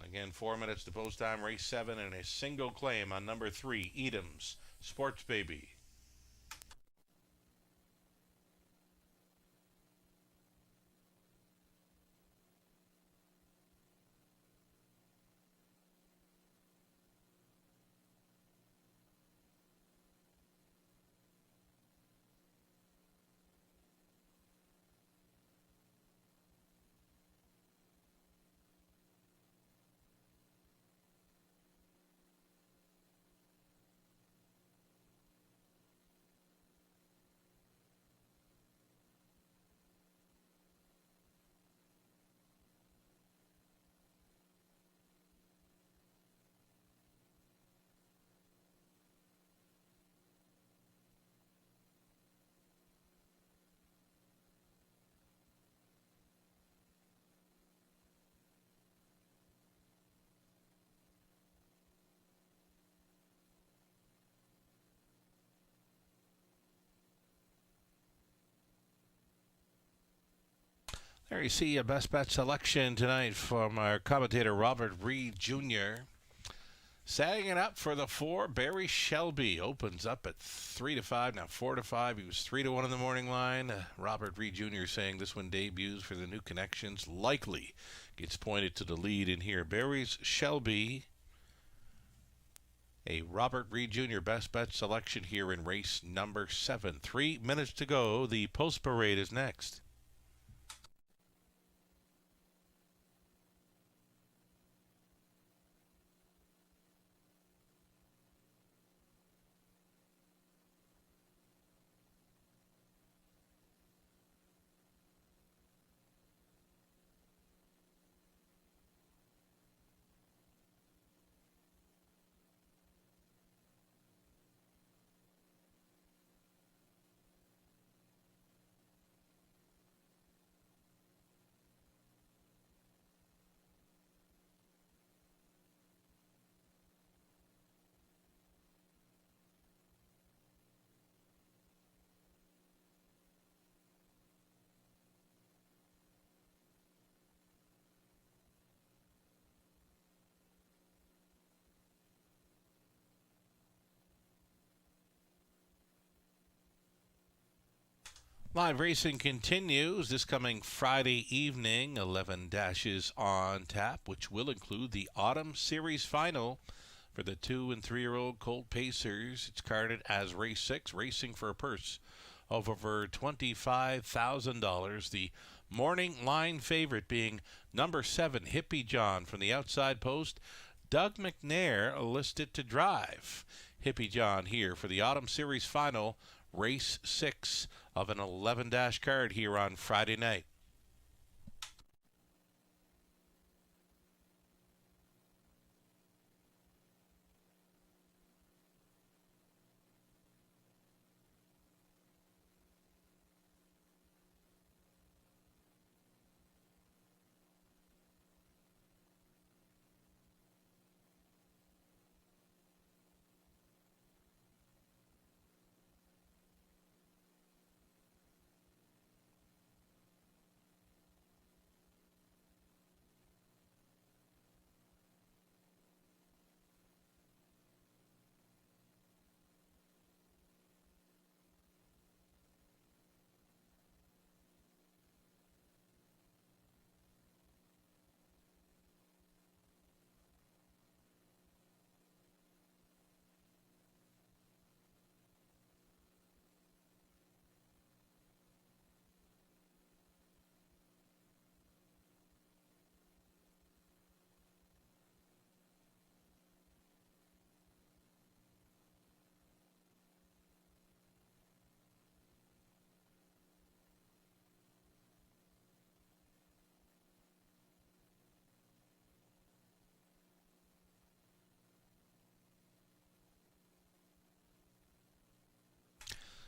C: Again, 4 minutes to post time, race 7, and a single claim on number 3, Edam's Sports Baby. There you see a best bet selection tonight from our commentator Robert Reed Jr. Setting it up for the 4, Barry Shelby opens up at 3-5, now 4-5. He was 3-1 in the morning line. Robert Reed Jr. saying this one debuts for the New Connections. Likely gets pointed to the lead in here. Barry's Shelby, a Robert Reed Jr. best bet selection here in race number 7. 3 minutes to go. The post parade is next. Live racing continues this coming Friday evening. 11 dashes on tap, which will include the Autumn Series Final for the 2- and 3-year-old Colt Pacers. It's carded as race 6, racing for a purse of over $25,000. The morning line favorite being number 7, Hippie John from the outside post. Doug McNair listed to drive. Hippie John here for the Autumn Series Final, race 6 of an 11-dash card here on Friday night.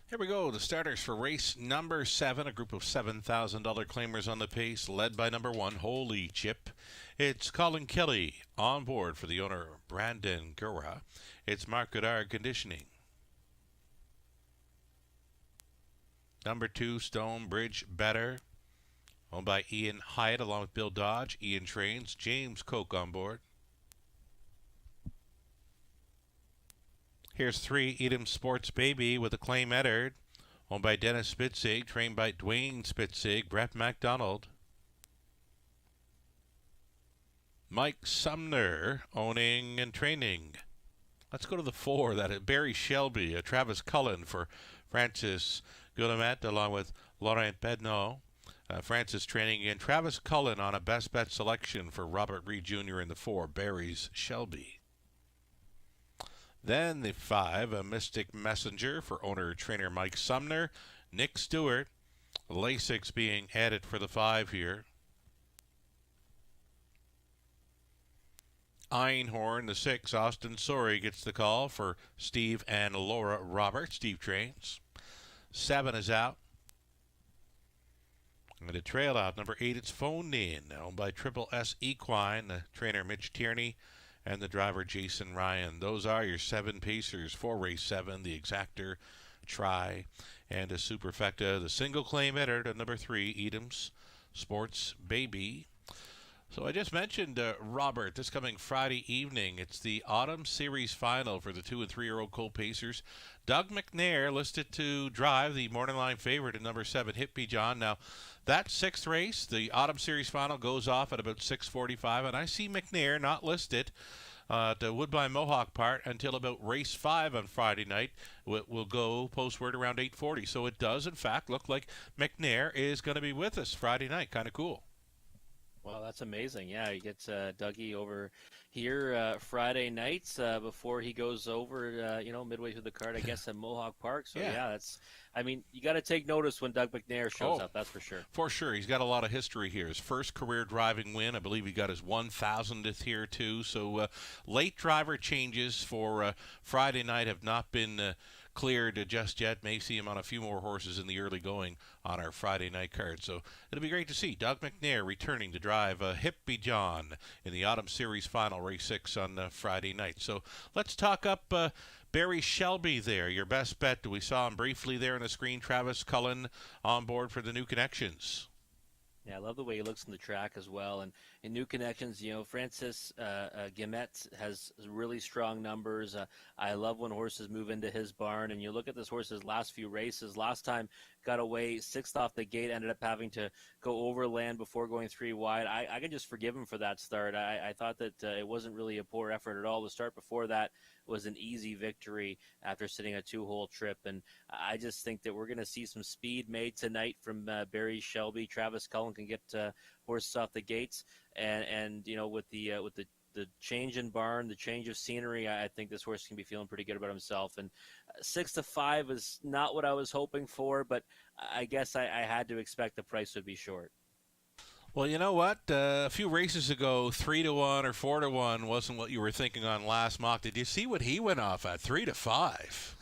C: Here we go, the starters for race number 7, a group of $7,000 claimers on the pace, led by number 1, Holy Chip. It's Colin Kelly on board for the owner, Brandon Gura. It's Mark Goddard conditioning. Number 2, Stonebridge Better, owned by Ian Hyatt along with Bill Dodge. Ian trains. James Koch on board. Here's 3, Edam Sports Baby with a Claim Eddard, owned by Dennis Spitzig, trained by Dwayne Spitzig, Brett MacDonald. Mike Sumner, owning and training. Let's go to the 4, that is Barry Shelby, Travis Cullen for Francis Guillemette, along with Laurent Bednaud. Francis training in. Travis Cullen on a best bet selection for Robert Reed Jr. in the 4, Barry's Shelby. Then the 5, a Mystic Messenger for owner-trainer Mike Sumner. Nick Stewart, Lasix being added for the 5 here. Einhorn, the 6, Austin Sorey gets the call for Steve and Laura Roberts. Steve trains. 7 is out. And a trail out, number 8, it's Phoned In, owned by Triple S Equine, the trainer Mitch Tierney, and the driver Jason Ryan. Those are your 7 pacers for race 7, the Exactor, Try, and a Superfecta. The single claim Eddard at number 3, Edam's Sports Baby. So I just mentioned, Robert, this coming Friday evening, it's the Autumn Series Final for the 2- and 3-year-old Colt Pacers. Doug McNair listed to drive the morning line favorite at number 7, Hippie John. Now, that 6th race, the Autumn Series Final, goes off at about 6:45, and I see McNair not listed at Woodbine Mohawk Park until about race 5 on Friday night. We'll go post-word around 8:40. So it does, in fact, look like McNair is going to be with us Friday night. Kind of cool.
D: Well, that's amazing. Yeah, he gets Dougie over here Friday nights before he goes over, midway through the card, I guess, at Mohawk Park. So,
C: Yeah.
D: you got to take notice when Doug McNair shows up, that's for sure.
C: For sure. He's got a lot of history here. His first career driving win. I believe he got his 1,000th here, too. So late driver changes for Friday night have not been cleared just yet. May see him on a few more horses in the early going on our Friday night card. So it'll be great to see Doug McNair returning to drive Hippie John in the Autumn Series Final, race 6 on Friday night. So let's talk up Barry Shelby there, your best bet. We saw him briefly there on the screen. Travis Cullen on board for the New Connections.
D: Yeah, I love the way he looks on the track as well. And in New Connections, Francis Guimet has really strong numbers. I love when horses move into his barn. And you look at this horse's last few races. Last time got away 6th off the gate, ended up having to go overland before going 3 wide. I can just forgive him for that start. I thought that it wasn't really a poor effort at all. The start before that was an easy victory after sitting a 2-hole trip. And I just think that we're going to see some speed made tonight from Barry Shelby. Travis Cullen can get horses off the gates. And with the change in barn, the change of scenery, I think this horse can be feeling pretty good about himself. And 6-5 is not what I was hoping for, but I guess I had to expect the price would be short.
C: Well, you know what? A few races ago, 3-1 or 4-1 wasn't what you were thinking on last mock. Did you see what he went off at? 3-5.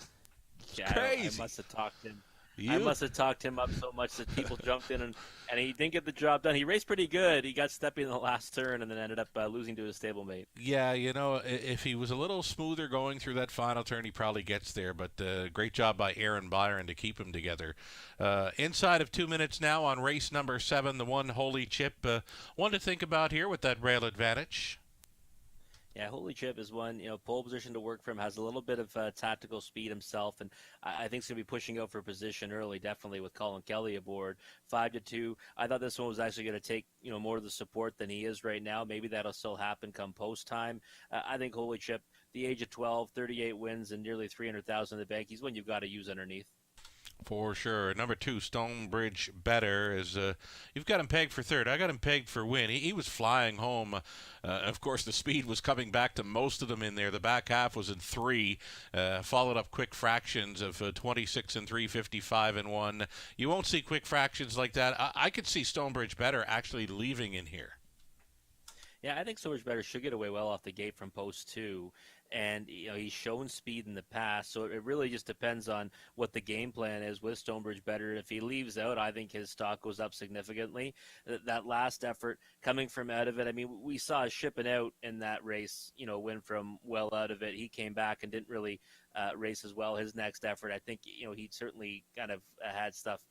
D: Yeah,
C: crazy.
D: I must have talked him. I must have talked him up so much that people jumped in and he didn't get the job done. He raced pretty good. He got stepping in the last turn and then ended up losing to his stablemate.
C: Yeah, if he was a little smoother going through that final turn, he probably gets there. But great job by Aaron Byron to keep him together. Inside of 2 minutes now on race number 7, the one Holy Chip. One to think about here with that rail advantage.
D: Yeah, Holy Chip is one, pole position to work from, has a little bit of tactical speed himself, and I think he's going to be pushing out for position early, definitely with Colin Kelly aboard. 5-2. I thought this one was actually going to take, more of the support than he is right now. Maybe that'll still happen come post time. I think Holy Chip, the age of 12, 38 wins and nearly 300,000 in the bank. He's one you've got to use underneath.
C: For sure. Number 2, Stonebridge Better, is you've got him pegged for 3rd. I got him pegged for win. He was flying home. Of course, the speed was coming back to most of them in there. The back half was in 3, followed up quick fractions of 26 and 3, 55 and 1. You won't see quick fractions like that. I could see Stonebridge Better actually leaving in here.
D: Yeah, I think Stonebridge Better should get away well off the gate from post 2. And he's shown speed in the past, so it really just depends on what the game plan is with Stonebridge Better. If he leaves out, I think his stock goes up significantly. That last effort coming from out of it, I mean, we saw shipping out in that race, win from well out of it. He came back and didn't really race as well. His next effort, I think, he certainly kind of had stuff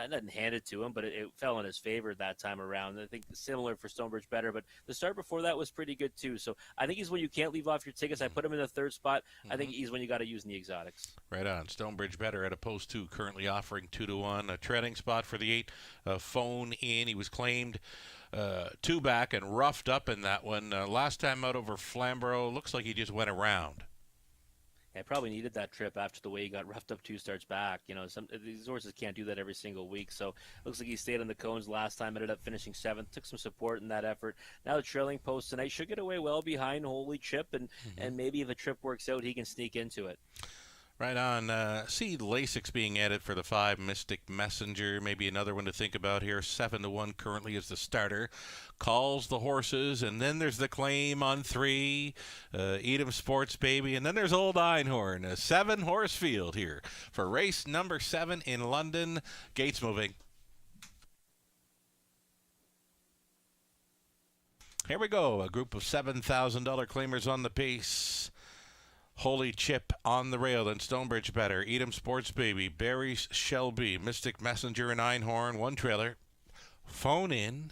D: nothing handed to him, but it fell in his favor that time around. I think similar for Stonebridge Better, but the start before that was pretty good too. So I think he's when you can't leave off your tickets. I put him in the 3rd spot. I think he's when you got to use in the exotics.
C: Right on. Stonebridge Better at a post 2, currently offering 2-1. A treading spot for the 8. Phone in. He was claimed 2 back and roughed up in that one. Last time out over Flamborough, looks like he just went around.
D: I probably needed that trip after the way he got roughed up 2 starts back. These horses can't do that every single week. So looks like he stayed on the cones last time, ended up finishing 7th, took some support in that effort. Now the trailing post tonight should get away well behind Holy Chip, and maybe if a trip works out, he can sneak into it.
C: Right on. See Lasix being added for the 5, Mystic Messenger. Maybe another one to think about here. 7-1 currently is the starter. Calls the horses, and then there's the claim on 3. Edam Sports Baby, and then there's Old Einhorn. A 7-horse field here for race number 7 in London. Gates moving. Here we go. A group of $7,000 claimers on the pace. Holy Chip on the rail, and Stonebridge Better, Edam Sports Baby, Barry Shelby, Mystic Messenger, and Einhorn. 1 trailer, Phone in,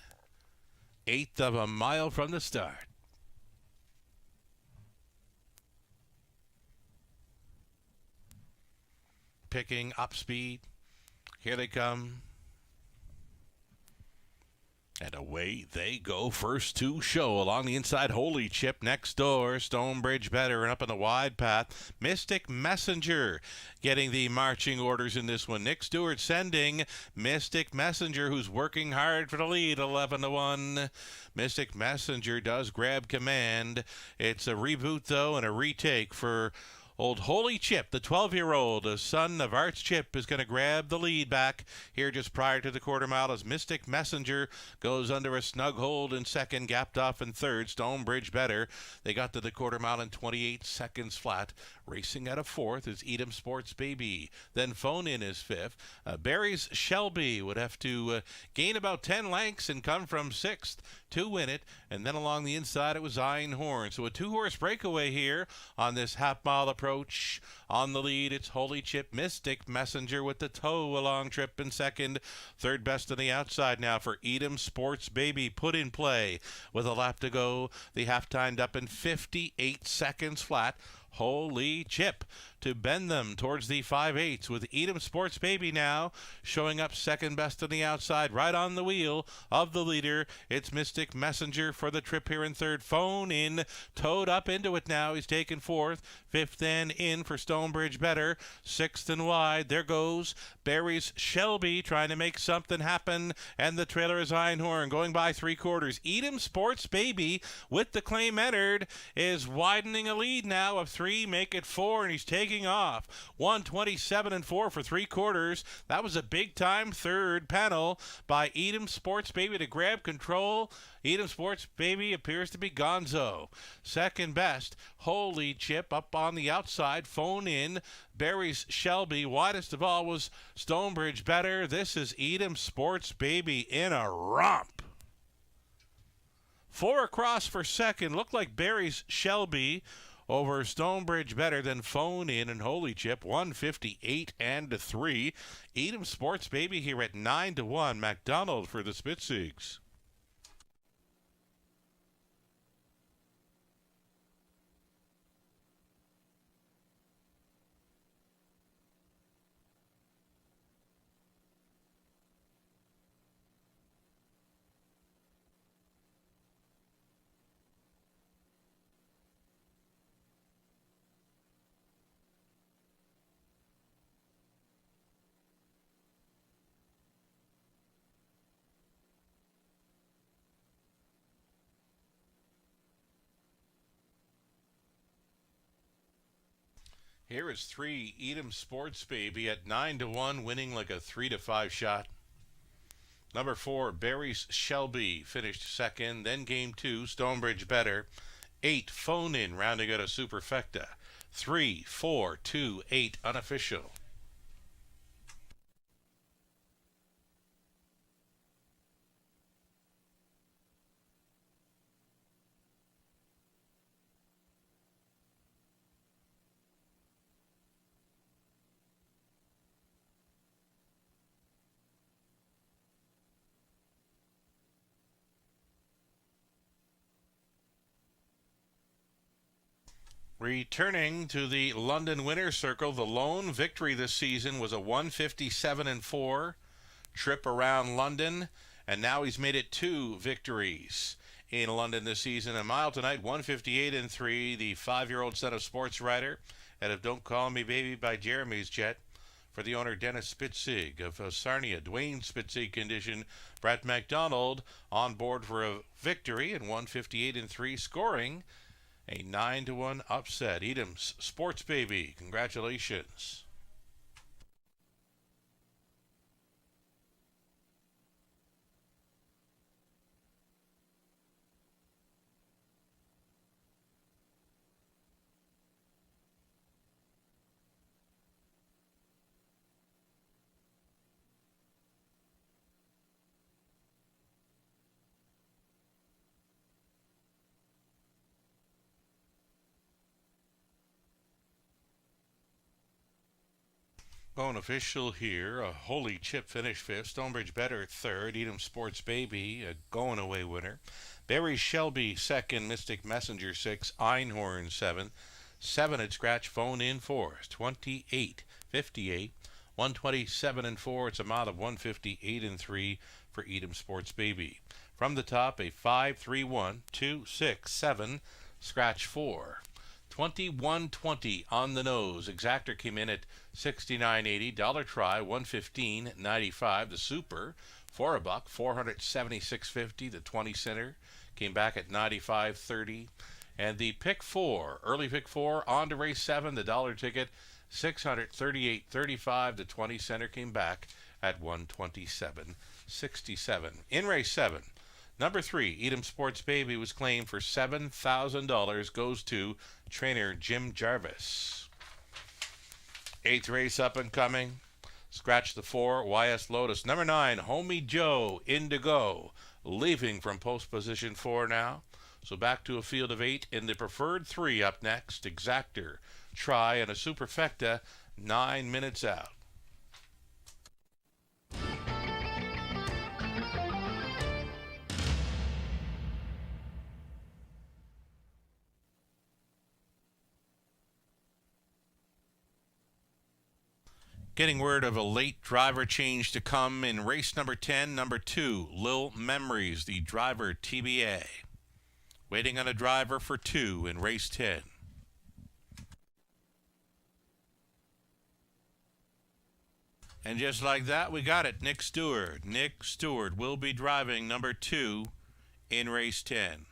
C: eighth of a mile from the start. Picking up speed. Here they come. And away they go. First two show along the inside. Holy Chip next door. Stonebridge Better and up on the wide path. Mystic Messenger getting the marching orders in this one. Nick Stewart sending Mystic Messenger, who's working hard for the lead. 11-1. Mystic Messenger does grab command. It's a reboot, though, and a retake for old Holy Chip, the 12-year-old son of Arts Chip, is going to grab the lead back here just prior to the quarter mile as Mystic Messenger goes under a snug hold in second, gapped off in third. Stonebridge Better. They got to the quarter mile in 28 seconds flat. Racing out of fourth is Edam Sports Baby. Then Phone In is fifth. Barry's Shelby would have to gain about 10 lengths and come from sixth to win it. And then along the inside, it was Einhorn. So a two-horse breakaway here on this half-mile approach. On the lead, it's Holy Chip. Mystic Messenger with the tow-along trip in second. Third best on the outside now for Edam Sports Baby. Put in play with a lap to go. The half timed up in 58 seconds flat. Holy Chip to bend them towards the 5/8 with Edam Sports Baby now showing up second best on the outside, right on the wheel of the leader. It's Mystic Messenger for the trip here in third. Phone In, towed up into it now. He's taken fourth. Fifth and in for Stonebridge Better. Sixth and wide. There goes Barry's Shelby trying to make something happen. And the trailer is Einhorn going by three quarters. Edam Sports Baby with the claim entered is widening a lead now of three. Make it four, and he's taking off. 1:27.4 for three quarters. That was a big time third panel by Edam Sports Baby to grab control. Edam Sports Baby appears to be gonzo. Second best, Holy Chip up on the outside. Phone In. Barry's Shelby. Widest of all was Stonebridge Better. This is Edam Sports Baby in a romp. Four across for second. Looked like Barry's Shelby over Stonebridge Better than Phone In and Holy Chip. 158-3. Edam Sports Baby here at 9-1. McDonald for the Spitzigs. Here is 3 Edam Sports Baby at 9-1, winning like a 3-5 shot. Number 4, Barry's Shelby finished second. Then game 2, Stonebridge Better. 8, Phone In, rounding out a superfecta. 3, 4, 2, 8, unofficial. Returning to the London Winner's Circle, the lone victory this season was a 157-4 trip around London, and now he's made it 2 victories in London this season. A mile tonight, 158-3, the 5-year-old son of sports writer out of Don't Call Me Baby by Jeremy's Jet. For the owner, Dennis Spitzig of Sarnia, Dwayne Spitzig condition, Brett McDonald on board for a victory in 158-3, scoring a 9-1 upset. Edam's Sports Baby, congratulations. Going official here. A Holy Chip finished fifth. Stonebridge Better third. Edam Sports Baby, a going away winner. Barry Shelby second. Mystic Messenger sixth. Einhorn seventh. 7 at scratch phone in fourth. 28-58. 127 and 4. It's a mile of 158 and 3 for Edam Sports Baby. From the top, a 5-3-1, 2-6-7, scratch 4. 21.20 on the nose. Exactor came in at $69.80. Dollar Try 115.95. The Super for a buck $476.50. The 20 center came back at 95.30. And the pick 4, early pick 4 on to race 7. The dollar ticket $638.35. The 20 center came back at $127.67. In race 7. Number 3, Edam Sports Baby was claimed for $7,000. Goes to trainer Jim Jarvis. 8th race up and coming. Scratch the 4, YS Lotus. Number 9, Homie Joe, Indigo. Leaving from post position 4 now. So back to a field of 8 in the preferred 3 up next. Exactor, Try, and a Superfecta 9 minutes out. Getting word of a late driver change to come in race number 10, number 2, Lil Memories, the driver TBA. Waiting on a driver for 2 in race 10. And just like that, we got it. Nick Stewart. Nick Stewart will be driving number 2 in race 10.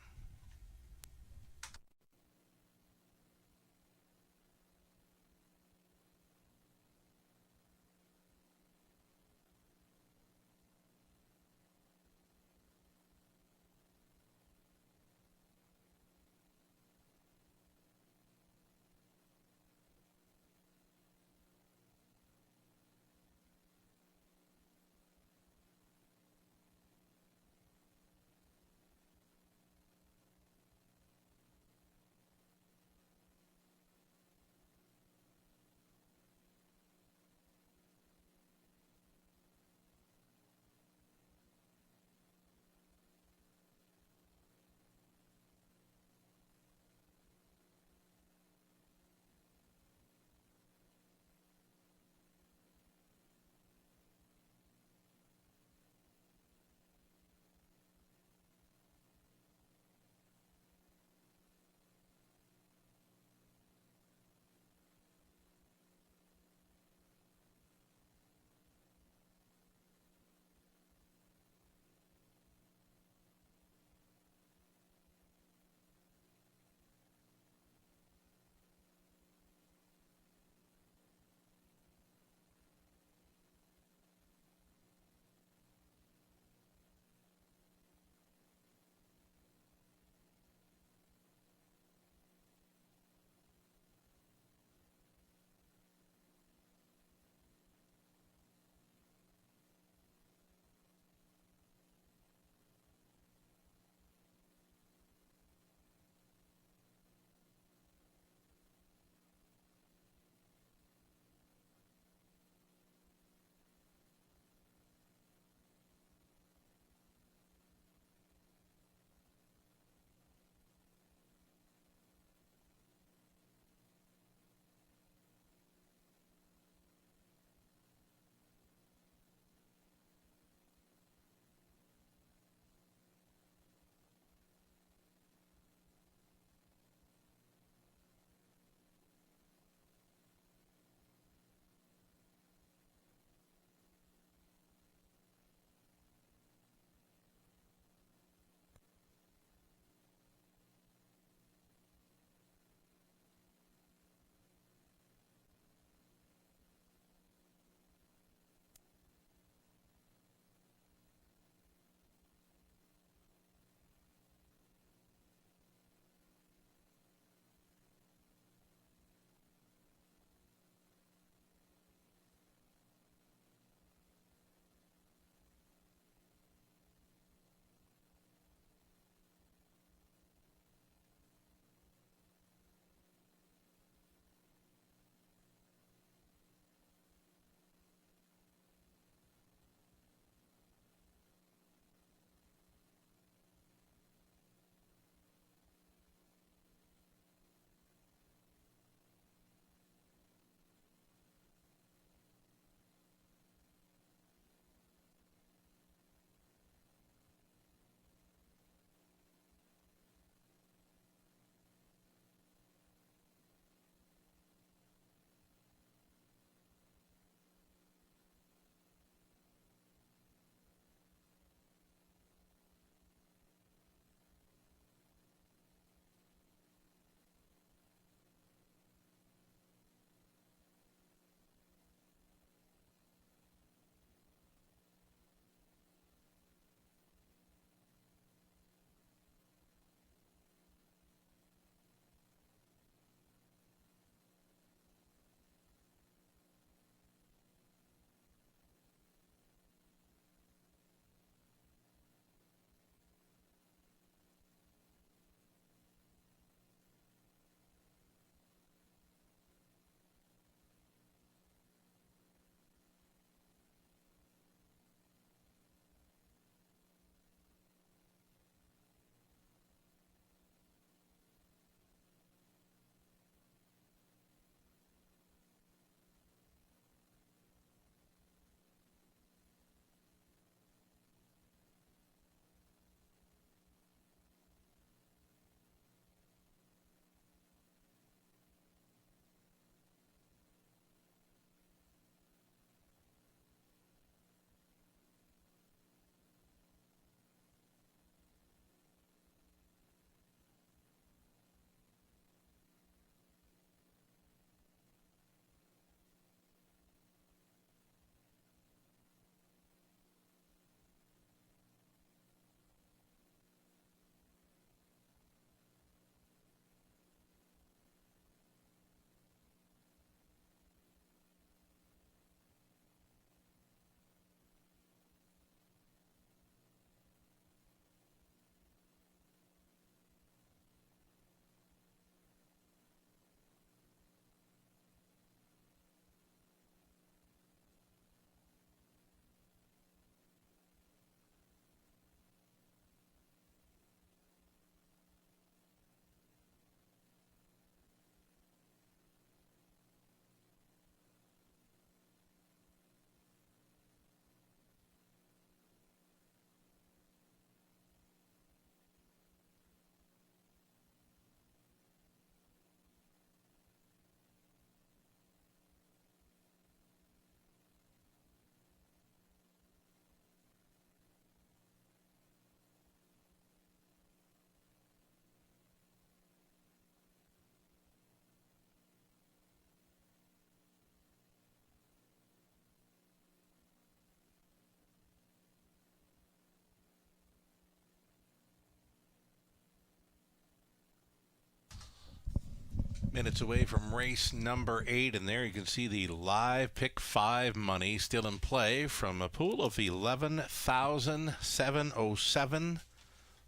C: minutes away from race number 8, and there you can see the live pick 5 money still in play from a pool of 11,707.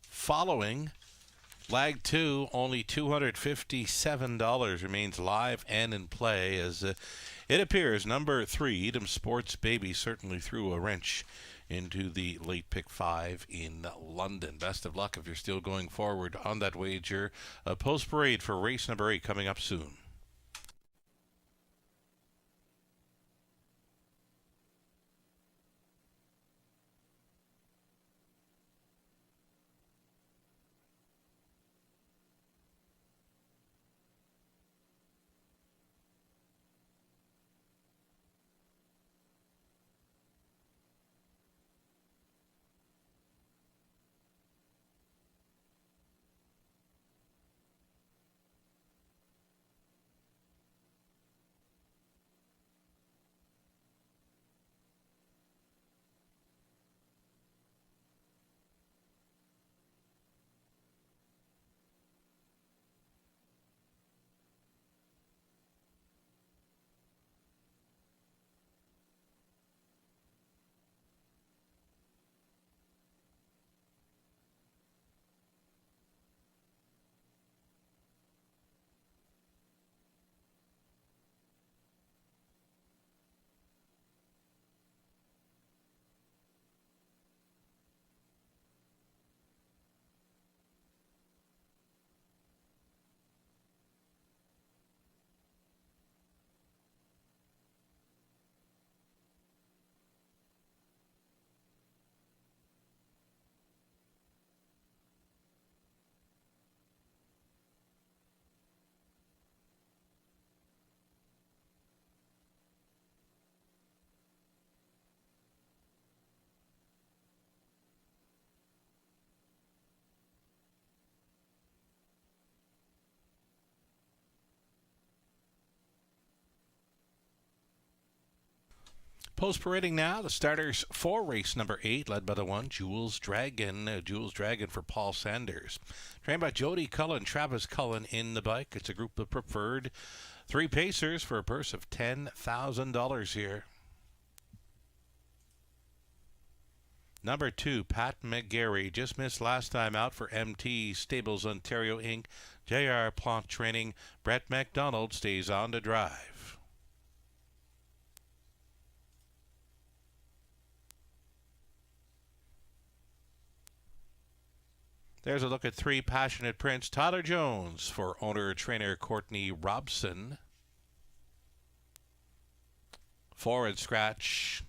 C: Following lag 2, only $257 remains live and in play as it appears number 3, Edom Sports Baby, certainly threw a wrench into the late pick 5 in London. Best of luck if you're still going forward on that wager. Post parade for race number 8 coming up soon. Post parading now, the starters for race number 8, led by the one, Jules Dragon. Jules Dragon for Paul Sanders. Trained by Jody Cullen, Travis Cullen in the bike. It's a group of preferred 3 pacers for a purse of $10,000 here. Number 2, Pat McGarry, just missed last time out for MT Stables Ontario Inc. JR Plante Training. Brett McDonald stays on to drive. There's a look at 3, Passionate Prince. Tyler Jones for owner-trainer Courtney Robson. 4 and scratch.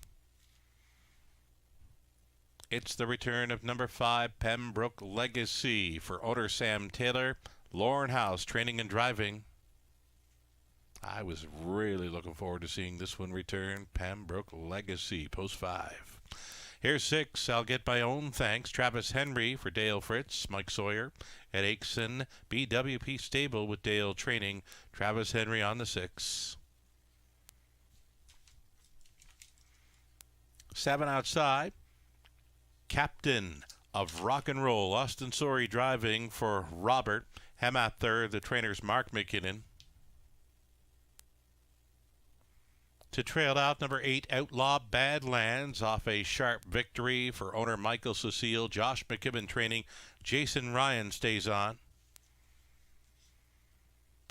C: It's the return of number 5, Pembroke Legacy for owner Sam Taylor. Lauren House, training and driving. I was really looking forward to seeing this one return. Pembroke Legacy, post 5. Here's 6, I'll Get My Own Thanks. Travis Henry for Dale Fritz. Mike Sawyer at Aitchison. BWP Stable with Dale Training. Travis Henry on the 6. 7 outside. Captain of Rock and Roll. Austin Sorey driving for Robert. Hemath third. The trainer's Mark McKinnon. To trail out, number 8, Outlaw Badlands off a sharp victory for owner Michael Cecile. Josh McKibben training. Jason Ryan stays on.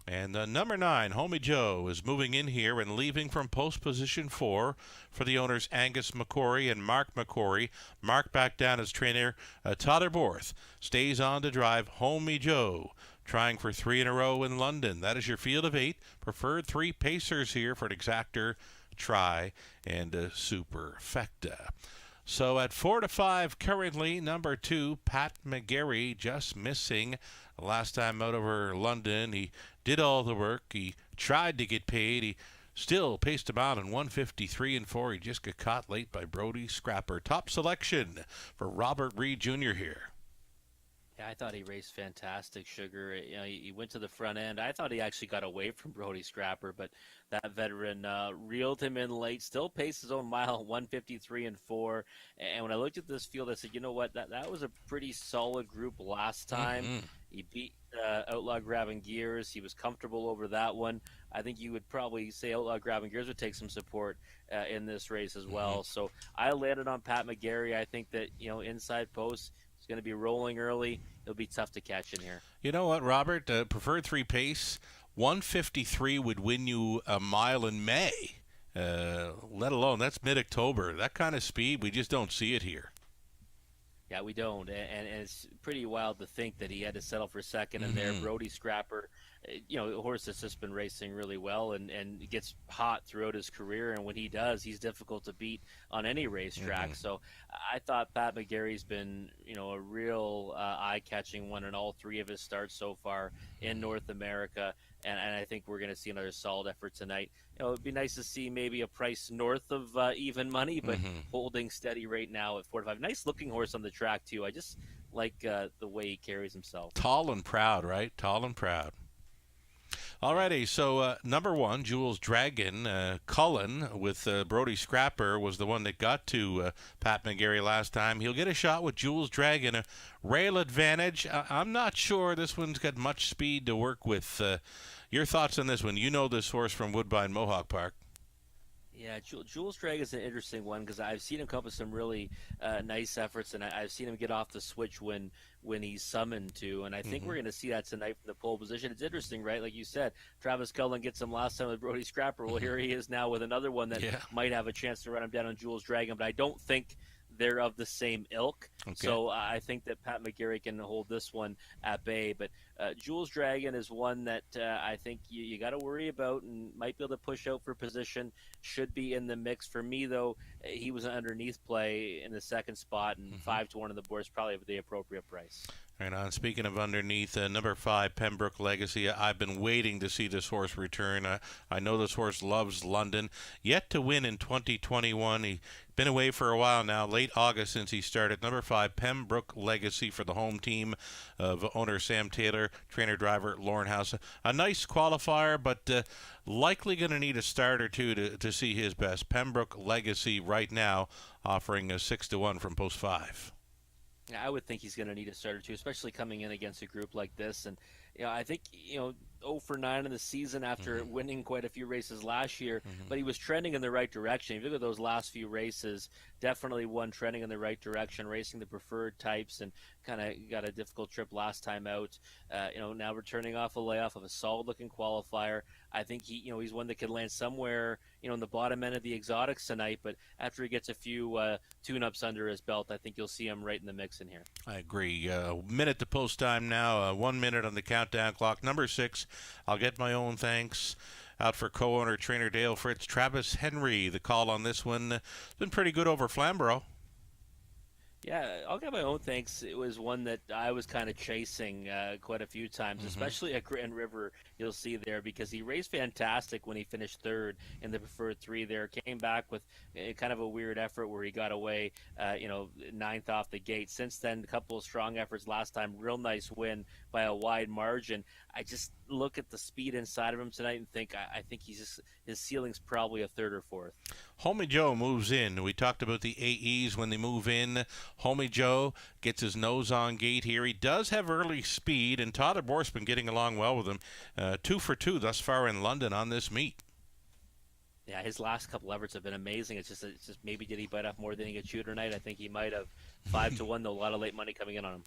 C: And number 9, Homie Joe, is moving in here and leaving from post position 4 for the owners Angus McCory and Mark McCory. Mark back down as trainer. Tyler Borth stays on to drive Homie Joe, trying for 3 in a row in London. That is your field of 8. Preferred 3 pacers here for an exactor, try, and a superfecta. So at 4 to 5 currently, number 2, Pat McGarry, just missing last time out over London. He did all the work. He tried to get paid. He still paced him out in 153 and 4. He just got caught late by Brody Scrapper. Top selection for Robert Reed Jr. here.
D: Yeah, I thought he raced fantastic, Sugar. You know, he went to the front end. I thought he actually got away from Brody Scrapper, but that veteran reeled him in late. Still paced his own mile, 153 and 4. And when I looked at this field, I said, you know what? That was a pretty solid group last time.
C: Mm-hmm.
D: He beat Outlaw Grabbing Gears. He was comfortable over that one. I think you would probably say Outlaw Grabbing Gears would take some support in this race as well. So I landed on Pat McGarry. I think that, inside post, he's going to be rolling early. It'll be tough to catch in here.
C: You know what, Robert? Preferred 3 pace, 153 would win you a mile in May, let alone that's mid-October. That kind of speed, we just don't see it here.
D: Yeah, we don't, and it's pretty wild to think that he had to settle for second in there. Brody Scrapper, a horse that's just been racing really well and gets hot throughout his career, and when he does, he's difficult to beat on any racetrack. So I thought Pat McGarry's been, a real eye-catching one in all 3 of his starts so far in North America, and I think we're going to see another solid effort tonight. It'd be nice to see maybe a price north of even money, but holding steady right now at 4-5. Nice looking horse on the track too. I just like the way he carries himself.
C: Tall and proud, right? Tall and proud. Alrighty, so number 1, Jules Dragon, Cullen with Brody Scrapper was the one that got to Pat McGarry last time. He'll get a shot with Jules Dragon, a rail advantage. I'm not sure this one's got much speed to work with. Your thoughts on this one? You know this horse from Woodbine Mohawk Park.
D: Yeah, Jules Dragon is an interesting one because I've seen him come up with some really nice efforts, and I've seen him get off the switch when he's summoned to, and I think we're going to see that tonight from the pole position. It's interesting, right? Like you said, Travis Cullen gets him last time with Brody Scrapper. Well, here he is now with another one that might have a chance to run him down on Jules Dragon, but I don't think they're of the same ilk. Okay. So I think that Pat McGarry can hold this one at bay. But Jules Dragon is one that I think you got to worry about and might be able to push out for position. Should be in the mix. For me, though, he was an underneath play in the second spot, and 5-1 on the board is probably the appropriate price.
C: Right on. Speaking of underneath, number 5, Pembroke Legacy. I've been waiting to see this horse return. I know this horse loves London. Yet to win in 2021. He's been away for a while now, late August since he started. Number 5, Pembroke Legacy for the home team of owner Sam Taylor, trainer-driver Lauren House. A nice qualifier, but likely going to need a start or two to see his best. Pembroke Legacy right now offering a 6-1 from post 5.
D: Yeah, I would think he's going to need a start or two, especially coming in against a group like this. And I think 0 for 9 in the season after winning quite a few races last year, but he was trending in the right direction. If you look at those last few races, definitely one trending in the right direction, racing the preferred types, and kind of got a difficult trip last time out. Now returning off a layoff of a solid-looking qualifier. I think he's one that could land somewhere, in the bottom end of the exotics tonight. But after he gets a few tune-ups under his belt, I think you'll see him right in the mix in here.
C: I agree. Minute to post time now. 1 minute on the countdown clock. Number 6, I'll get my own thanks. Out for co-owner trainer Dale Fritz. Travis Henry, the call on this one. It's been pretty good over Flamborough.
D: Yeah, I'll get my own thanks. It was one that I was kind of chasing quite a few times, especially at Grand River. You'll see there because he raced fantastic when he finished 3rd in the preferred 3 there. Came back with kind of a weird effort where he got away, 9th off the gate. Since then, a couple of strong efforts last time. Real nice win by a wide margin. I just look at the speed inside of him tonight and think I think his ceiling's probably a 3rd or 4th.
C: Homie Joe moves in. We talked about the AEs when they move in. Homie Joe gets his nose on gate here. He does have early speed, and Todd Bor's been getting along well with him. 2 for 2 thus far in London on this meet.
D: Yeah, his last couple efforts have been amazing. It's just maybe did he bite off more than he could chew tonight? I think he might have. 5-1 though, a lot of late money coming in on him.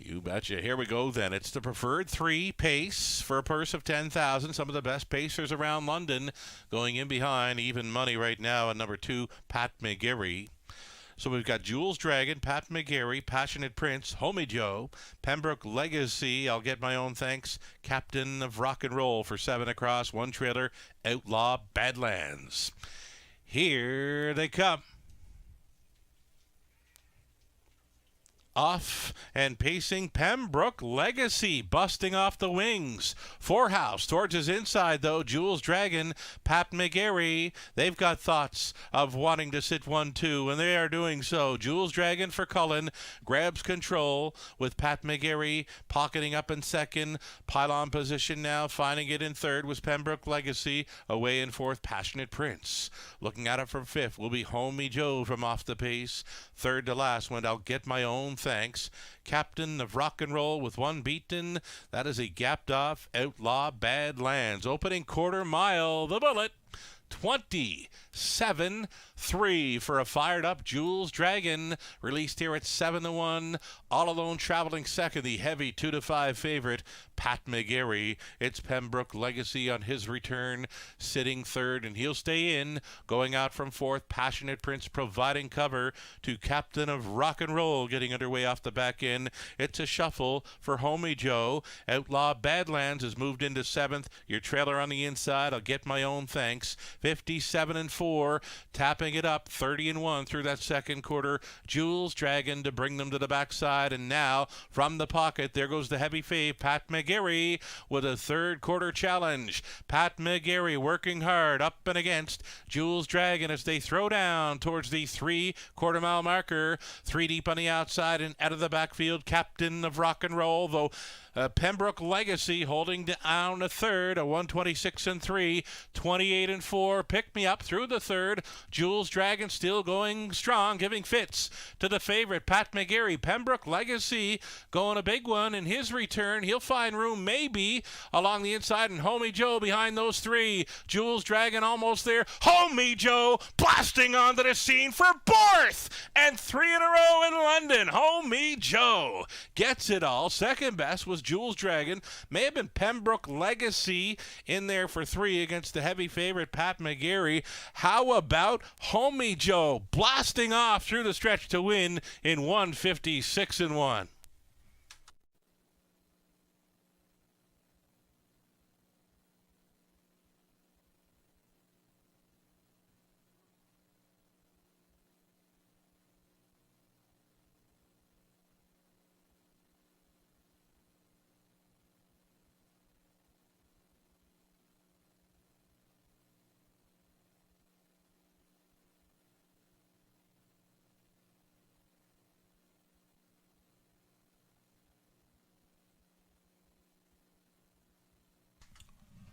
C: You betcha. Here we go then. It's the preferred 3 pace for a purse of $10,000. Some of the best pacers around London going in behind. Even money right now at number 2, Pat McGarry. So we've got Jules Dragon, Pat McGarry, Passionate Prince, Homie Joe, Pembroke Legacy, I'll get my own thanks, Captain of Rock and Roll for 7 across, 1 trailer, Outlaw Badlands. Here they come. off and pacing Pembroke Legacy, busting off the wings. Forehouse towards his inside, though. Jules Dragon, Pat McGarry, they've got thoughts of wanting to sit 1-2, and they are doing so. Jules Dragon for Cullen grabs control with Pat McGarry pocketing up in second. Pylon position now, finding it in third was Pembroke Legacy. Away in fourth, Passionate Prince. Looking at it from fifth will be Homie Joe from off the pace. Third to last went I'll Get My Own Thanks. Captain of Rock and Roll with one beaten. That is a gapped off Outlaw Badlands. Opening quarter mile, the Bullet. 27-3 for a fired up Jules Dragon, released here at 7-1. All alone traveling second, the heavy 2-5 favorite Pat McGarry. It's Pembroke Legacy on his return, sitting third, and he'll stay in. Going out from fourth, Passionate Prince providing cover to Captain of Rock and Roll, getting underway off the back end. It's a shuffle for Homie Joe. Outlaw Badlands has moved into seventh. Your trailer on the inside, I'll Get My Own Thanks. 57-4, tapping it up 30-1 through that second quarter. Jules Dragon to bring them to the backside, and now from the pocket there goes the heavy fave Pat McGarry with a third quarter challenge. Pat McGarry working hard up and against Jules Dragon as they throw down towards the 3/4 mile marker. 3 deep on the outside and out of the backfield, Captain of Rock and Roll, though Pembroke Legacy holding down a third, a 126-3, 28-4. Pick me up through the third. Jules Dragon still going strong, giving fits to the favorite Pat McGarry. Pembroke Legacy going a big one in his return. He'll find room maybe along the inside, and Homie Joe behind those three. Jules Dragon almost there. Homie Joe blasting onto the scene for fourth and 3 in a row in London. Homie Joe gets it all. Second best was Jules Dragon. May have been Pembroke Legacy in there for 3 against the heavy favorite Pat McGarry. How about Homie Joe blasting off through the stretch to win in 156-1?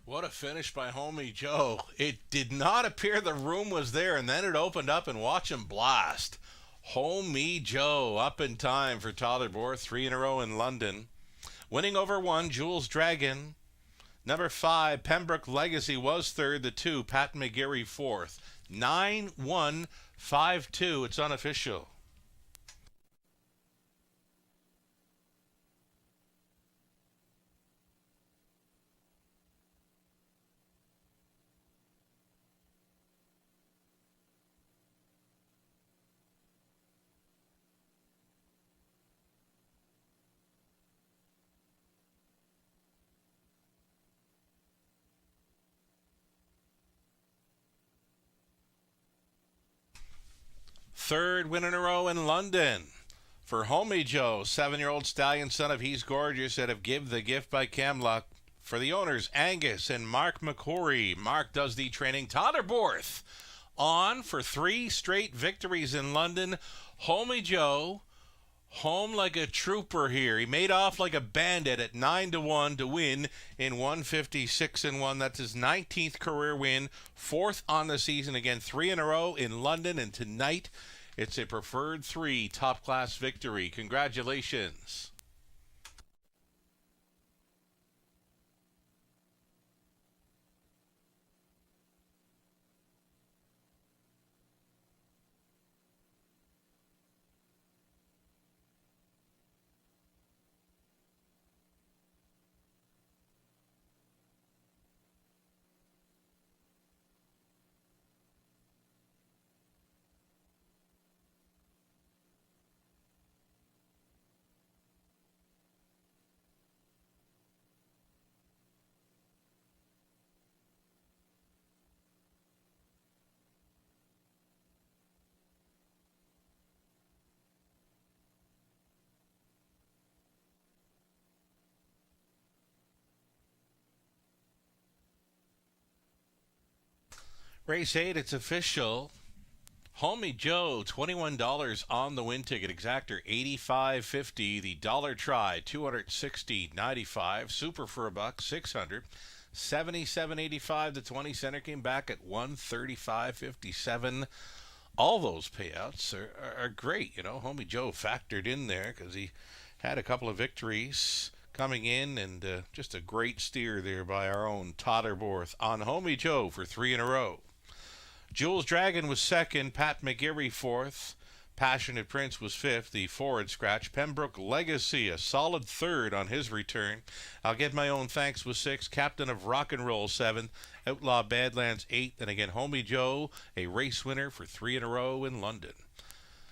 C: What a finish by Homie Joe. It did not appear the room was there, and then it opened up, and watch him blast. Homie Joe up in time for Tyler Bohr, 3 in a row in London. Winning over 1, Jules Dragon. Number 5, Pembroke Legacy was third. The 2, Pat McGarry fourth. 9-1, 5-2. It's unofficial. Third win in a row in London for Homie Joe, 7-year-old stallion, son of He's Gorgeous, out of Give the Gift by Camluck. For the owners, Angus and Mark McCory. Mark does the training. Tyler Borth on for 3 straight victories in London. Homie Joe, home like a trooper here. He made off like a bandit at 9-1 to win in 156-1. That's his 19th career win, 4th on the season. Again, 3 in a row in London, and tonight it's a preferred 3 top-class victory. Congratulations. Race 8, it's official. Homie Joe, $21 on the win ticket. Exactor, $85.50. The dollar try, $260.95. Super for a buck, $600. $77.85. The 20 center came back at $135.57. All those payouts are great. You know, Homie Joe factored in there because he had a couple of victories coming in, and just a great steer there by our own Totterborth on Homie Joe for 3 in a row. Jules Dragon was second, Pat McGarry fourth, Passionate Prince was fifth, the forward scratch. Pembroke Legacy, a solid third on his return. I'll Get My Own Thanks was sixth, Captain of Rock and Roll seventh, Outlaw Badlands eighth, and again Homie Joe, a race winner for 3 in a row in London.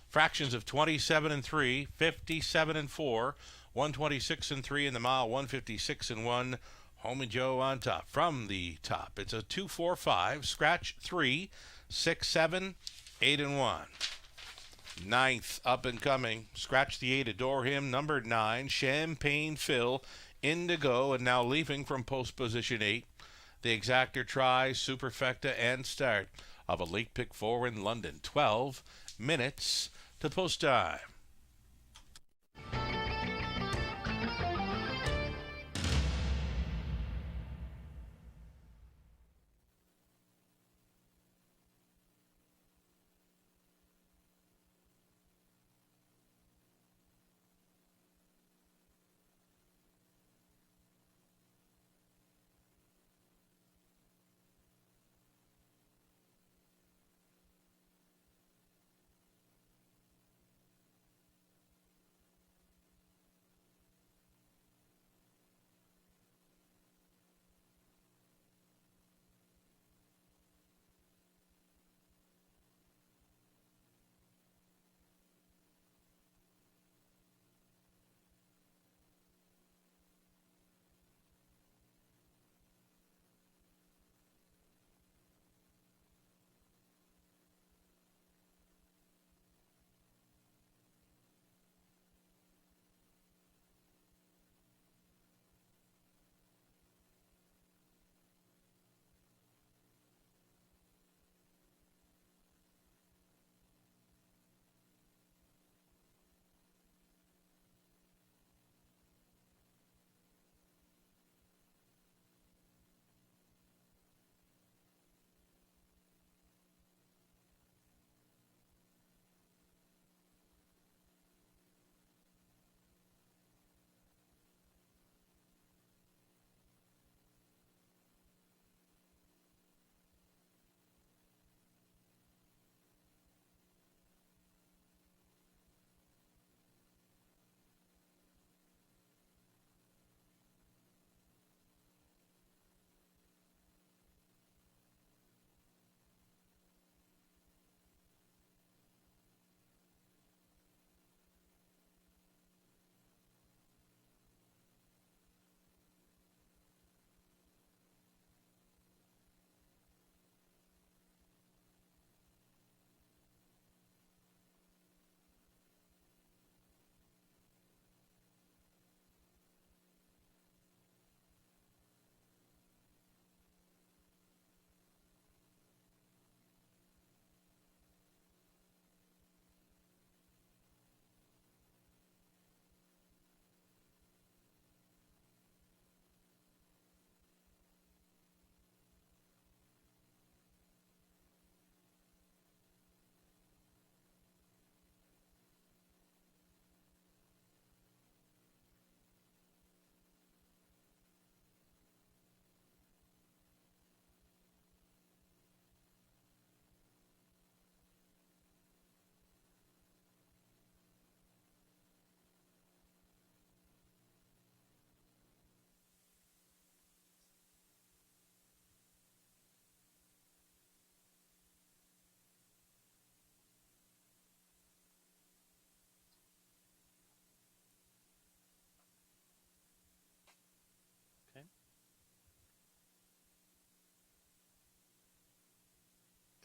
C: Fractions of 27 and 3, 57 and 4, 126 and 3 in the mile, 156 and 1. Homie Joe on top. From the top, it's a 2-4-5, scratch 3, 6, 7, 8 and 1. Ninth up and coming, scratch the 8, adore him. Number 9, Champagne Phil, Indigo, and now leaving from post position 8. The exactor tries, superfecta, and start of a late pick 4 in London. 12 minutes to post time.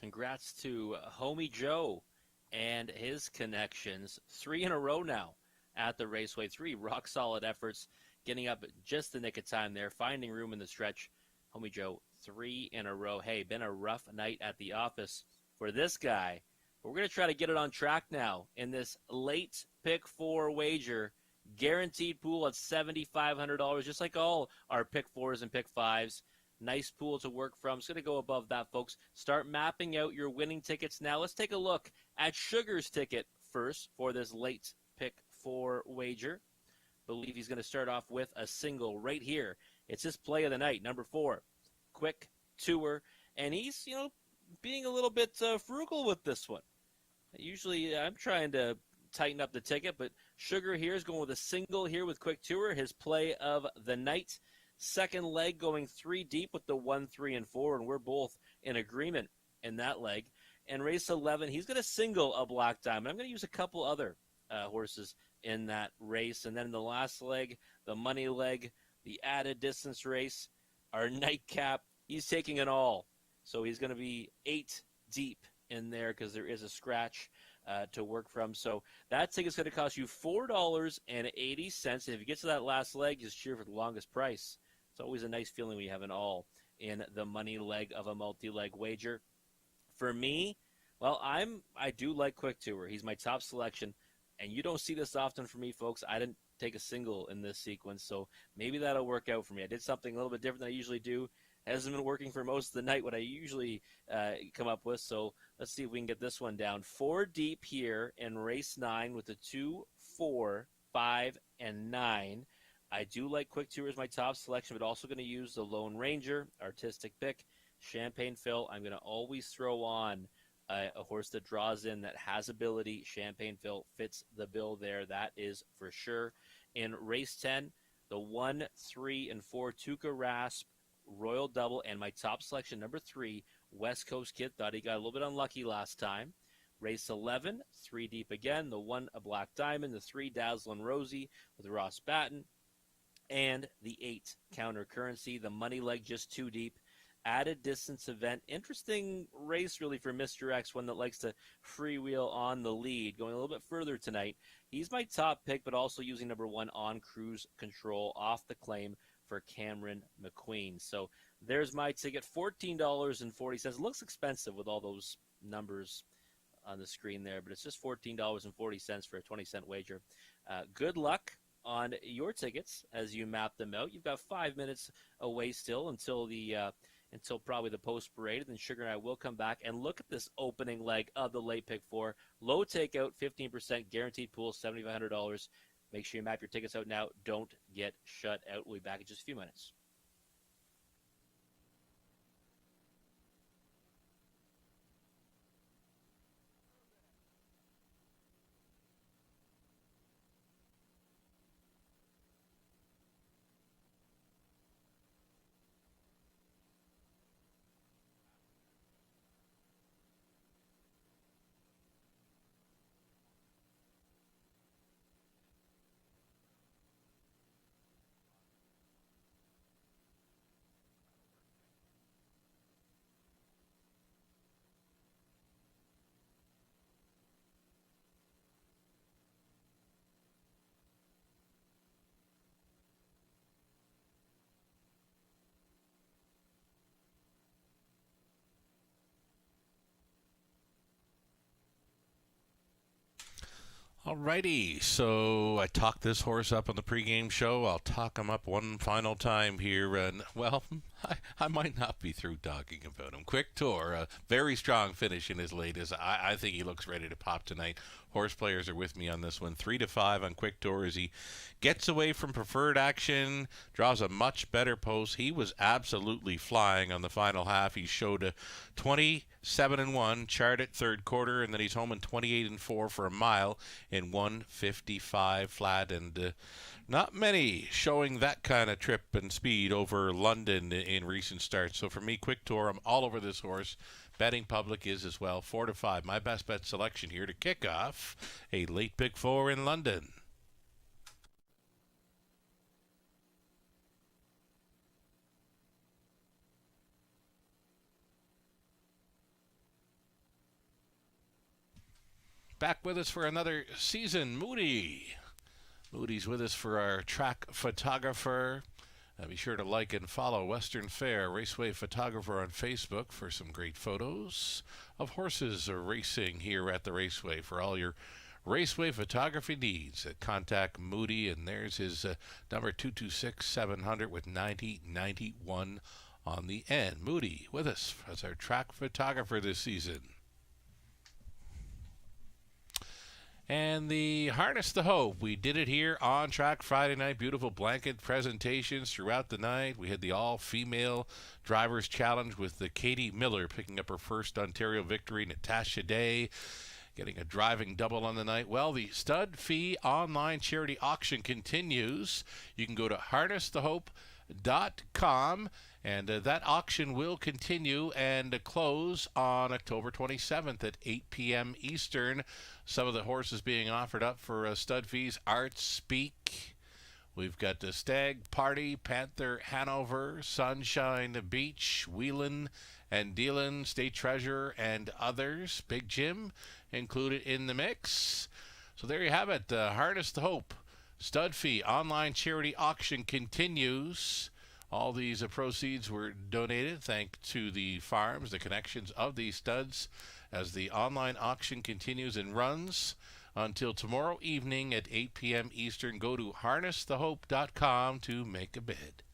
D: Congrats to Homie Joe and his connections. 3 in a row now at the Raceway. 3 rock-solid efforts, getting up just the nick of time there, finding room in the stretch Homie Joe, 3 in a row. Hey, been a rough night at the office for this guy. But we're going to try to get it on track now in this late pick 4 wager. Guaranteed pool at $7,500, just like all our pick 4s and pick 5s. Nice pool to work from. It's going to go above that, folks. Start mapping out your winning tickets now. Let's take a look at Sugar's ticket first for this late pick 4 wager. Believe he's going to start off with a single right here. It's his play of the night, number 4, Quick Tour. And he's, being a little bit frugal with this one. Usually I'm trying to tighten up the ticket, but Sugar here is going with a single here with Quick Tour, his play of the night. Second leg going 3 deep with the 1, 3, and 4, and we're both in agreement in that leg. And race 11, he's going to single a Black Diamond. I'm going to use a couple other horses in that race. And then in the last leg, the money leg, the added distance race, our nightcap, he's taking it all. So he's going to be 8 deep in there because there is a scratch to work from. So that ticket's going to cost you $4.80. If you get to that last leg, just cheer for the longest price. It's always a nice feeling when you have an all in the money leg of a multi-leg wager. For me, well, I do like Quick Tour. He's my top selection, and you don't see this often for me, folks. I didn't take a single in this sequence, so maybe that'll work out for me. I did something a little bit different than I usually do. Hasn't been working for most of the night what I usually come up with, so let's see if we can get this one down. 4 deep here in race 9 with the 2, 4, 5, and 9. I do like Quick Tour as my top selection, but also going to use the Lone Ranger, artistic pick, Champagne Phil. I'm going to always throw on a horse that draws in, that has ability. Champagne Phil fits the bill there, that is for sure. In race 10, the 1, 3, and 4, Tuca Rasp, Royal Double, and my top selection, number 3, West Coast Kid. Thought he got a little bit unlucky last time. Race 11, 3 deep again, the 1, a Black Diamond, the 3, Dazzlin' Rosie with Ross Batten, and the 8, Counter Currency. The money leg just 2 deep. Added distance event. Interesting race really for Mr. X, one that likes to freewheel on the lead. Going a little bit further tonight. He's my top pick, but also using number 1 on cruise control off the claim for Cameron McQueen. So there's my ticket, $14.40. It looks expensive with all those numbers on the screen there, but it's just $14.40 for a 20-cent wager. Good luck on your tickets as you map them out. You've got 5 minutes away still until probably the post parade. Then Sugar and I will come back and look at this opening leg of the late pick 4. Low takeout, 15% guaranteed pool, $7,500. Make sure you map your tickets out now. Don't get shut out. We'll be back in just a few minutes.
C: Alrighty, so I talked this horse up on the pregame show. I'll talk him up one final time here. And, well, I might not be through talking about him. Quick Tour, a very strong finish in his latest. I think he looks ready to pop tonight. Horse players are with me on this one. 3-5 on Quick Tour as he gets away from preferred action, draws a much better post. He was absolutely flying on the final half. He showed a 27-1 chart at third quarter, and then he's home in 28-4 for a mile in 1:55 flat, and not many showing that kind of trip and speed over London in recent starts. So for me, Quick Tour, I'm all over this horse. Betting public is as well. 4-5, my best bet selection here to kick off a late pick 4 in London. Back with us for another season, Moody. Moody's with us for our track photographer. Be sure to like and follow Western Fair Raceway Photographer on Facebook for some great photos of horses racing here at the Raceway. For all your Raceway photography needs, contact Moody, and there's his number 226-700 with 9091 on the end. Moody with us as our track photographer this season. And the Harness the Hope, we did it here on track Friday night. Beautiful blanket presentations throughout the night. We had the all-female drivers challenge with the Katie Miller picking up her first Ontario victory. Natasha Day getting a driving double on the night. Well, the Stud Fee online charity auction continues. You can go to harnessthehope.com, and that auction will continue and close on October 27th at 8 p.m. Eastern. Some of the horses being offered up for stud fees: Art Speak. We've got the Stag Party, Panther Hanover, Sunshine Beach, Wheelin' and Dealin', State Treasure, and others. Big Jim included in the mix. So there you have it. Harness the Hope Stud Fee online charity auction continues. All these proceeds were donated thanks to the farms, the connections of these studs, as the online auction continues and runs until tomorrow evening at 8 p.m. Eastern. Go to harnessthehope.com to make a bid.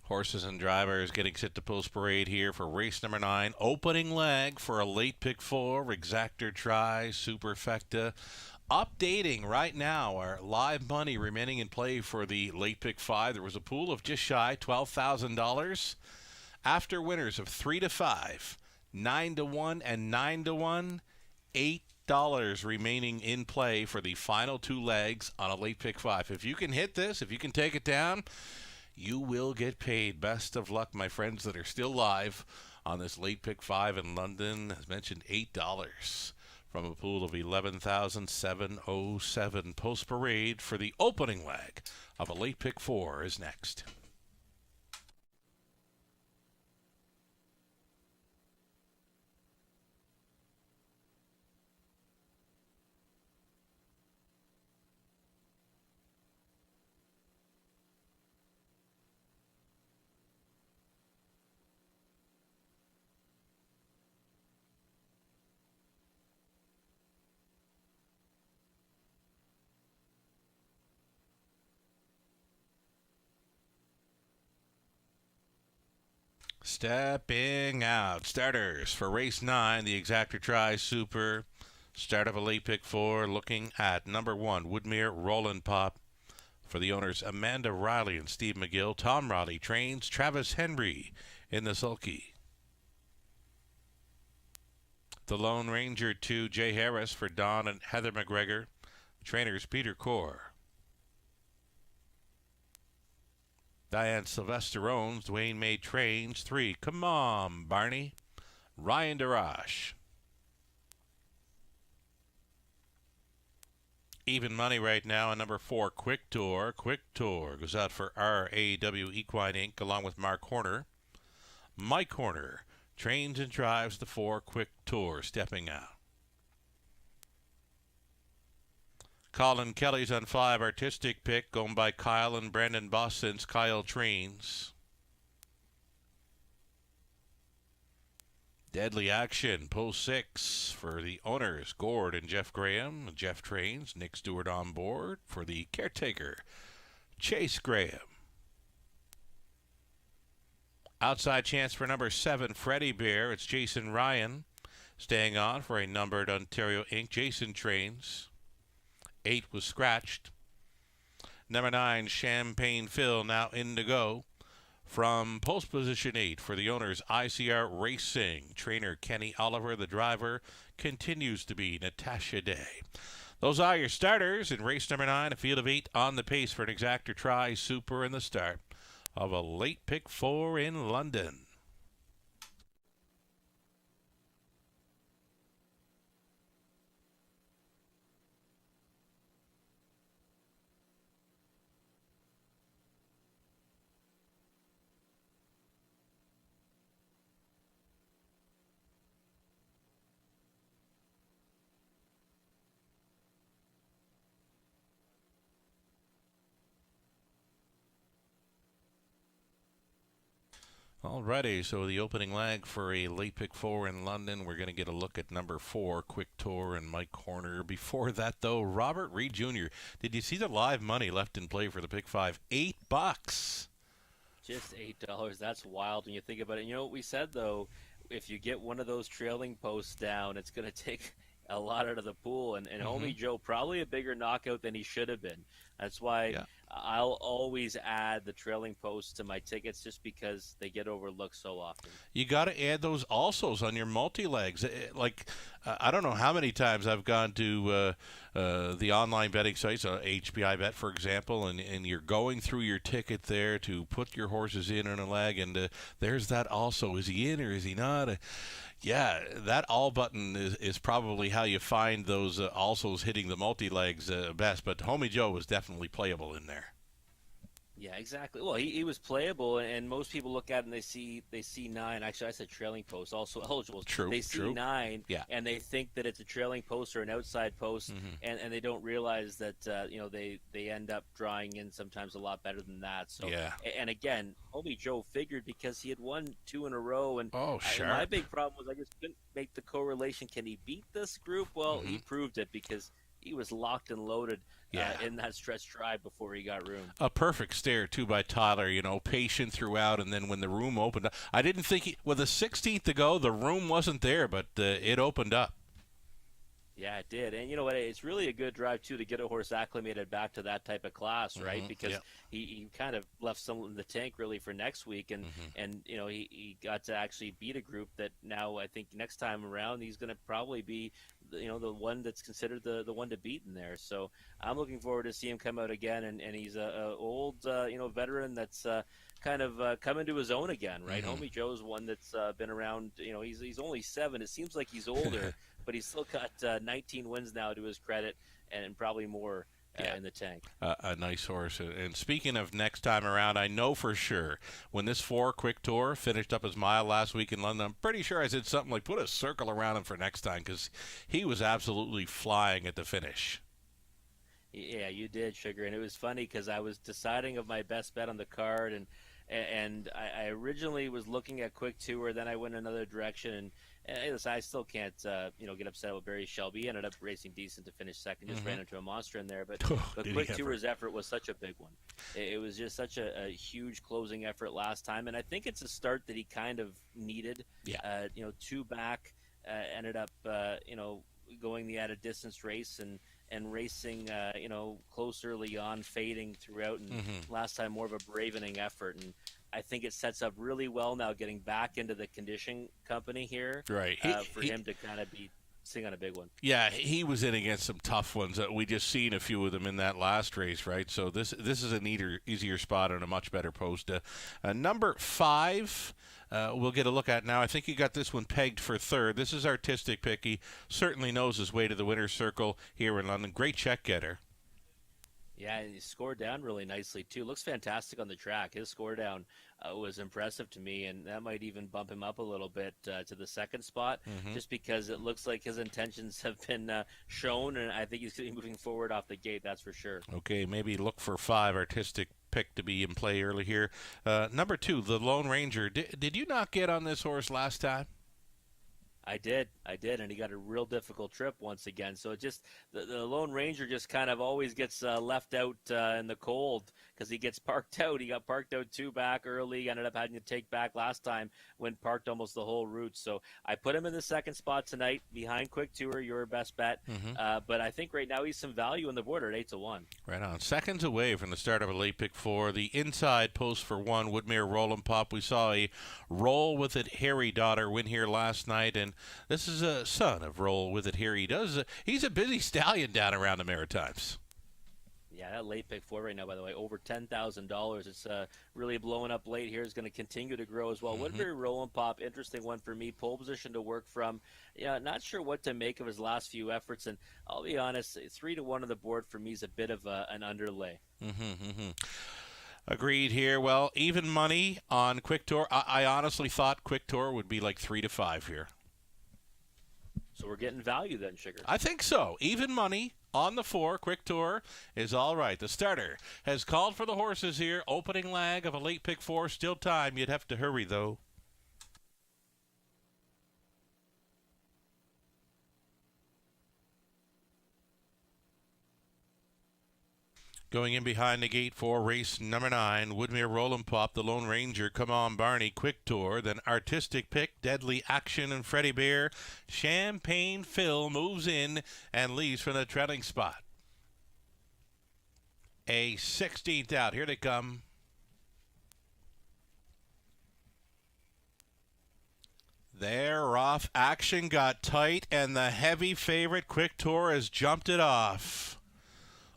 C: Horses and drivers getting set to post parade here for race number 9. Opening leg for a late pick 4. Exactor Tri, Superfecta. Updating right now our live money remaining in play for the late pick 5. There was a pool of just shy $12,000. After winners of 3 to 5, 9 to 1, and 9 to 1, $8 remaining in play for the final 2 legs on a late pick 5. If you can hit this, if you can take it down, you will get paid. Best of luck, my friends that are still live on this late pick 5 in London. As mentioned, $8 from a pool of 11,707. Post parade for the opening leg of a late pick 4 is next. Stepping out. Starters for race 9, the Exactor Tri Super. Start of a late pick 4, looking at number 1, Woodmere Roland Pop. For the owners, Amanda Riley and Steve McGill. Tom Riley trains Travis Henry in the sulky. The Lone Ranger 2, Jay Harris for Don and Heather McGregor. Trainers, Peter Core. Diane Sylvester owns. Dwayne May trains. 3, Come On, Barney. Ryan Darash. Even money right now on number 4, Quick Tour. Quick Tour goes out for RAW Equine Inc. along with Mark Horner. Mike Horner trains and drives the 4, Quick Tour, stepping out. Colin Kelly's on 5, Artistic Pick, going by Kyle and Brandon Boss since Kyle trains. Deadly Action, post 6 for the owners, Gord and Jeff Graham. Jeff trains, Nick Stewart on board for the caretaker, Chase Graham. Outside chance for number 7, Freddie Bear. It's Jason Ryan staying on for a numbered Ontario Inc. Jason trains. 8 was scratched. Number 9, Champagne Phil, now in to go. From post position 8 for the owners, ICR Racing. Trainer Kenny Oliver, the driver, continues to be Natasha Day. Those are your starters in race number 9, a field of 8 on the pace for an exactor try, super in the start of a late pick 4 in London. Alrighty, so the opening leg for a late pick 4 in London. We're going to get a look at number 4, Quick Tour and Mike Horner. Before that, though, Robert Reed Jr. Did you see the live money left in play for the pick 5? $8.
D: Just $8. That's wild when you think about it. You know what we said, though? If you get one of those trailing posts down, it's going to take a lot out of the pool. And Homie Joe, probably a bigger knockout than he should have been. That's why I'll always add the trailing posts to my tickets just because they get overlooked so often. You
C: got to add those alsos on your multi-legs. I don't know how many times I've gone to the online betting sites, HBI Bet, for example, and you're going through your ticket there to put your horses in on a leg, and there's that also. Is he in or is he not? Yeah, that all button is probably how you find those alsos hitting the multi-legs best, but Homie Joe was definitely playable in there.
D: Yeah, exactly. Well, he was playable, and most people look at it and they see 9. Actually, I said trailing post, also eligible.
C: True.
D: They see 9, and they think that it's a trailing post or an outside post, and they don't realize that they end up drawing in sometimes a lot better than that. So and again, Homie Joe figured because he had won 2 in a row, and my big problem was I just couldn't make the correlation. Can he beat this group? Well, he proved it because he was locked and loaded in that stretch drive before he got room.
C: A perfect stare, too, by Tyler, patient throughout, and then when the room opened up, I didn't think, with the 16th to go, the room wasn't there, but it opened up.
D: Yeah, it did. And you know what? It's really a good drive, too, to get a horse acclimated back to that type of class, right? Because he kind of left some in the tank, really, for next week. And he got to actually beat a group that now I think next time around he's going to probably be, the one that's considered the one to beat in there. So I'm looking forward to see him come out again. And he's a old, veteran that's kind of coming to his own again, right? Homie Joe's one that's been around, he's only 7. It seems like he's older. But he's still got 19 wins now to his credit, and probably more in the tank.
C: A nice horse. And speaking of next time around, I know for sure when this 4 Quick Tour finished up his mile last week in London, I'm pretty sure I said something like put a circle around him for next time because he was absolutely flying at the finish.
D: Yeah, you did, Sugar. And it was funny because I was deciding of my best bet on the card, and I originally was looking at Quick Tour, then I went another direction, and I still can't, get upset with Barry Shelby. He ended up racing decent to finish second. Just ran into a monster in there. But Quick Tour's effort was such a big one. It was just such a huge closing effort last time. And I think it's a start that he kind of needed. 2 back, ended up, going the at a distance race and racing, close early on, fading throughout. And last time more of a bravening effort. And I think it sets up really well now getting back into the conditioning company here.
C: Right.
D: For him to kind of be sing on a big one.
C: Yeah, he was in against some tough ones. We just seen a few of them in that last race, right? So this is an easier spot and a much better post. Number 5, we'll get a look at now. I think he got this one pegged for third. This is Artistic Pick. He certainly knows his way to the winner's circle here in London. Great check getter.
D: Yeah, and he scored down really nicely, too. Looks fantastic on the track. His score down was impressive to me, and that might even bump him up a little bit to the second spot, just because it looks like his intentions have been shown, and I think he's going to be moving forward off the gate, that's for sure.
C: Okay, maybe look for 5, Artistic Pick, to be in play early here. Number 2, the Lone Ranger. Did you not get on this horse last time?
D: I did, and he got a real difficult trip once again. So it just the Lone Ranger just kind of always gets left out in the cold because he gets parked out. He got parked out 2 back early, ended up having to take back last time when parked almost the whole route. So I put him in the second spot tonight behind Quick Tour, your best bet. But I think right now he's some value on the board at 8-1.
C: Right on. Seconds away from the start of a late pick 4. The inside post for 1, Woodmere Roll 'Em Pop. We saw a Roll With It Harry daughter win here last night, and this is a son of Roll With It Harry. He's a busy stallion down around the Maritimes.
D: Yeah, that late pick 4 right now, by the way, over $10,000. It's really blowing up late here. Is going to continue to grow as well. Woodbury Roll 'Em Pop, interesting one for me. Pole position to work from. Yeah, not sure what to make of his last few efforts. And I'll be honest, 3-1 on the board for me is a bit of an underlay.
C: Agreed here. Well, even money on Quick Tour. I honestly thought Quick Tour would be like 3-5 here.
D: So we're getting value then, Sugar.
C: I think so. Even money on the 4, Quick Tour, is all right. The starter has called for the horses here. Opening lag of a late pick 4. Still time. You'd have to hurry, though. Going in behind the gate for race number 9, Woodmere Roll 'Em Pop, the Lone Ranger, Come On Barney, Quick Tour, then Artistic Pick, Deadly Action, and Freddie Bear. Champagne Phil moves in and leaves from the trailing spot. A 16th out. Here they come. They're off. Action got tight, and the heavy favorite Quick Tour has jumped it off.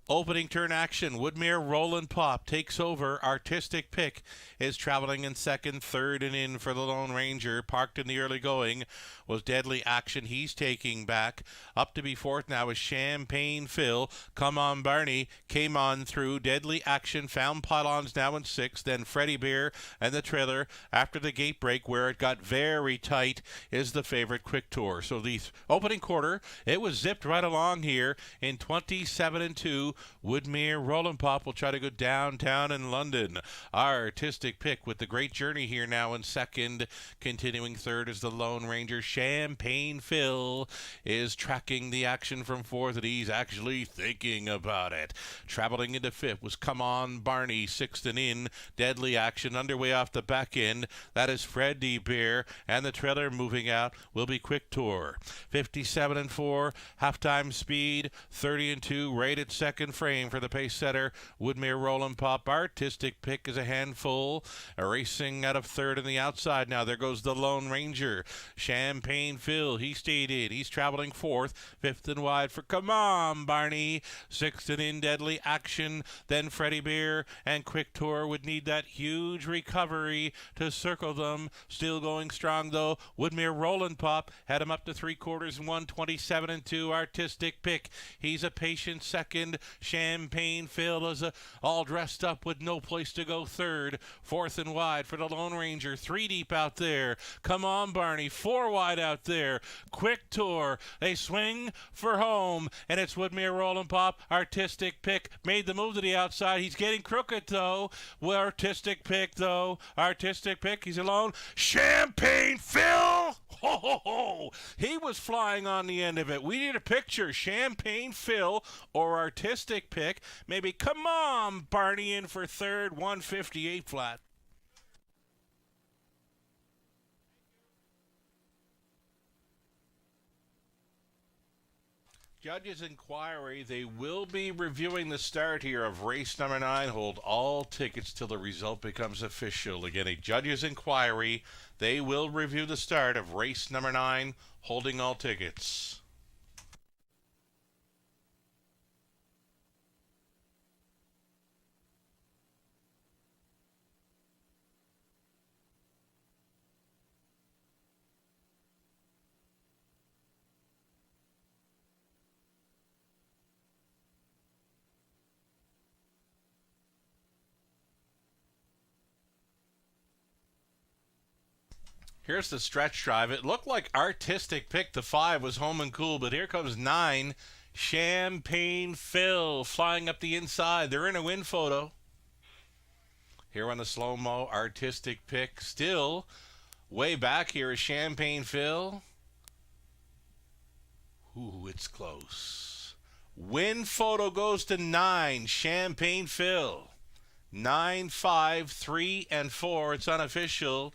C: Opening turn action, Woodmere Roll 'Em Pop takes over. Artistic Pick is traveling in second. Third and in for the Lone Ranger. Parked in the early going was Deadly Action. He's taking back. Up to be fourth now is Champagne Phil. Come On Barney came on through. Deadly Action found pylons now in sixth. Then Freddie Bear and the trailer after the gate break where it got very tight is the favorite Quick Tour. So the opening quarter, it was zipped right along here in 27-2. Woodmere Roll 'Em Pop will try to go downtown in London. Artistic Pick with the great journey here now in second. Continuing third is the Lone Ranger. Champagne Phil is tracking the action from fourth, and he's actually thinking about it. Traveling into fifth was Come On Barney, sixth and in. Deadly Action underway off the back end. That is Freddie Bear, and the trailer moving out will be Quick Tour. 57-4, halftime speed. 30-2, rated second frame for the pace setter. Woodmere Roll 'Em Pop. Artistic Pick is a handful. Racing out of third on the outside now. There goes the Lone Ranger. Champagne Phil, he stayed in. He's traveling fourth. Fifth and wide for Come On Barney. Sixth and in, Deadly Action. Then Freddie Bear and Quick Tour would need that huge recovery to circle them. Still going strong though. Woodmere Roll 'Em Pop had him up to 3/4 and 127-2. Artistic Pick. He's a patient second. Champagne Phil is all dressed up with no place to go third. Fourth and wide for the Lone Ranger. 3 deep out there. Come On Barney. 4 wide out there. Quick Tour. They swing for home, and it's Woodmere Roll 'Em Pop. Artistic Pick made the move to the outside. He's getting crooked though. Well, Artistic Pick though. Artistic Pick. He's alone. Champagne Phil. Ho, ho, ho. He was flying on the end of it. We need a picture. Champagne Phil or Artistic Pick. Maybe Come On Barney in for third. 158 flat. Judges' inquiry, they will be reviewing the start here of race number 9. Hold all tickets till the result becomes official. Again, a judge's inquiry. They will review the start of race number 9, holding all tickets. Here's the stretch drive. It looked like Artistic Pick the 5 was home and cool, but here comes 9. Champagne Phil flying up the inside. They're in a win photo. Here on the slow-mo, Artistic Pick still way back. Here is Champagne Phil. Ooh, it's close. Win photo goes to 9. Champagne Phil. 9, 5, 3, and 4. It's unofficial.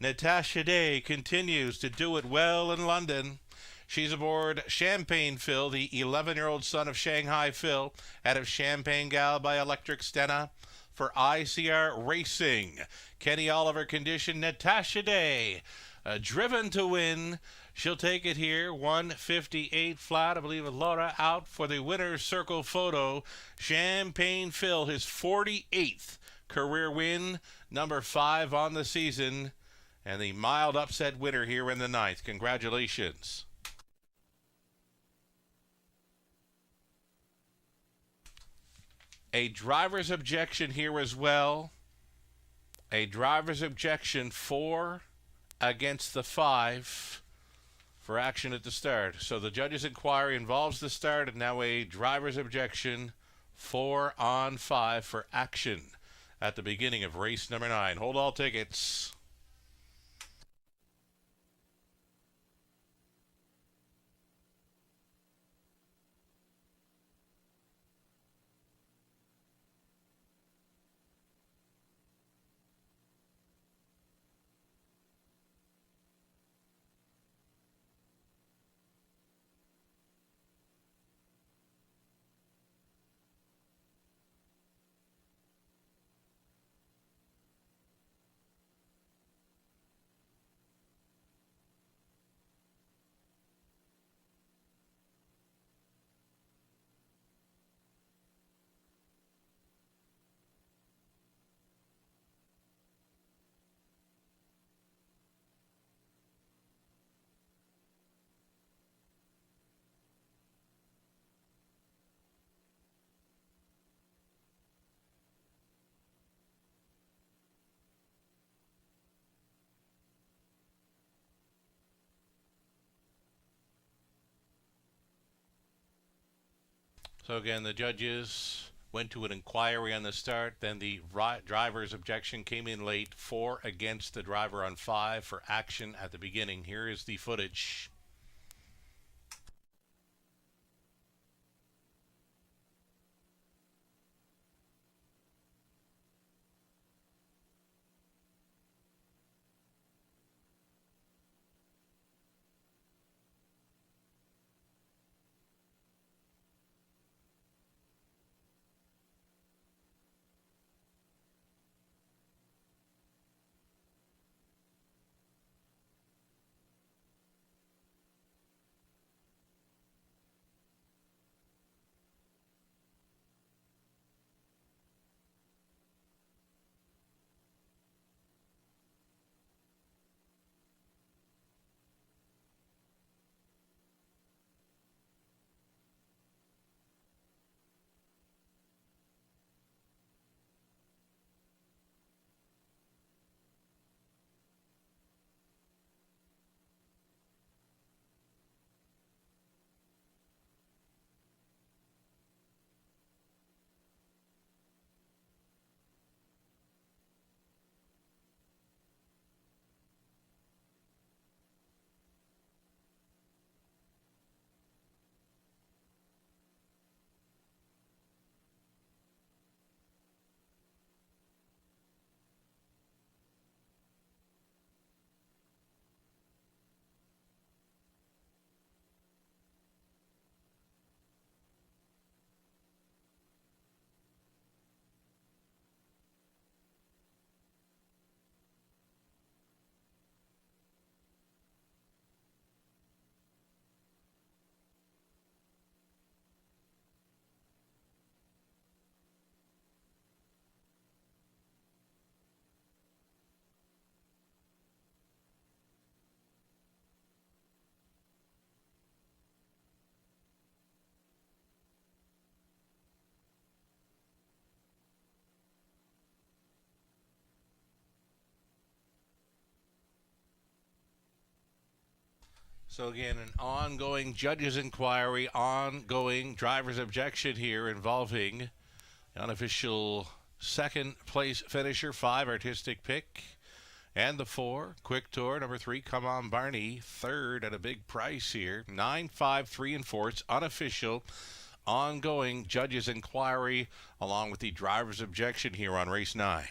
C: Natasha Day continues to do it well in London. She's aboard Champagne Phil, the 11-year-old son of Shanghai Phil, out of Champagne Gal by Electric Stena. For ICR Racing, Kenny Oliver condition, Natasha Day, driven to win. She'll take it here, 158 flat. I believe Laura out for the winner's circle photo. Champagne Phil, his 48th career win, number 5 on the season, and the mild upset winner here in the 9th. Congratulations. A driver's objection here as well. A driver's objection 4 against the 5 for action at the start. So the judge's inquiry involves the start, and now a driver's objection 4 on 5 for action at the beginning of race number 9. Hold all tickets. So again, the judges went to an inquiry on the start. Then the driver's objection came in late. 4 against the driver on 5 for action at the beginning. Here is the footage. So again, an ongoing judge's inquiry, ongoing driver's objection here involving the unofficial second place finisher, 5, Artistic Pick, and the 4, Quick Tour. Number 3, Come On Barney, third at a big price here. 9, 5, 3, and 4. It's unofficial, ongoing judge's inquiry along with the driver's objection here on race 9.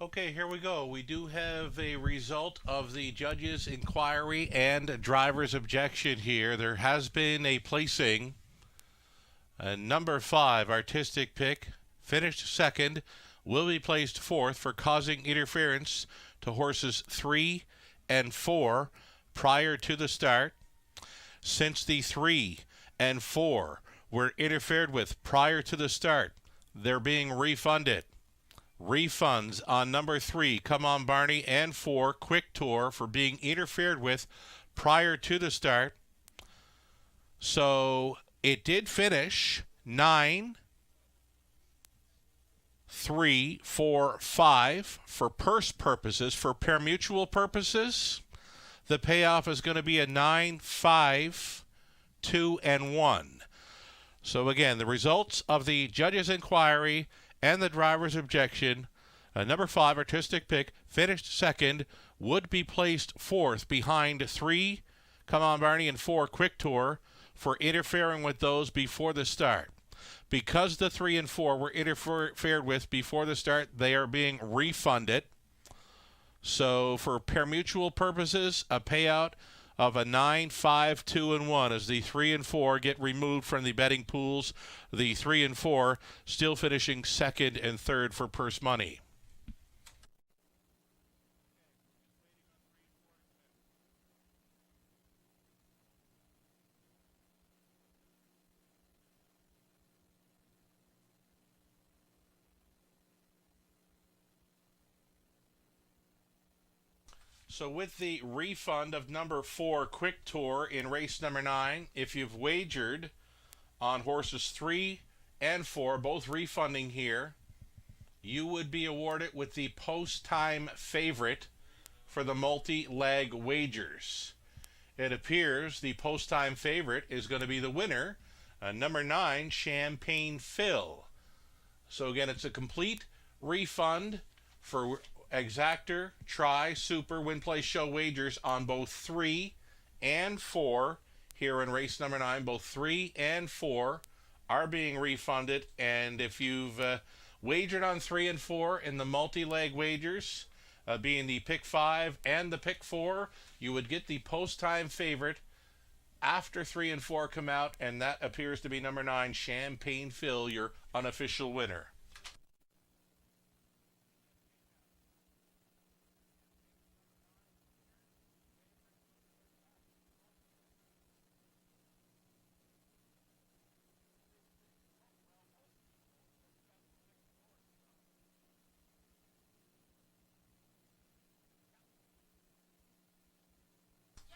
C: Okay, here we go. We do have a result of the judge's inquiry and driver's objection here. There has been a placing. Number 5, Artistic Pick, finished second, will be placed fourth for causing interference to horses 3 and 4 prior to the start. Since the 3 and 4 were interfered with prior to the start, they're being refunded. Refunds on number 3, Come On Barney, and 4, Quick Tour, for being interfered with prior to the start. So it did finish 9, 3, 4, 5 for purse purposes. For pari-mutuel purposes, the payoff is going to be a 9, 5, 2, and 1. So again, the results of the judge's inquiry and the driver's objection. Number 5, Artistic Pick, finished second, would be placed fourth behind 3, Come On Barney, and 4, Quick Tour, for interfering with those before the start. Because the 3 and 4 were interfered with before the start, they are being refunded. So for pari-mutuel purposes, a payout of a 9, 5, 2, and 1 as the 3 and 4 get removed from the betting pools. The 3 and 4 still finishing second and third for purse money. So with the refund of number 4, Quick Tour, in race number 9, if you've wagered on horses 3 and 4, both refunding here, you would be awarded with the post-time favorite for the multi-leg wagers. It appears the post-time favorite is going to be the winner, number 9, Champagne Phil. So again, it's a complete refund for exactor, try, super, win, play, show wagers on both 3 and 4 here in race number 9. Both 3 and 4 are being refunded, and if you've wagered on 3 and 4 in the multi-leg wagers, being the pick 5 and the pick 4, you would get the post-time favorite after 3 and 4 come out, and that appears to be number 9, Champagne Phil, your unofficial winner.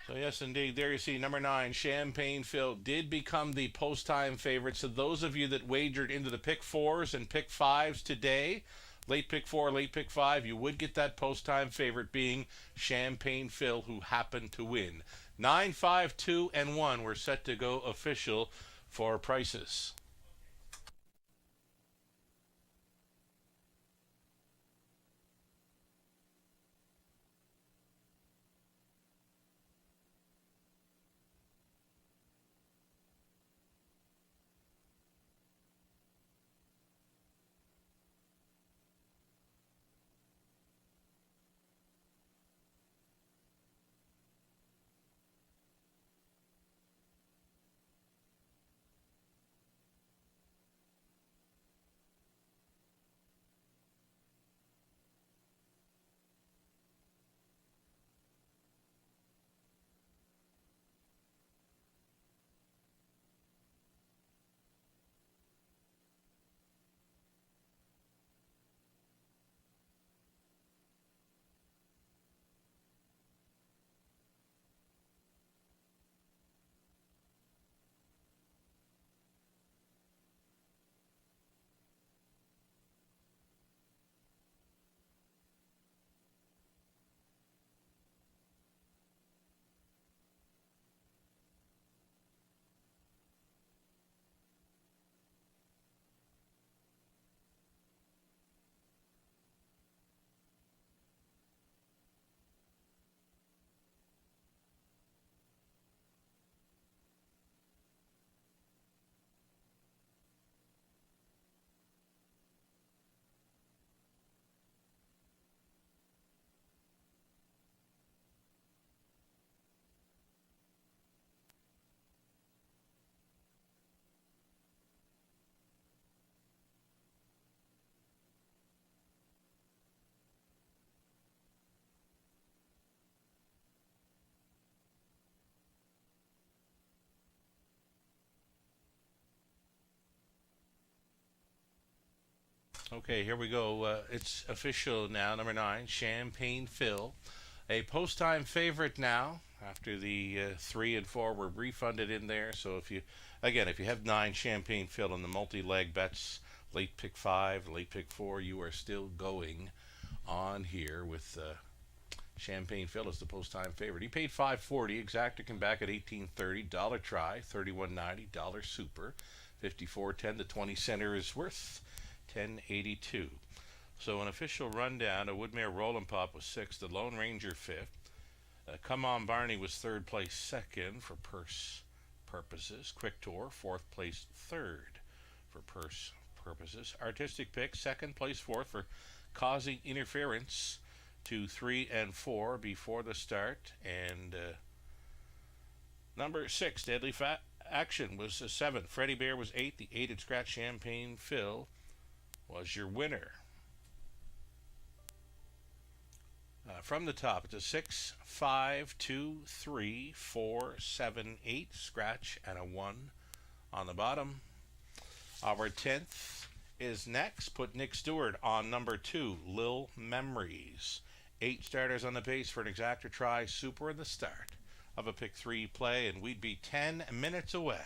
C: So yes, indeed, there you see number 9, Champagne Phil, did become the post-time favorite. So those of you that wagered into the pick 4s and pick 5s today, late pick 4, late pick 5, you would get that post-time favorite being Champagne Phil, who happened to win. 9, 5, 2, and 1 were set to go official for prices. Okay, here we go. It's official now. Number 9, Champagne Phil, a post-time favorite now. After the 3 and 4 were refunded in there. So if you have 9, Champagne Phil in the multi-leg bets, late pick 5, late pick 4, you are still going on here with Champagne Phil as the post-time favorite. He paid $5.40. Exactor came back at $18.30. Dollar try, $31.90. Dollar super, 54.10. The 20 center is worth 10.82. So an official rundown: a Woodmere Roland Pop was 6th, the Lone Ranger 5th. Come On Barney was 3rd place, 2nd for purse purposes. Quick Tour 4th place, 3rd for purse purposes. Artistic Pick 2nd place, 4th for Causing Interference, 2, 3, and 4 before the start. And number 6, Deadly Action, was 7th. Freddie Bear was 8th. The 8 Scratch Champagne Phil was your winner. From the top, it's a 6, 5, 2, 3, 4, 7, 8 scratch and a 1 on the bottom. Our 10th is next. Put Nick Stewart on number 2, Lil Memories. 8 starters on the base for an exacta try. Super in the start of a pick 3 play, and we'd be 10 minutes away.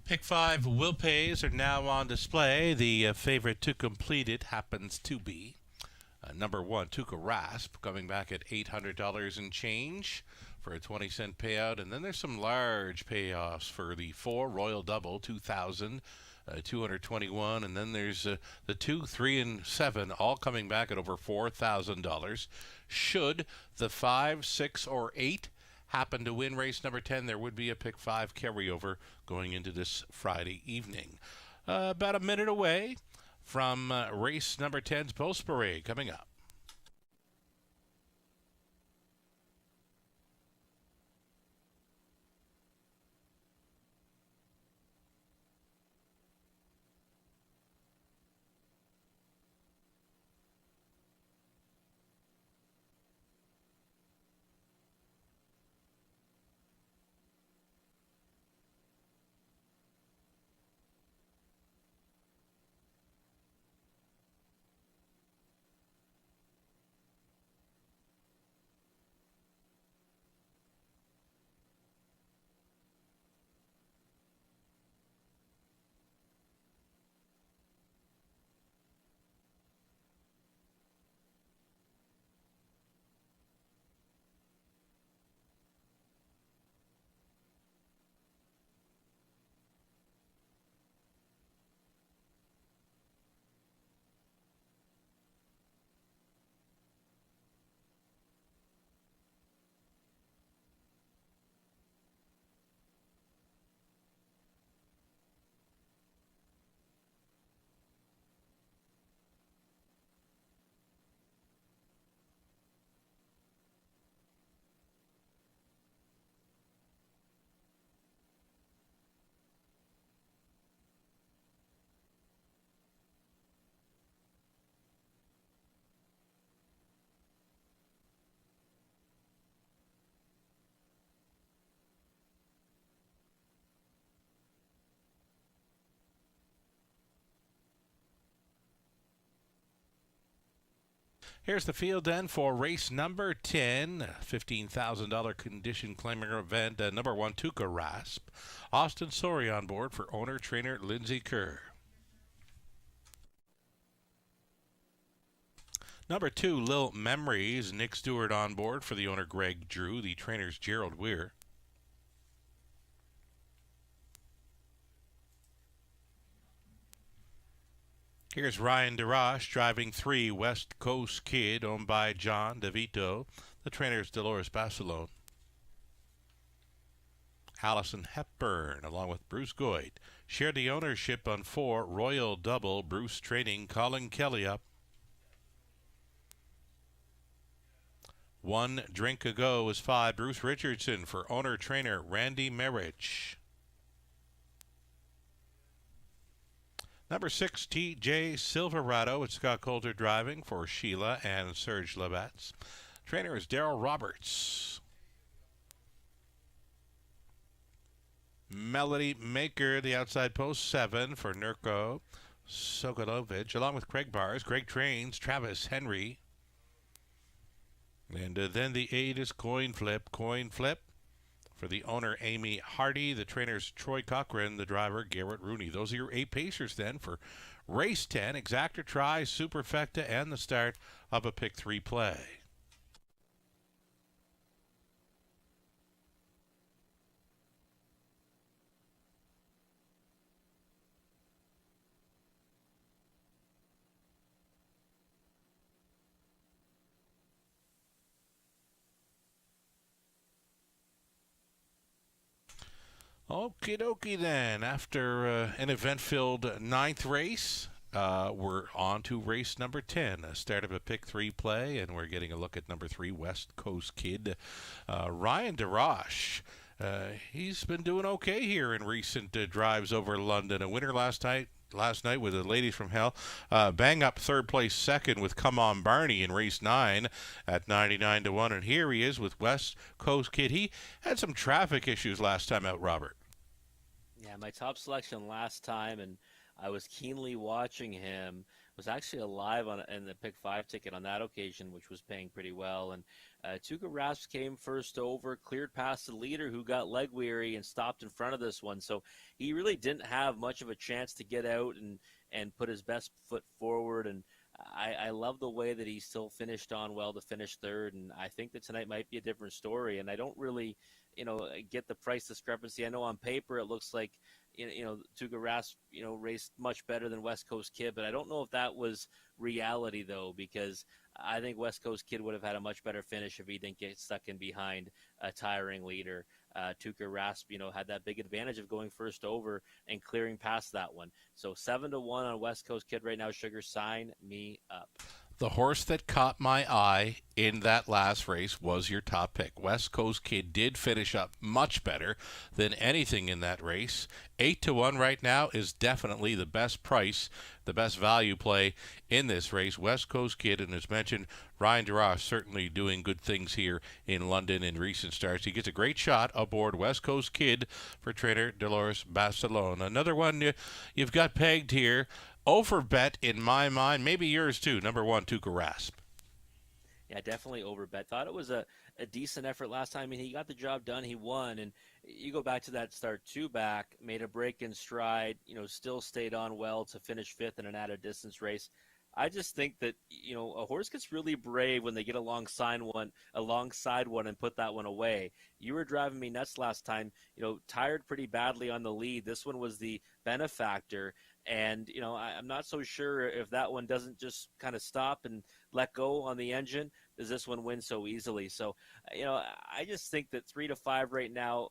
C: Pick 5 will pays are now on display. The favorite to complete it happens to be number 1, Tuca Rasp, coming back at $800 and change for a 20-cent payout. And then there's some large payoffs for the 4 Royal Double, 2,000. 221, and then there's the 2, 3, and 7, all coming back at over $4,000. Should the 5, 6, or 8 happen to win race number 10, there would be a pick 5 carryover going into this Friday evening. About a minute away from race number 10's Post Parade coming up. Here's the field then for race number 10, $15,000 condition claiming event. Number 1, Tuca Rasp. Austin Sori on board for owner-trainer Lindsay Kerr. Number 2, Lil Memories. Nick Stewart on board for the owner Greg Drew. The trainer's Gerald Weir. Here's Ryan DeRoche driving 3, West Coast Kid, owned by John DeVito. The trainer's Dolores Basilone. Allison Hepburn, along with Bruce Goyd, shared the ownership on 4, Royal Double. Bruce training Colin Kelly up. 1 Drink a Go is 5, Bruce Richardson for owner-trainer Randy Merich. Number 6, TJ Silverado. It's Scott Coulter driving for Sheila and Serge Labatz. Trainer is Daryl Roberts. Melody Maker, the outside post, 7 for Nurko Sokolovic, along with Craig Bars. Greg trains Travis Henry. And then the 8 is Coin Flip. Coin Flip for the owner, Amy Hardy. The trainer's Troy Cochran. The driver, Garrett Rooney. Those are your 8 pacers then for race 10. Exacta Tri, Superfecta, and the start of a pick 3 play. Okie dokie then. After an event-filled 9th race, we're on to race number 10, a start of a pick 3 play, and we're getting a look at number 3, West Coast Kid. Ryan DeRoche, he's been doing okay here in recent drives over London. A winner last night with the Ladies from Hell. Bang up third place second with Come On Barney in race 9 at 99-1. And here he is with West Coast Kid. He had some traffic issues last time out, Robert.
D: Yeah, my top selection last time, and I was keenly watching him. Was actually alive in the pick 5 ticket on that occasion, which was paying pretty well. And Tuukka Rask came first over, cleared past the leader who got leg weary and stopped in front of this one. So he really didn't have much of a chance to get out and put his best foot forward. And I love the way that he still finished on well to finish third. And I think that tonight might be a different story. And I don't really, get the price discrepancy. I know on paper it looks like, Tuukka Rask, raced much better than West Coast Kid, but I don't know if that was reality though, because I think West Coast Kid would have had a much better finish if he didn't get stuck in behind a tiring leader. Tuukka Rask, had that big advantage of going first over and clearing past that one. So 7-1 on West Coast Kid right now. Sugar, sign me up.
C: The horse that caught my eye in that last race was your top pick. West Coast Kid did finish up much better than anything in that race. 8-1 right now is definitely the best price, the best value play in this race. West Coast Kid, and as mentioned, Ryan Duras certainly doing good things here in London in recent starts. He gets a great shot aboard West Coast Kid for trainer Dolores Bastalone. Another one you've got pegged here. Overbet in my mind, maybe yours too. Number 1, Tuukka Rask.
D: Yeah, definitely overbet. Thought it was a decent effort last time. I mean, he got the job done. He won. And you go back to that start 2 back, made a break in stride, still stayed on well to finish 5th in an added distance race. I just think that, a horse gets really brave when they get alongside one and put that one away. You were driving me nuts last time, tired pretty badly on the lead. This one was the benefactor. And, I'm not so sure if that one doesn't just kind of stop and let go on the engine, does this one win so easily? So, I just think that 3-5 right now,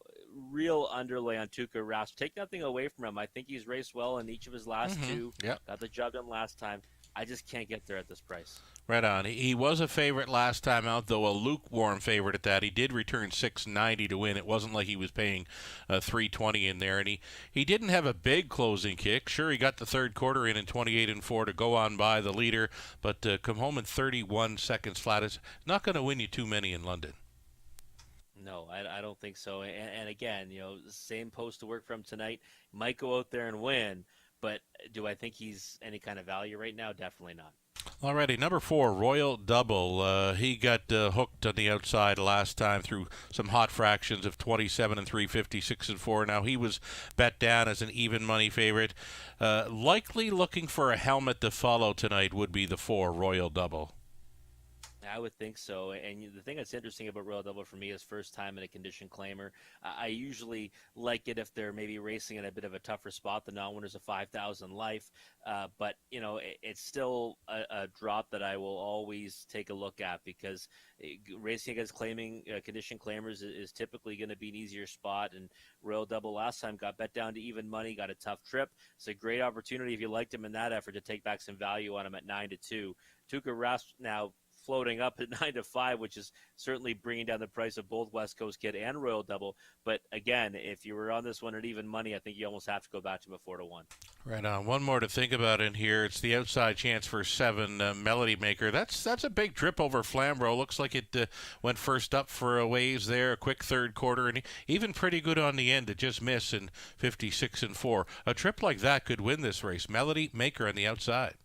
D: real underlay on Tuukka Rask. Take nothing away from him. I think he's raced well in each of his last two.
C: Yep.
D: Got the job done last time. I just can't get there at this price.
C: Right on. He was a favorite last time out, though a lukewarm favorite at that. He did return $6.90 to win. It wasn't like he was paying $3.20 in there, and he didn't have a big closing kick. Sure, he got the third quarter in 28-4 to go on by the leader, but come home in 31 seconds flat. It's not going to win you too many in London.
D: No, I don't think so. And again, the same post to work from tonight. Might go out there and win. But do I think he's any kind of value right now? Definitely not.
C: Alrighty, number 4, Royal Double. He got hooked on the outside last time through some hot fractions of 27-3, 56-4. Now he was bet down as an even money favorite. Likely looking for a helmet to follow tonight would be the 4, Royal Double.
D: I would think so. And the thing that's interesting about Royal Double for me is first time in a condition claimer. I usually like it if they're maybe racing in a bit of a tougher spot. The non-winners of 5,000 life. But, it's still a drop that I will always take a look at because racing against condition claimers is typically going to be an easier spot. And Royal Double last time got bet down to even money, got a tough trip. It's a great opportunity if you liked him in that effort to take back some value on him at 9-2. Tuukka Rask now floating up at 9-5, which is certainly bringing down the price of both West Coast Kid and Royal Double. But again, if you were on this one at even money, I think you almost have to go back to a 4-1.
C: Right on. One more to think about in here. It's the outside chance for 7, Melody Maker. That's a big trip over Flamborough. Looks like it went first up for a ways there, a quick third quarter, and even pretty good on the end to just miss in 56-4. A trip like that could win this race. Melody Maker on the outside.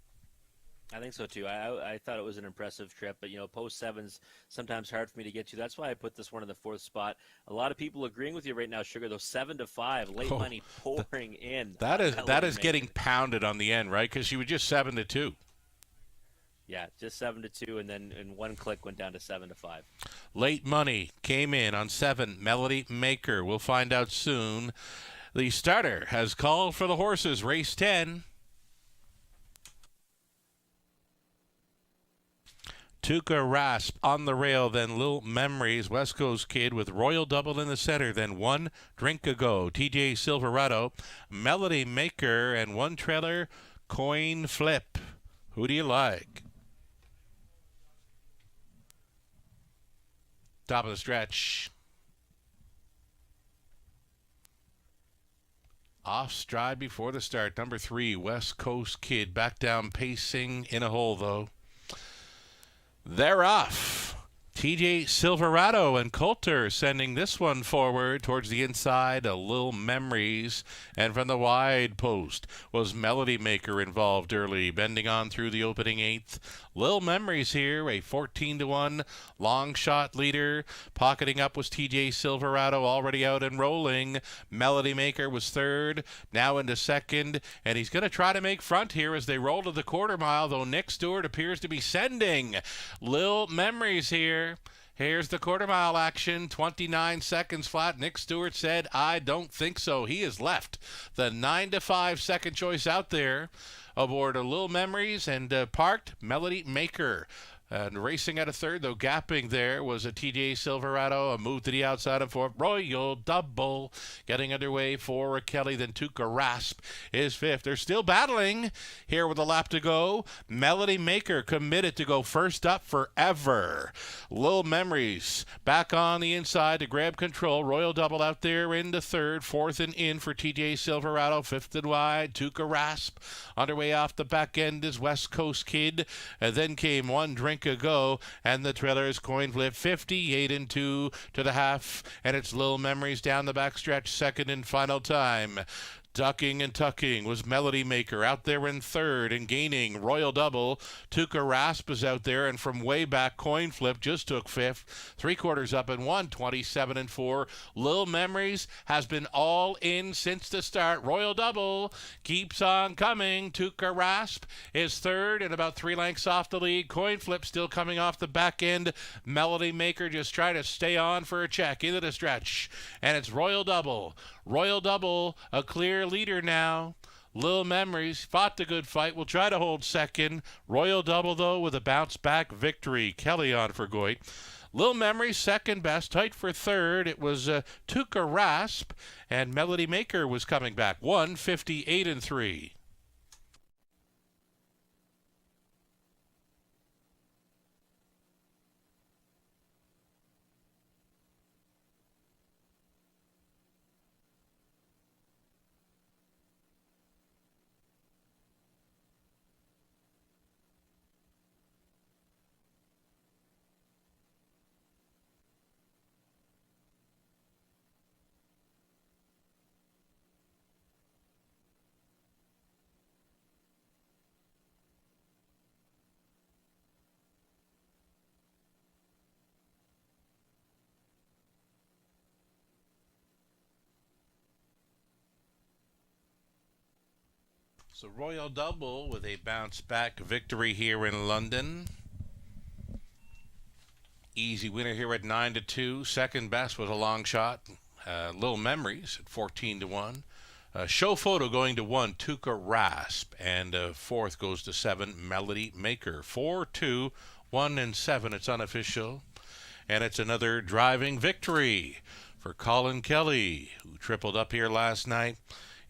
D: I think so too. I thought it was an impressive trip, but post 7's sometimes hard for me to get to. That's why I put this one in the 4th spot. A lot of people agreeing with you right now, Sugar. Though 7-5, late money pouring in.
C: That is getting pounded on the end, right? Because she was just 7-2.
D: Yeah, just 7-2, and then in one click went down to 7-5.
C: Late money came in on 7, Melody Maker. We'll find out soon. The starter has called for the horses. Race 10. Tuukka Rask on the rail, then Lil Memories, West Coast Kid with Royal Double in the center, then One Drink Ago, TJ Silverado, Melody Maker, and one trailer, Coin Flip. Who do you like? Top of the stretch. Off stride before the start. Number 3, West Coast Kid, back down pacing in a hole though. They're off. TJ Silverado and Coulter sending this one forward towards the inside, a Lil Memories. And from the wide post was Melody Maker involved early, bending on through the opening eighth. Lil Memories here, a 14-1 long shot leader. Pocketing up was TJ Silverado, already out and rolling. Melody Maker was third, now into second, and he's going to try to make front here as they roll to the quarter mile, though Nick Stewart appears to be sending. Lil Memories here. Here's the quarter mile action, 29 seconds flat. Nick Stewart said, I don't think so. He has left the 9-5 second choice out there aboard a Lil Memories and parked Melody Maker. And racing at a third, though gapping there, was a TJ Silverado, a move to the outside and for Royal Double. Getting underway for Kelly, then Tuka Rasp is fifth. They're still battling here with a lap to go. Melody Maker committed to go first up forever. Lil Memories back on the inside to grab control. Royal Double out there into third. Fourth and in for TJ Silverado. Fifth and wide, Tuka Rasp. Underway off the back end is West Coast Kid. And then came One Drink Ago, and the trailer's coin flip 58-2 to the half, and it's Lil Memories down the backstretch, second and final time. Ducking and tucking was Melody Maker out there in third and gaining. Royal Double. Tuka Rasp is out there, and from way back, Coin Flip just took fifth. 3/4 up and one, 27-4. Lil Memories has been all in since the start. Royal Double keeps on coming. Tuka Rasp is third and about 3 lengths off the lead. Coin Flip still coming off the back end. Melody Maker just trying to stay on for a check into the stretch, and it's Royal Double. Royal Double, a clear leader now. Lil Memories fought the good fight. Will try to hold second. Royal Double, though, with a bounce-back victory. Kelly on for Goit. Lil Memories second best. Tight for third. It was Tuka Rasp, and Melody Maker was coming back. 158-3. So Royal Double with a bounce-back victory here in London. Easy winner here at 9-2. Second best was a long shot. Lil Memories at 14-1. Show Photo going to 1, Tuka Rasp. And fourth goes to 7, Melody Maker. 4-2, 1 and 7. It's unofficial. And it's another driving victory for Colin Kelly, who tripled up here last night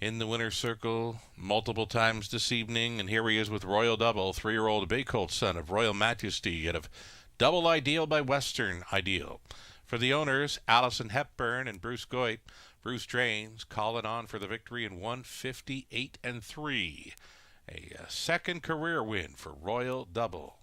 C: in the winner's circle multiple times this evening. And here he is with Royal Double, 3-year-old Bay Colt son of Royal Majesty out of Double Ideal by Western Ideal. For the owners, Allison Hepburn and Bruce Goit, Bruce Drains calling on for the victory in 158-3. A second career win for Royal Double.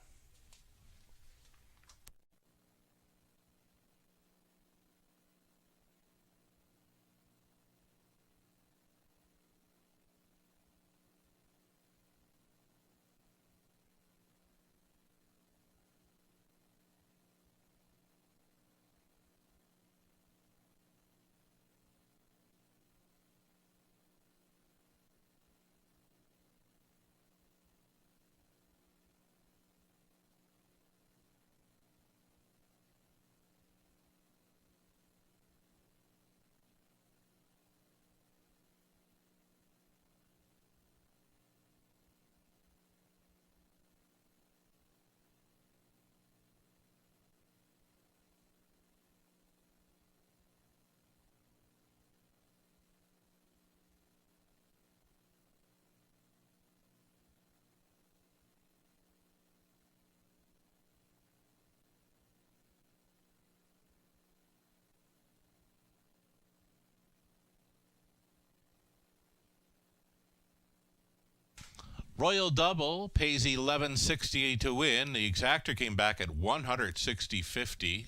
C: Royal Double pays 11.68 to win. The exactor came back at 160.50.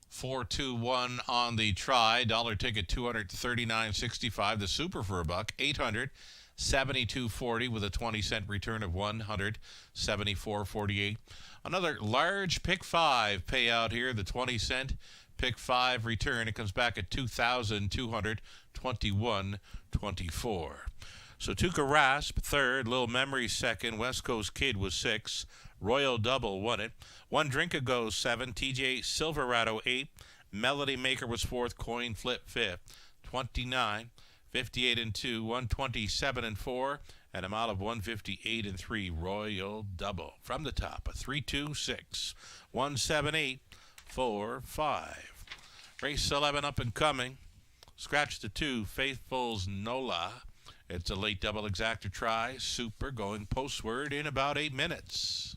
C: 421 on the try. Dollar ticket 239.65. The super for $1. 872.40 with a 20-cent return of 174.48. Another large pick 5 payout here. The 20-cent pick 5 return. It comes back at 2,221.24. So Tuca Rasp third, Little Memory second, West Coast Kid was 6, Royal Double won it. One Drink Ago 7, TJ Silverado 8, Melody Maker was 4th, Coin Flip 5th, 29, 58 and 2, 127 and 4, and a mile of 158 and 3. Royal Double from the top, a 326, 178, 4, 5. Race 11 up and coming. Scratch the 2, Faithful's Nola. It's a late double exactor try. Super going postward in about 8 minutes.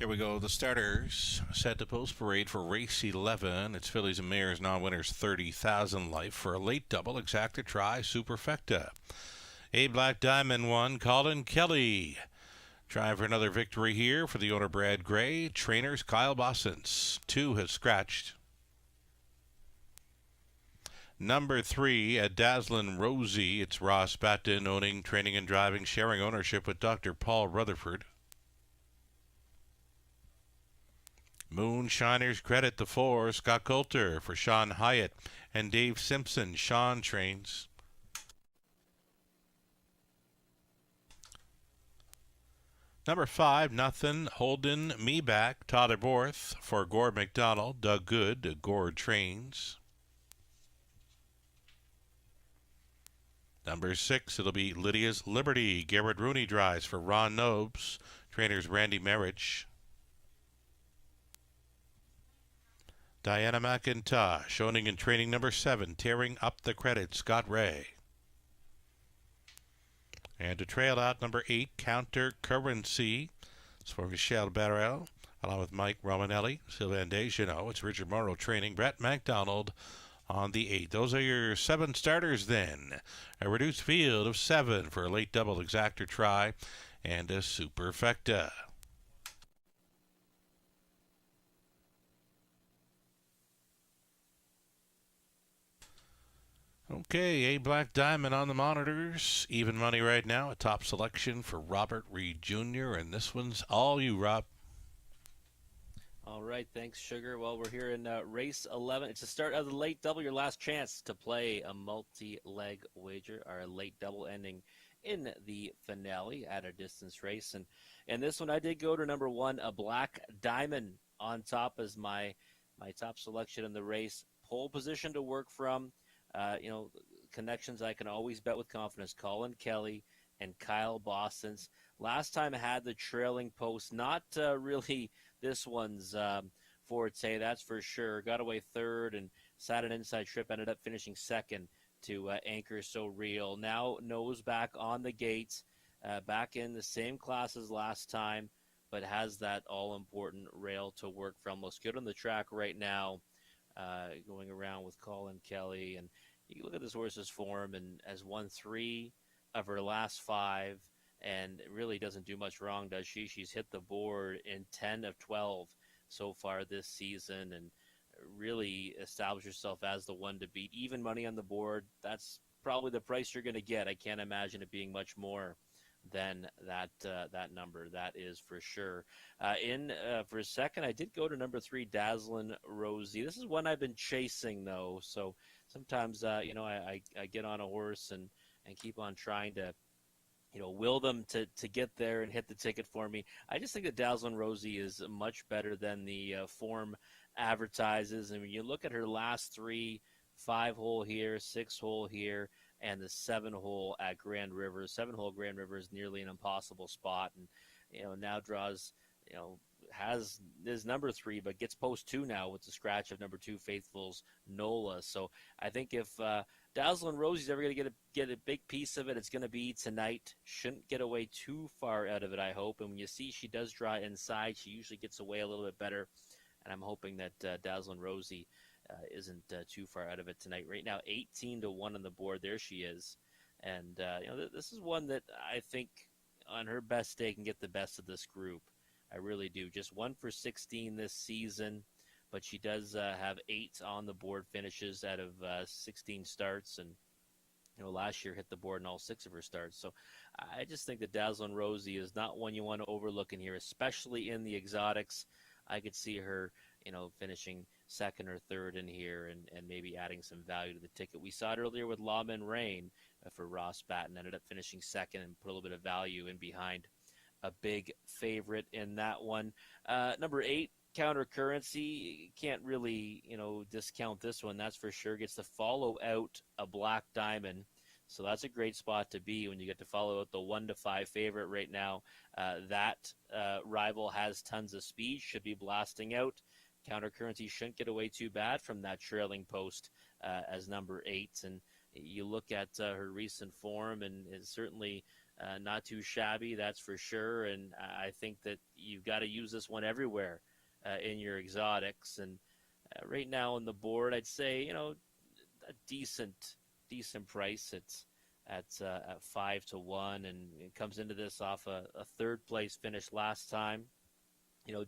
C: Here we go. The starters set to post parade for race 11. It's Fillies and Mares non-winners 30,000 life for a late double exacta try superfecta. A Black Diamond won Colin Kelly. Trying for another victory here for the owner Brad Gray. Trainers Kyle Bossens. 2 has scratched. Number 3 at Dazzlin' Rosie. It's Ross Batten owning, training and driving, sharing ownership with Dr. Paul Rutherford. Moonshiners credit the 4, Scott Coulter for Sean Hyatt and Dave Simpson. Sean trains. Number 5, Nothing Holding Me Back, Tyler Borth for Gord McDonald. Doug Good, Gord trains. Number 6, it'll be Lydia's Liberty. Garrett Rooney drives for Ron Nobes. Trainers Randy Merich. Diana McIntosh, owning and training number 7, tearing up the credit, Scott Ray. And to trail out number 8, Counter Currency. It's for Michelle Barrel, along with Mike Romanelli, Sylvain Deschenaux. It's Richard Morrow training, Brett MacDonald on the 8. Those are your 7 starters then. A reduced field of 7 for a late double exactor try and a superfecta. Okay, A Black Diamond on the monitors. Even money right now. A top selection for Robert Reed Jr. And this one's all you, Rob.
D: All right, thanks, Sugar. Well, we're here in race 11. It's the start of the late double, your last chance to play a multi-leg wager, or a late double ending in the finale at a distance race. And this one, I did go to number 1, a Black Diamond on top as my top selection in the race. Pole position to work from. Connections I can always bet with confidence. Colin Kelly and Kyle Bossens. Last time I had the trailing post, not really this one's forte, that's for sure. Got away 3rd and sat an inside trip, ended up finishing 2nd to Anchor So Real. Now nose back on the gates, back in the same class as last time, but has that all-important rail to work from. Looks good on the track right now. Going around with Colin Kelly, and you look at this horse's form, and has won 3 of her last 5, and really doesn't do much wrong, does she? She's hit the board in 10 of 12 so far this season, and really established herself as the one to beat. Even money on the board, that's probably the price you're going to get. I can't imagine it being much more than that number. That is for sure. For a second, I did go to number 3, Dazzlin' Rosie. This is one I've been chasing, though. So sometimes, I get on a horse and keep on trying to, will them to get there and hit the ticket for me. I just think that Dazzlin' Rosie is much better than the form advertises. And when you look at her last 3, 5-hole here, 6-hole here, and the 7-hole at Grand River. 7-hole Grand River is nearly an impossible spot, and now draws, is number 3, but gets post 2 now with the scratch of number 2 Faithful's Nola. So I think if Dazzlin' Rosie's ever going to get a big piece of it, it's going to be tonight. Shouldn't get away too far out of it, I hope. And when you see she does draw inside, she usually gets away a little bit better. And I'm hoping that Dazzlin' Rosie isn't too far out of it tonight. Right now, 18-1 on the board. There she is. And, this is one that I think on her best day can get the best of this group. I really do. Just 1 for 16 this season, but she does have 8 on the board finishes out of 16 starts. And, last year hit the board in all 6 of her starts. So I just think that Dazzlin' Rosie is not one you want to overlook in here, especially in the exotics. I could see her, finishing 2nd or 3rd in here and maybe adding some value to the ticket. We saw it earlier with Lawman Rain for Ross Batten. Ended up finishing 2nd and put a little bit of value in behind a big favorite in that one. Number 8, Counter Currency. Can't really, discount this one. That's for sure. Gets to follow out a Black Diamond. So that's a great spot to be when you get to follow out the 1-5 favorite right now. That rival has tons of speed, should be blasting out. Counter Currency shouldn't get away too bad from that trailing post as number 8. And you look at her recent form, and is certainly Not too shabby, that's for sure. And I think that you've got to use this one everywhere in your exotics. And right now on the board, I'd say, a decent price. It's at 5-1, and it comes into this off a third place finish last time.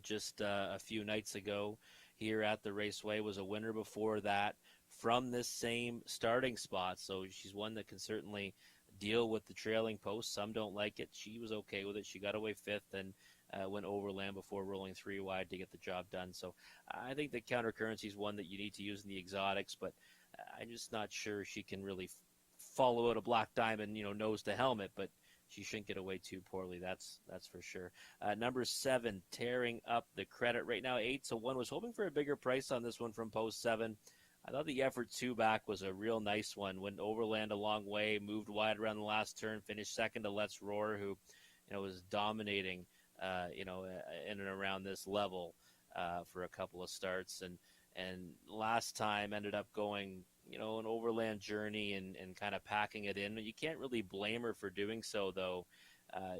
D: Just a few nights ago here at the Raceway, was a winner before that from this same starting spot. So she's one that can certainly deal with the trailing post. Some don't like it. She was okay with it. She got away fifth and went overland before rolling 3 wide to get the job done. So I think the Counter Currency is one that you need to use in the exotics, but I'm just not sure she can really follow out a Black Diamond, nose to helmet, but she shouldn't get away too poorly. That's for sure. Number 7, tearing up the credit right now, 8-1. Was hoping for a bigger price on this one from post 7. I thought the effort 2 back was a real nice one. Went overland a long way, moved wide around the last turn, finished second to Let's Roar, who, was dominating, in and around this level for a couple of starts. And last time ended up going, an overland journey and kind of packing it in. You can't really blame her for doing so, though,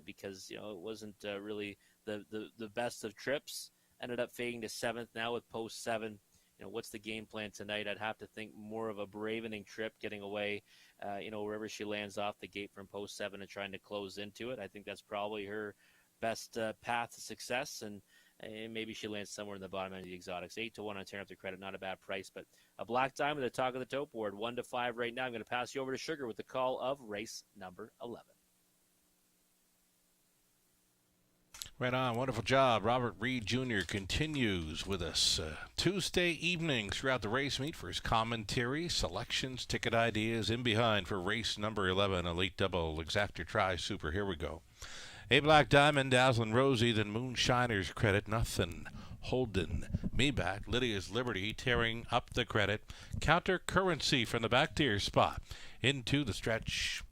D: because, it wasn't really the best of trips. Ended up fading to 7th now with post 7. What's the game plan tonight? I'd have to think more of a bravening trip, getting away, wherever she lands off the gate from post 7 and trying to close into it. I think that's probably her best path to success, and maybe she lands somewhere in the bottom end of the exotics. 8-1 on tearing up the credit, not a bad price, but a Black Diamond at the top of the tote board, 1-5 right now. I'm going to pass you over to Sugar with the call of race number 11.
C: Right on. Wonderful job. Robert Reed Jr. continues with us Tuesday evenings throughout the race meet for his commentary, selections, ticket ideas, in behind for race number 11, Elite Double, Exactor Tri Super. Here we go. A Black Diamond, Dazzlin' Rosie, then Moonshiner's Credit, Nothing, Holden, Me Back, Lydia's Liberty, tearing up the credit, Counter Currency from the back tier spot into the stretch.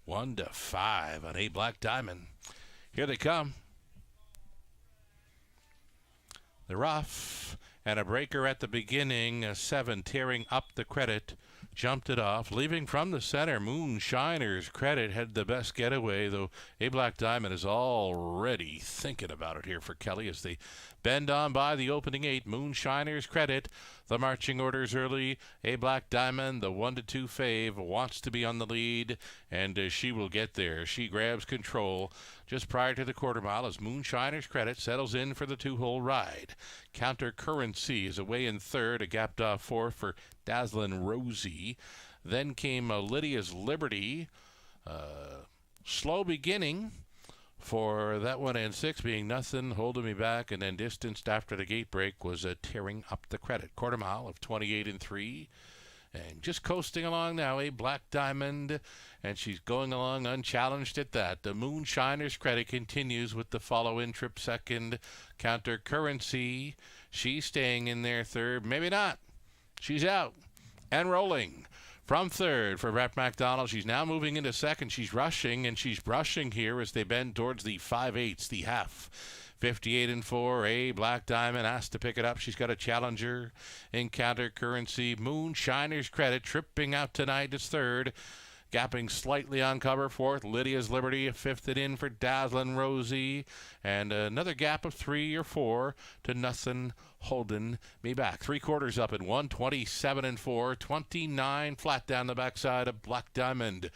C: 1-5 on A Black Diamond. Here they come. The rough and a breaker at the beginning. 7 tearing up the credit. Jumped it off. Leaving from the center. Moonshiner's Credit had the best getaway, though A Black Diamond is already thinking about it here for Kelly as they bend on by the opening 8. Moonshiner's Credit. The marching orders early. A Black Diamond, the 1-2 fave, wants to be on the lead, and she will get there. She grabs control just prior to the quarter mile as Moonshiner's Credit settles in for the 2-hole ride. Counter Currency is away in third, a gapped off fourth for Dazzlin' Rosie. Then came Lydia's Liberty. Slow beginning for that one, and 6 being Nothing, Holding Me Back, and then distanced after the gate break was tearing up the credit. Quarter mile of 28-3. And just coasting along now, A Black Diamond, and she's going along unchallenged at that. The Moonshiner's Credit continues with the follow-in trip second. Counter Currency, she's staying in there third. Maybe not. She's out and rolling from third for Brett McDonald. She's now moving into second. She's rushing, and she's brushing here as they bend towards the 5/8, the half. 58-4, A Black Diamond has to pick it up. She's got a challenger in Counter Currency. Moonshiner's Credit tripping out tonight is third. Gapping slightly on cover, fourth. Lydia's Liberty, fifth it in for Dazzlin' Rosie. And another gap of 3 or 4 to Nothing, Holding Me Back. 3/4 up at 127-4. 29 flat down the backside of Black Diamond.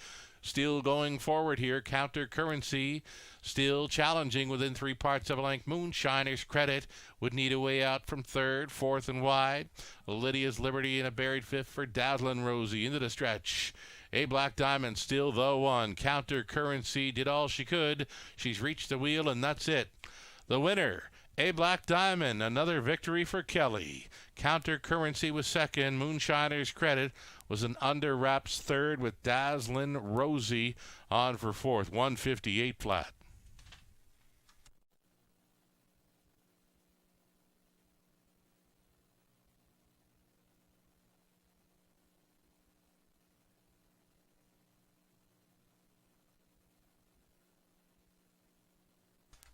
C: Still going forward here. Counter Currency still challenging within 3 parts of a length. Moonshiner's Credit would need a way out from third, fourth and wide. Lydia's Liberty in a buried fifth for Dazzlin' Rosie into the stretch. A Black Diamond still the one. Counter Currency did all she could. She's reached the wheel, and that's it. The winner, A Black Diamond. Another victory for Kelly. Counter Currency was second. Moonshiner's Credit was an under wraps third with Dazzlin' Rosie on for fourth. 158 flat.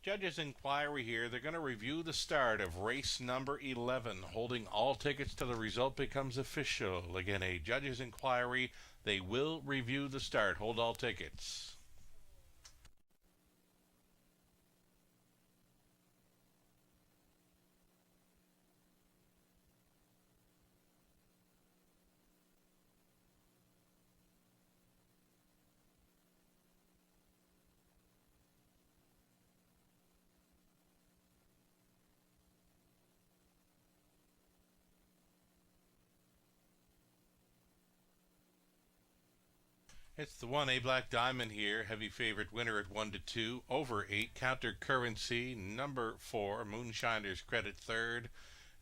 C: Judges' inquiry here. They're going to review the start of race number 11. Holding all tickets till the result becomes official. Again, a judges' inquiry. They will review the start. Hold all tickets. It's the 1A Black Diamond here. Heavy favorite winner at 1 to 2. Over 8. Counter Currency, number 4. Moonshiner's Credit, third.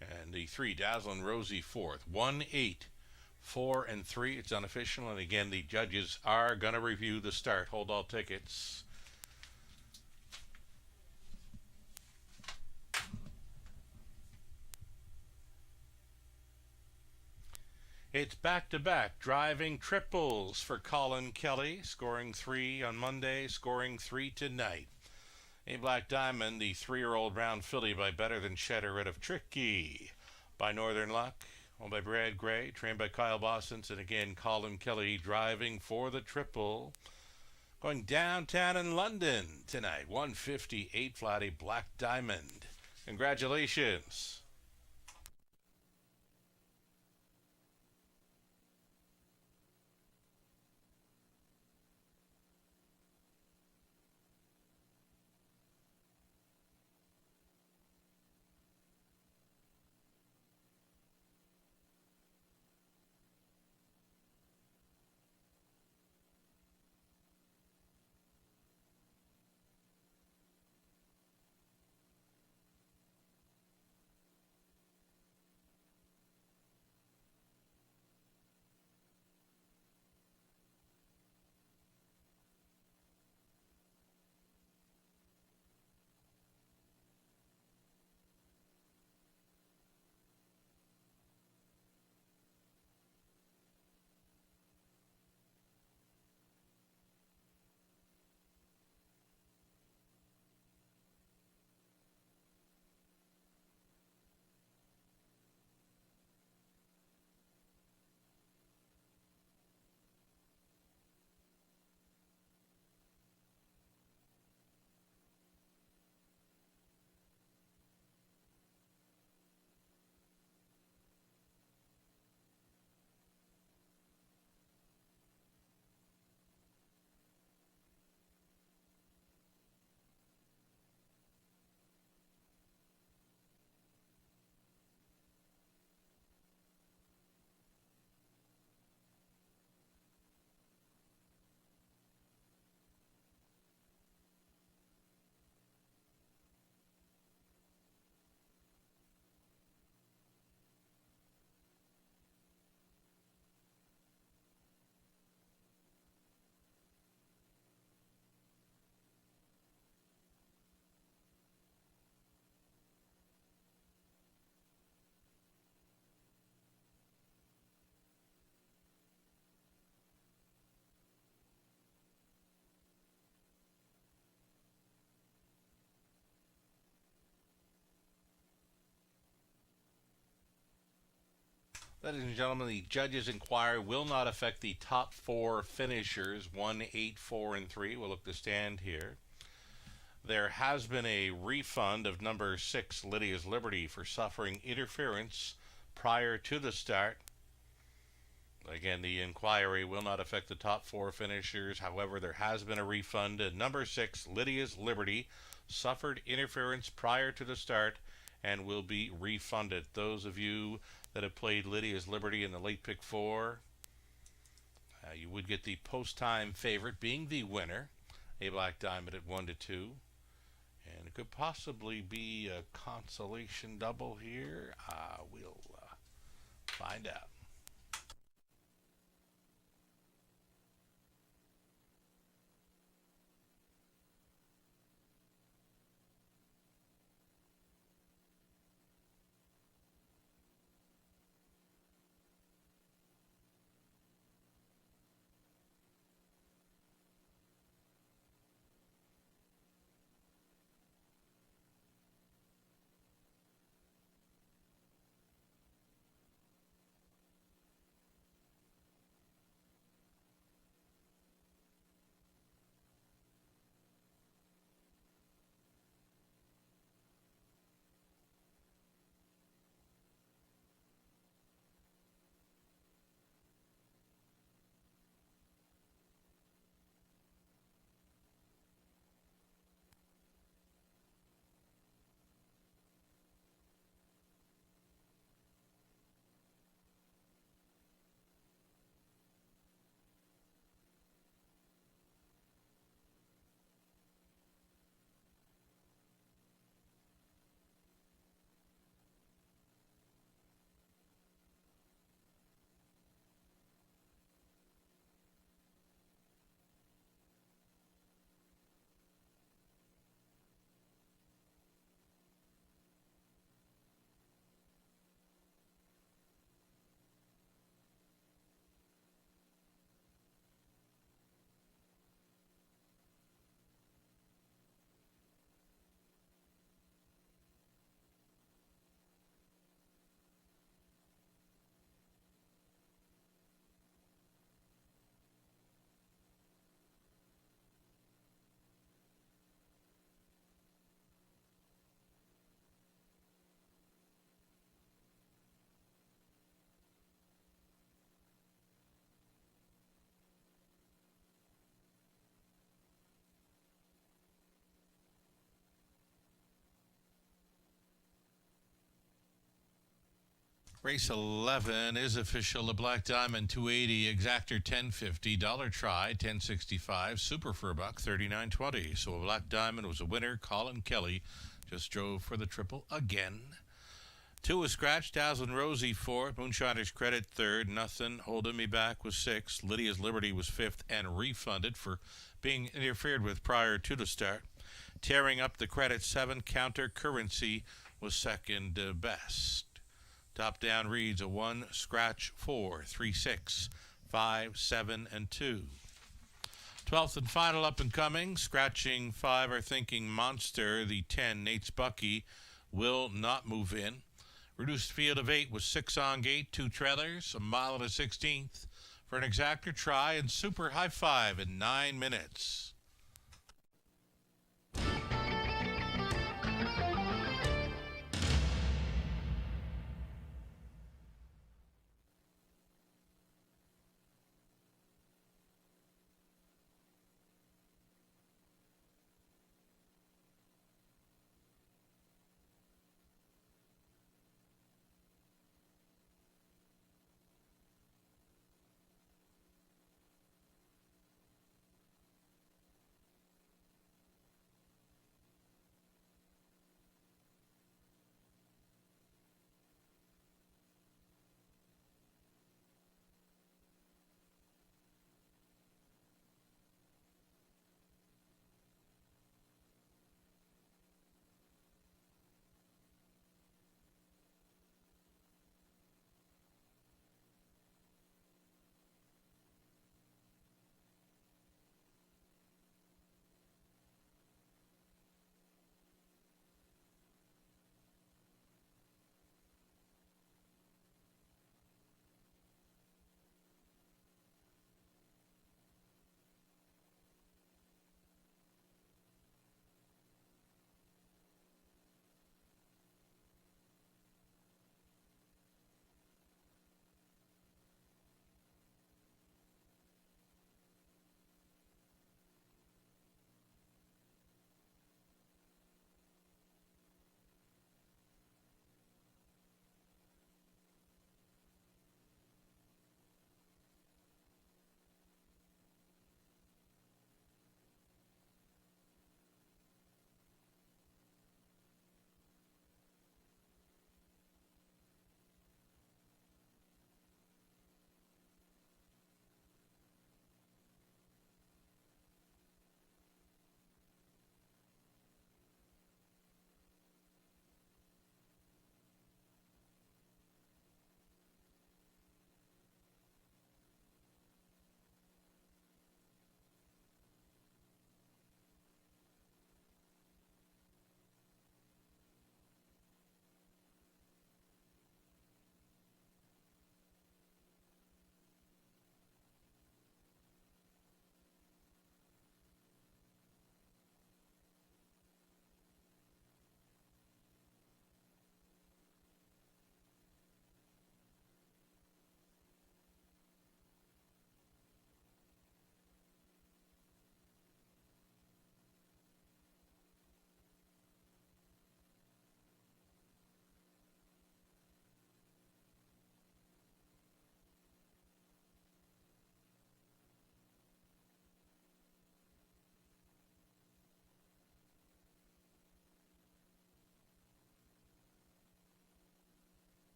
C: And the 3, Dazzlin' Rosie, fourth. 1, 8, 4, and 3. It's unofficial. And again, the judges are going to review the start. Hold all tickets. It's back-to-back driving triples for Colin Kelly, scoring 3 on Monday, scoring 3 tonight. A Black Diamond, the 3-year-old round filly by Better Than Cheddar out of Tricky, by Northern Luck, owned by Brad Gray, trained by Kyle Bossens, and again Colin Kelly driving for the triple. Going downtown in London tonight, 158 flat, a Black Diamond. Congratulations. Ladies and gentlemen, the judges' inquiry will not affect the top 4 finishers, 1, 8, 4, and 3. We'll look to stand here. There has been a refund of number 6, Lydia's Liberty, for suffering interference prior to the start. Again, the inquiry will not affect the top 4 finishers. However, there has been a refund. Number 6, Lydia's Liberty, suffered interference prior to the start and will be refunded. Those of you that have played Lydia's Liberty in the late pick 4, you would get the post-time favorite being the winner, a Black Diamond at 1 to 2. And it could possibly be a consolation double here. We'll find out. Race 11 is official. The Black Diamond 280, Exactor 1050, Dollar Try 1065, Super for a buck 39.20. So a Black Diamond was a winner. Colin Kelly just drove for the triple again. 2 was Scratch, Dazzlin' Rosie 4th, Moonshiner's Credit 3rd, Nothing Holding Me Back was 6th, Lydia's Liberty was 5th and refunded for being interfered with prior to the start. Tearing up the credit 7, Counter Currency was second best. Top down reads a 1, Scratch 4, 3, 6, 5, 7, and 2. 12th and final up and coming, Scratching 5 are Thinking Monster, the 10, Nate's Bucky, will not move in. Reduced field of 8 was 6 on gate, 2 trailers, a mile and a 16th for an Exactor Try and Super High 5 in 9 minutes.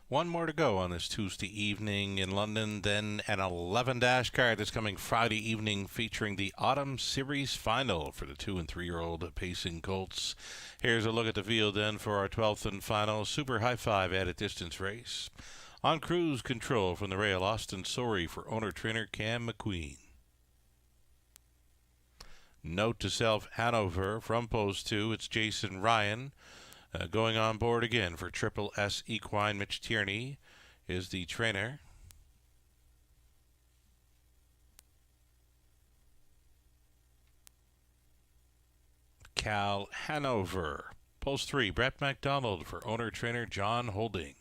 C: One more to go on this Tuesday evening in London, then an 11 dash card that's coming Friday evening featuring the Autumn Series Final for the 2- and 3-year-old Pacing Colts. Here's a look at the field then for our 12th and final Super High Five added distance race. On cruise control from the rail, Austin Sorey for owner-trainer Cam McQueen. Note to self, Hanover from post 2, it's Jason Ryan. Going on board again for Triple S Equine. Mitch Tierney is the trainer. Cal Hanover. Post 3, Brett MacDonald for owner-trainer John Holding.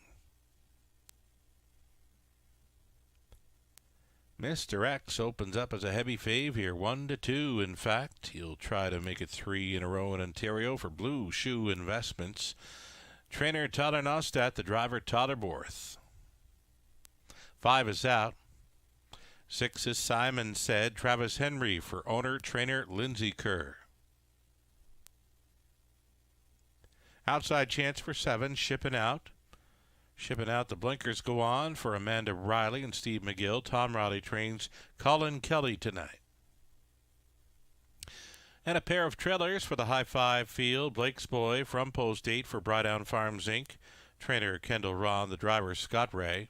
C: Mr. X opens up as a heavy fave here, 1-2. In fact, he'll try to make it 3 in a row in Ontario for Blue Shoe Investments. Trainer Tyler Nostat, the driver Tyler Borth. 5 is out. 6 is Simon Said, Travis Henry for owner trainer Lindsay Kerr. Outside chance for 7, Shipping Out. Shipping Out, the blinkers go on for Amanda Riley and Steve McGill. Tom Riley trains Colin Kelly tonight. And a pair of trailers for the High Five field. Blake's Boy from post 8 for Brydown Farms Inc. Trainer Kendall Ron, the driver Scott Ray.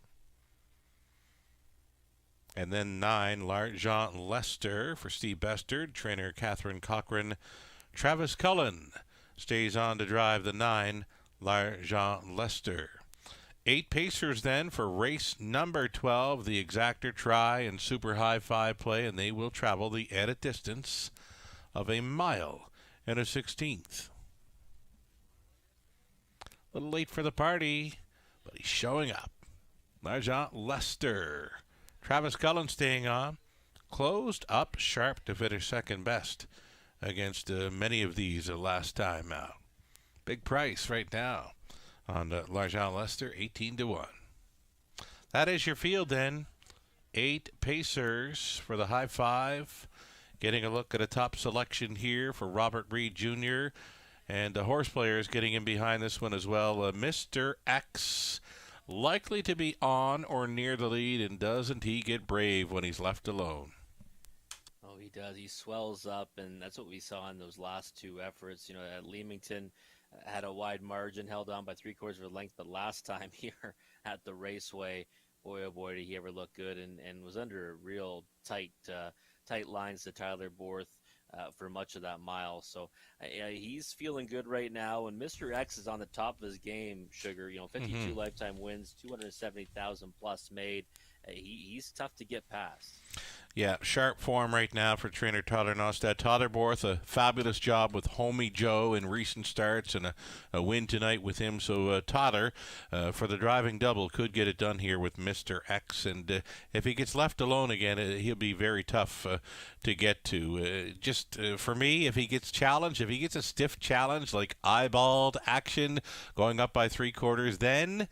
C: And then 9, Jean Lester for Steve Bestard. Trainer Catherine Cochran. Travis Cullen stays on to drive the 9, Jean Lester. 8 pacers then for race number 12, the Exactor Try and Super High Five play, and they will travel the added distance of 1 mile and 1/16. A little late for the party, but he's showing up. Jean Lester. Travis Cullen staying on. Closed up sharp to finish second best against many of these last time out. Big price right now on Largent Lester, 18-1. That is your field then. 8 pacers for the High Five. Getting a look at a top selection here for Robert Reed Jr. And the horse players getting in behind this one as well. Mr. X likely to be on or near the lead, and doesn't he get brave when he's left alone?
D: Oh, he does. He swells up, and that's what we saw in those last 2 efforts. You know, at Leamington, had a wide margin, held on by 3/4 of a length, but last time here at the Raceway, boy, oh boy, did he ever look good, and was under real tight lines to Tyler Borth for much of that mile. So he's feeling good right now, and Mr. X is on the top of his game, Sugar. 52 lifetime wins, 270,000 plus made. He's tough to get past.
C: Yeah, sharp form right now for trainer Tyler Nostad. Tyler Borth, a fabulous job with Homie Joe in recent starts, and a win tonight with him. So Tyler, for the driving double, could get it done here with Mr. X. And if he gets left alone again, he'll be very tough to get to. For me, if he gets challenged, if he gets a stiff challenge like eyeballed action going up by 3/4, then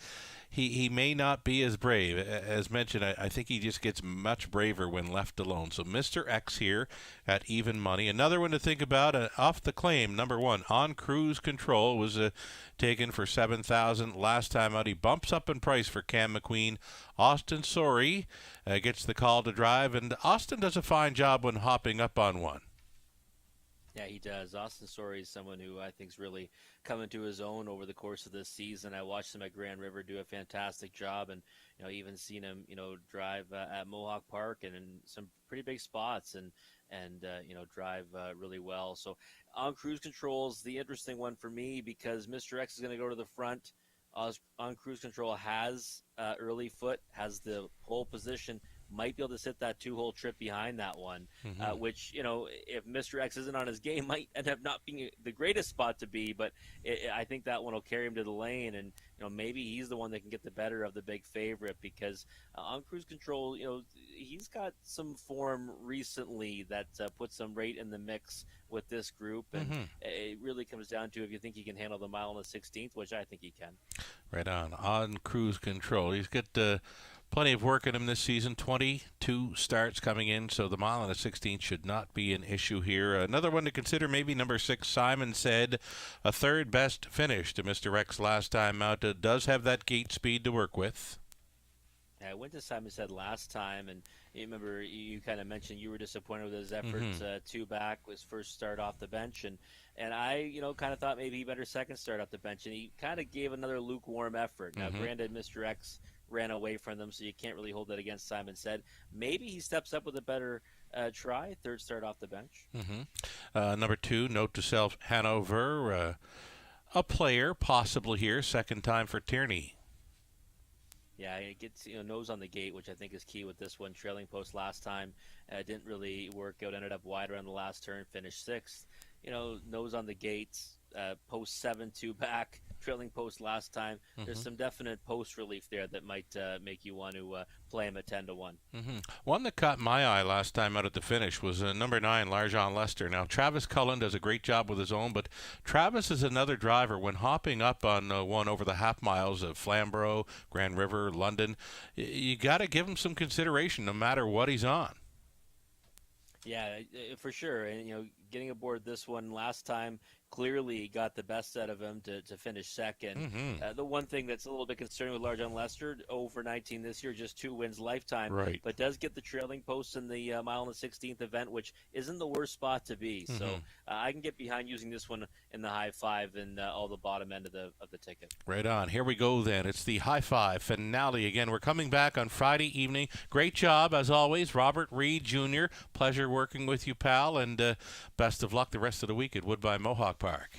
C: he may not be as brave. As mentioned, I think he just gets much braver when left alone. So Mr. X here at even money. Another one to think about, off the claim, number 1, On Cruise Control was taken for $7,000 last time out. He bumps up in price for Cam McQueen. Austin Sorey gets the call to drive, and Austin does a fine job when hopping up on one.
D: Yeah, he does. Austin Sorey is someone who I think is really coming to his own over the course of this season. I watched him at Grand River do a fantastic job, and even seen him drive at Mohawk Park and in some pretty big spots, and drive really well. So On Cruise Control is the interesting one for me because Mr. X is going to go to the front. On Cruise Control has early foot, has the pole position, might be able to sit that 2-hole trip behind that one, which, if Mr. X isn't on his game, might end up not being the greatest spot to be, but I think that one will carry him to the lane, and, maybe he's the one that can get the better of the big favorite because On Cruise Control, he's got some form recently that puts some rate in the mix with this group, and it really comes down to if you think he can handle the mile on the 16th, which I think he can.
C: Right on Cruise Control. He's got Plenty of work in him this season. 22 starts coming in, so the mile and a 16 should not be an issue here. Another one to consider, maybe number 6, Simon Said. A third best finish to Mr. X last time out. Does have that gate speed to work with.
D: I went to Simon Said last time, and you remember you kind of mentioned you were disappointed with his efforts two back, his first start off the bench, and I kind of thought maybe he better second start off the bench, and he kind of gave another lukewarm effort. Now, granted, Mr. X ran away from them, so you can't really hold that against Simon Said. Maybe he steps up with a better try, third start off the bench.
C: Number 2, Note to Self, Hanover. A player possibly here, second time for Tierney.
D: Yeah, it gets nose on the gate, which I think is key with this one. Trailing post last time didn't really work out. Ended up wide around the last turn, finished 6th. Nose on the gate, post 7 2 back. Trailing post last time. There's some definite post relief there that might make you want to play him at 10-1.
C: One that caught my eye last time out at the finish was number 9, Larjon Lester. Now, Travis Cullen does a great job with his own, but Travis is another driver. When hopping up on one over the half miles of Flamborough, Grand River, London, you got to give him some consideration no matter what he's on.
D: Yeah, for sure. And, getting aboard this one last time, clearly got the best out of him to finish second. The one thing that's a little bit concerning with Larjon Lester, 0 19 this year, just 2 wins lifetime,
C: right,
D: but does get the trailing post in the mile and the 16th event, which isn't the worst spot to be. So I can get behind using this one in the high 5 and all the bottom end of the ticket.
C: Right on. Here we go then. It's the high 5 finale again. We're coming back on Friday evening. Great job as always, Robert Reed Jr. Pleasure working with you, pal, and best of luck the rest of the week at Woodbine Mohawk Park.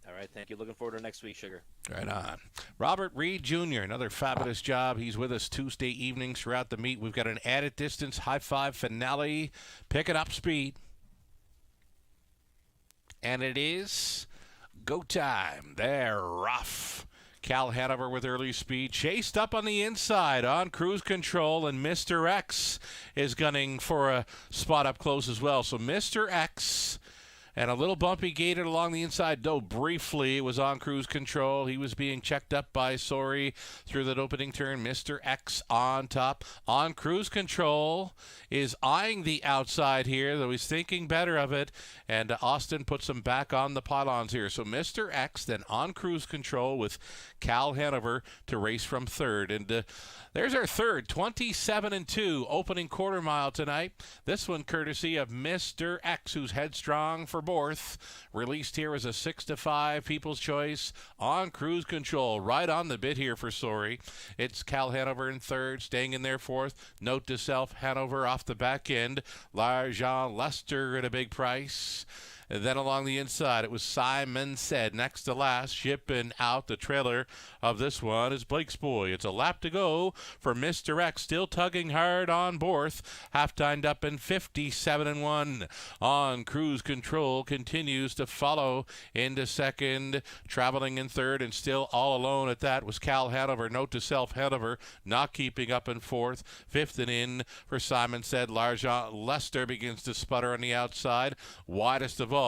D: All right, thank you. Looking forward to next week, Sugar.
C: Right on. Robert Reed Jr., another fabulous job. He's with us Tuesday evenings throughout the meet. We've got an added distance high 5 finale, picking up speed. And it is go time. They're rough. Cal Hanover with early speed, chased up on the inside on cruise control, and Mr. X is gunning for a spot up close as well. So Mr. X and a little bumpy gated along the inside, though briefly it was on cruise control. He was being checked up by Sori through that opening turn. Mr. X on top. On cruise control is eyeing the outside here, though he's thinking better of it. And Austin puts him back on the pylons here. So Mr. X then on cruise control with Cal Hanover to race from third. And there's our third, 27-2 opening quarter mile tonight. This one courtesy of Mr. X, who's headstrong for Borth. Released here as a 6-5 People's Choice on cruise control. Right on the bit here for Sori. It's Cal Hanover in third, staying in there fourth. Note to Self, Hanover off the back end. Larjon Lester at a big price. And then along the inside, it was Simon Said. Next to last, shipping out the trailer of this one is Blake's Boy. It's a lap to go for Mr. X, still tugging hard on Borth. Half-timed up in 57-1. On cruise control, continues to follow into second. Traveling in third, and still all alone at that was Cal Hanover. Note to Self, Hanover not keeping up in fourth. Fifth and in for Simon Said. Larjon Lester begins to sputter on the outside. Widest of all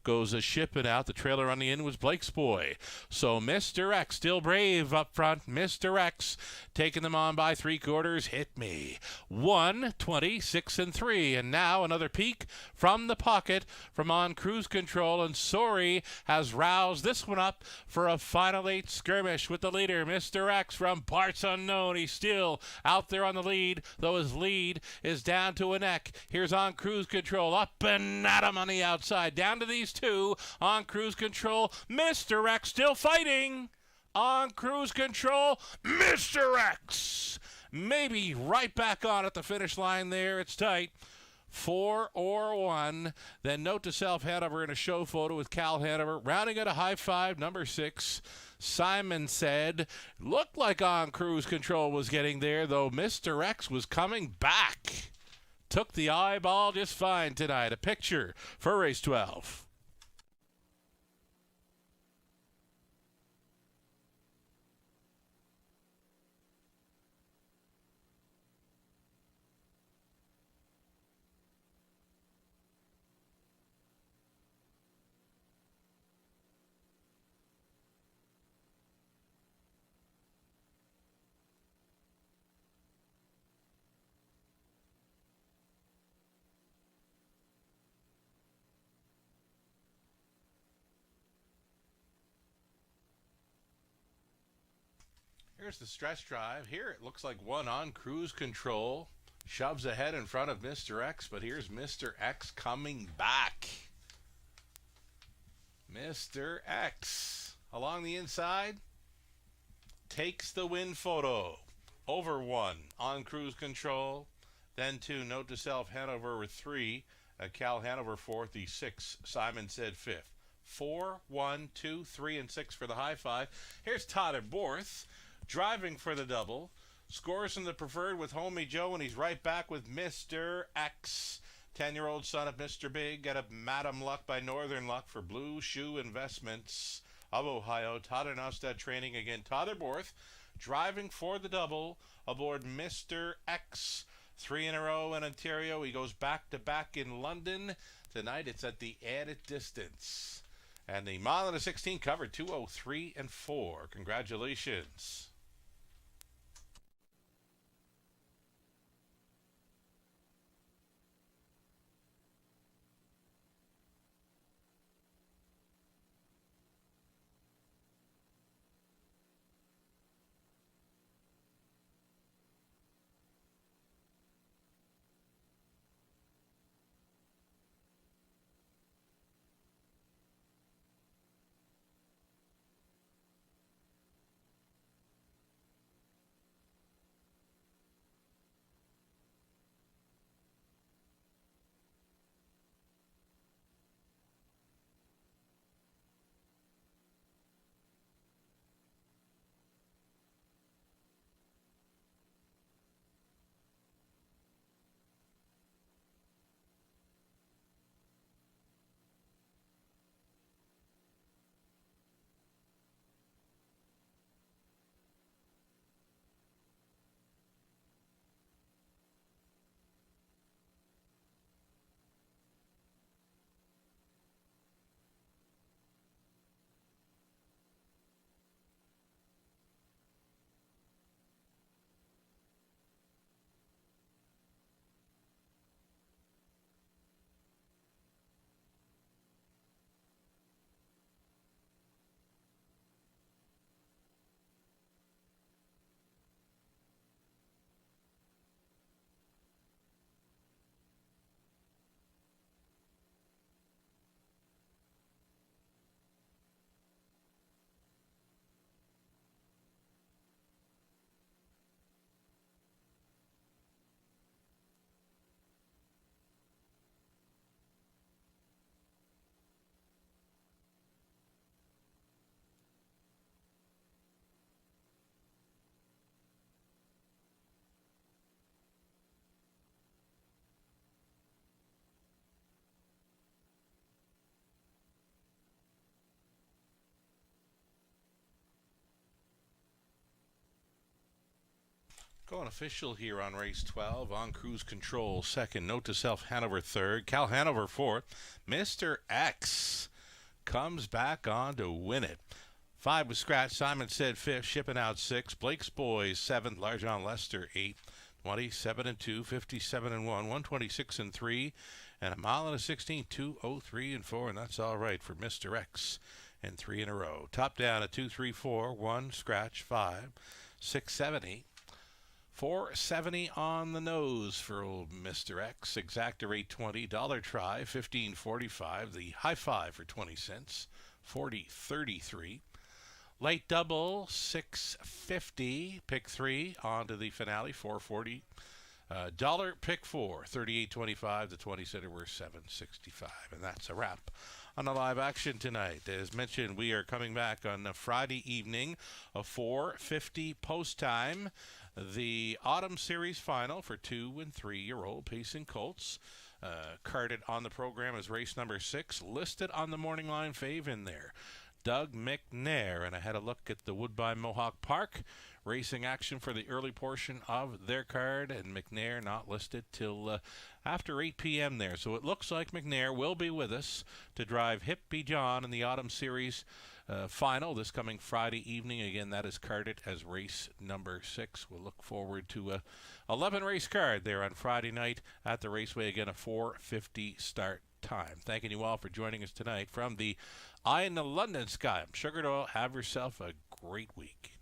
C: goes a shipping out. The trailer on the end was Blake's Boy. So Mr. X still brave up front. Mr. X taking them on by 3/4. Hit me. 1:26-3. And now another peek from the pocket from on cruise control. And Sori has roused this one up for a final 8 skirmish with the leader, Mr. X from parts unknown. He's still out there on the lead, though his lead is down to a neck. Here's on cruise control. Up and at him on the outside. Down to these two on cruise control. Mr. X still fighting on cruise control. Mr. X maybe right back on at the finish line there. It's tight. 4 or 1. Then Note to Self, Hanover in a show photo with Cal Hanover. Rounding at a high 5, number 6. Simon Said. Looked like on cruise control was getting there, though Mr. X was coming back. Took the eyeball just fine tonight. A picture for race 12. Here's the stretch drive. Here it looks like one on cruise control. Shoves ahead in front of Mr. X, but here's Mr. X coming back. Mr. X along the inside takes the win photo. Over one on cruise control. Then two, note to self, Hanover with three. Cal Hanover fourth, the six, Simon said fifth. 4, 1, 2, 3, and 6 for the high five. Here's Todd at Borth driving for the double. Scores in the preferred with Homie Joe, and he's right back with Mr. X. 10-year-old son of Mr. Big out of Madam Luck by Northern Luck for Blue Shoe Investments of Ohio. Todd and Ostad training again. Todd at Borth driving for the double aboard Mr. X. 3 in a row in Ontario. He goes back-to-back in London. Tonight it's at the added distance. And the mile and a 16 covered 2:03 and 4. Congratulations. Going official here on race 12 on cruise control. Second, note to self, Hanover third. Cal Hanover fourth. Mr. X comes back on to win it. 5 was scratch. Simon said fifth. Shipping out 6. Blake's Boys 7th. Large John Lester 8th. 27 and 2. 57 and 1. 126 and 3. And a mile and a 16. 2:03 and 4. And that's all right for Mr. X. And 3 in a row. Top down at 2, 3, 4. 1 scratch. 5, 6, 7, 8. 470 on the nose for old Mr. X. Exactor 820. Dollar try 15.45. The high five for 20 cents 40.33. Late double 650. Pick 3 on to the finale 440. Dollar pick 4 38.25. The 20 center worth 7.65. And that's a wrap on the live action tonight. As mentioned, we are coming back on a Friday evening of 4:50 post time. The Autumn Series Final for 2- and 3-year-old Pacing Colts. Carded on the program as race number 6. Listed on the morning line fave in there. Doug McNair. And I had a look at the Woodbine Mohawk Park racing action for the early portion of their card. And McNair not listed till after 8 p.m. there. So it looks like McNair will be with us to drive Hippie John in the Autumn Series final this coming Friday evening. Again, that is carded as race number 6. We'll look forward to a 11 race card there on Friday night at the Raceway. Again, a 4:50 start time. Thanking you all for joining us tonight from the Eye in the London Sky. I'm Sugar Doyle. Have yourself a great week.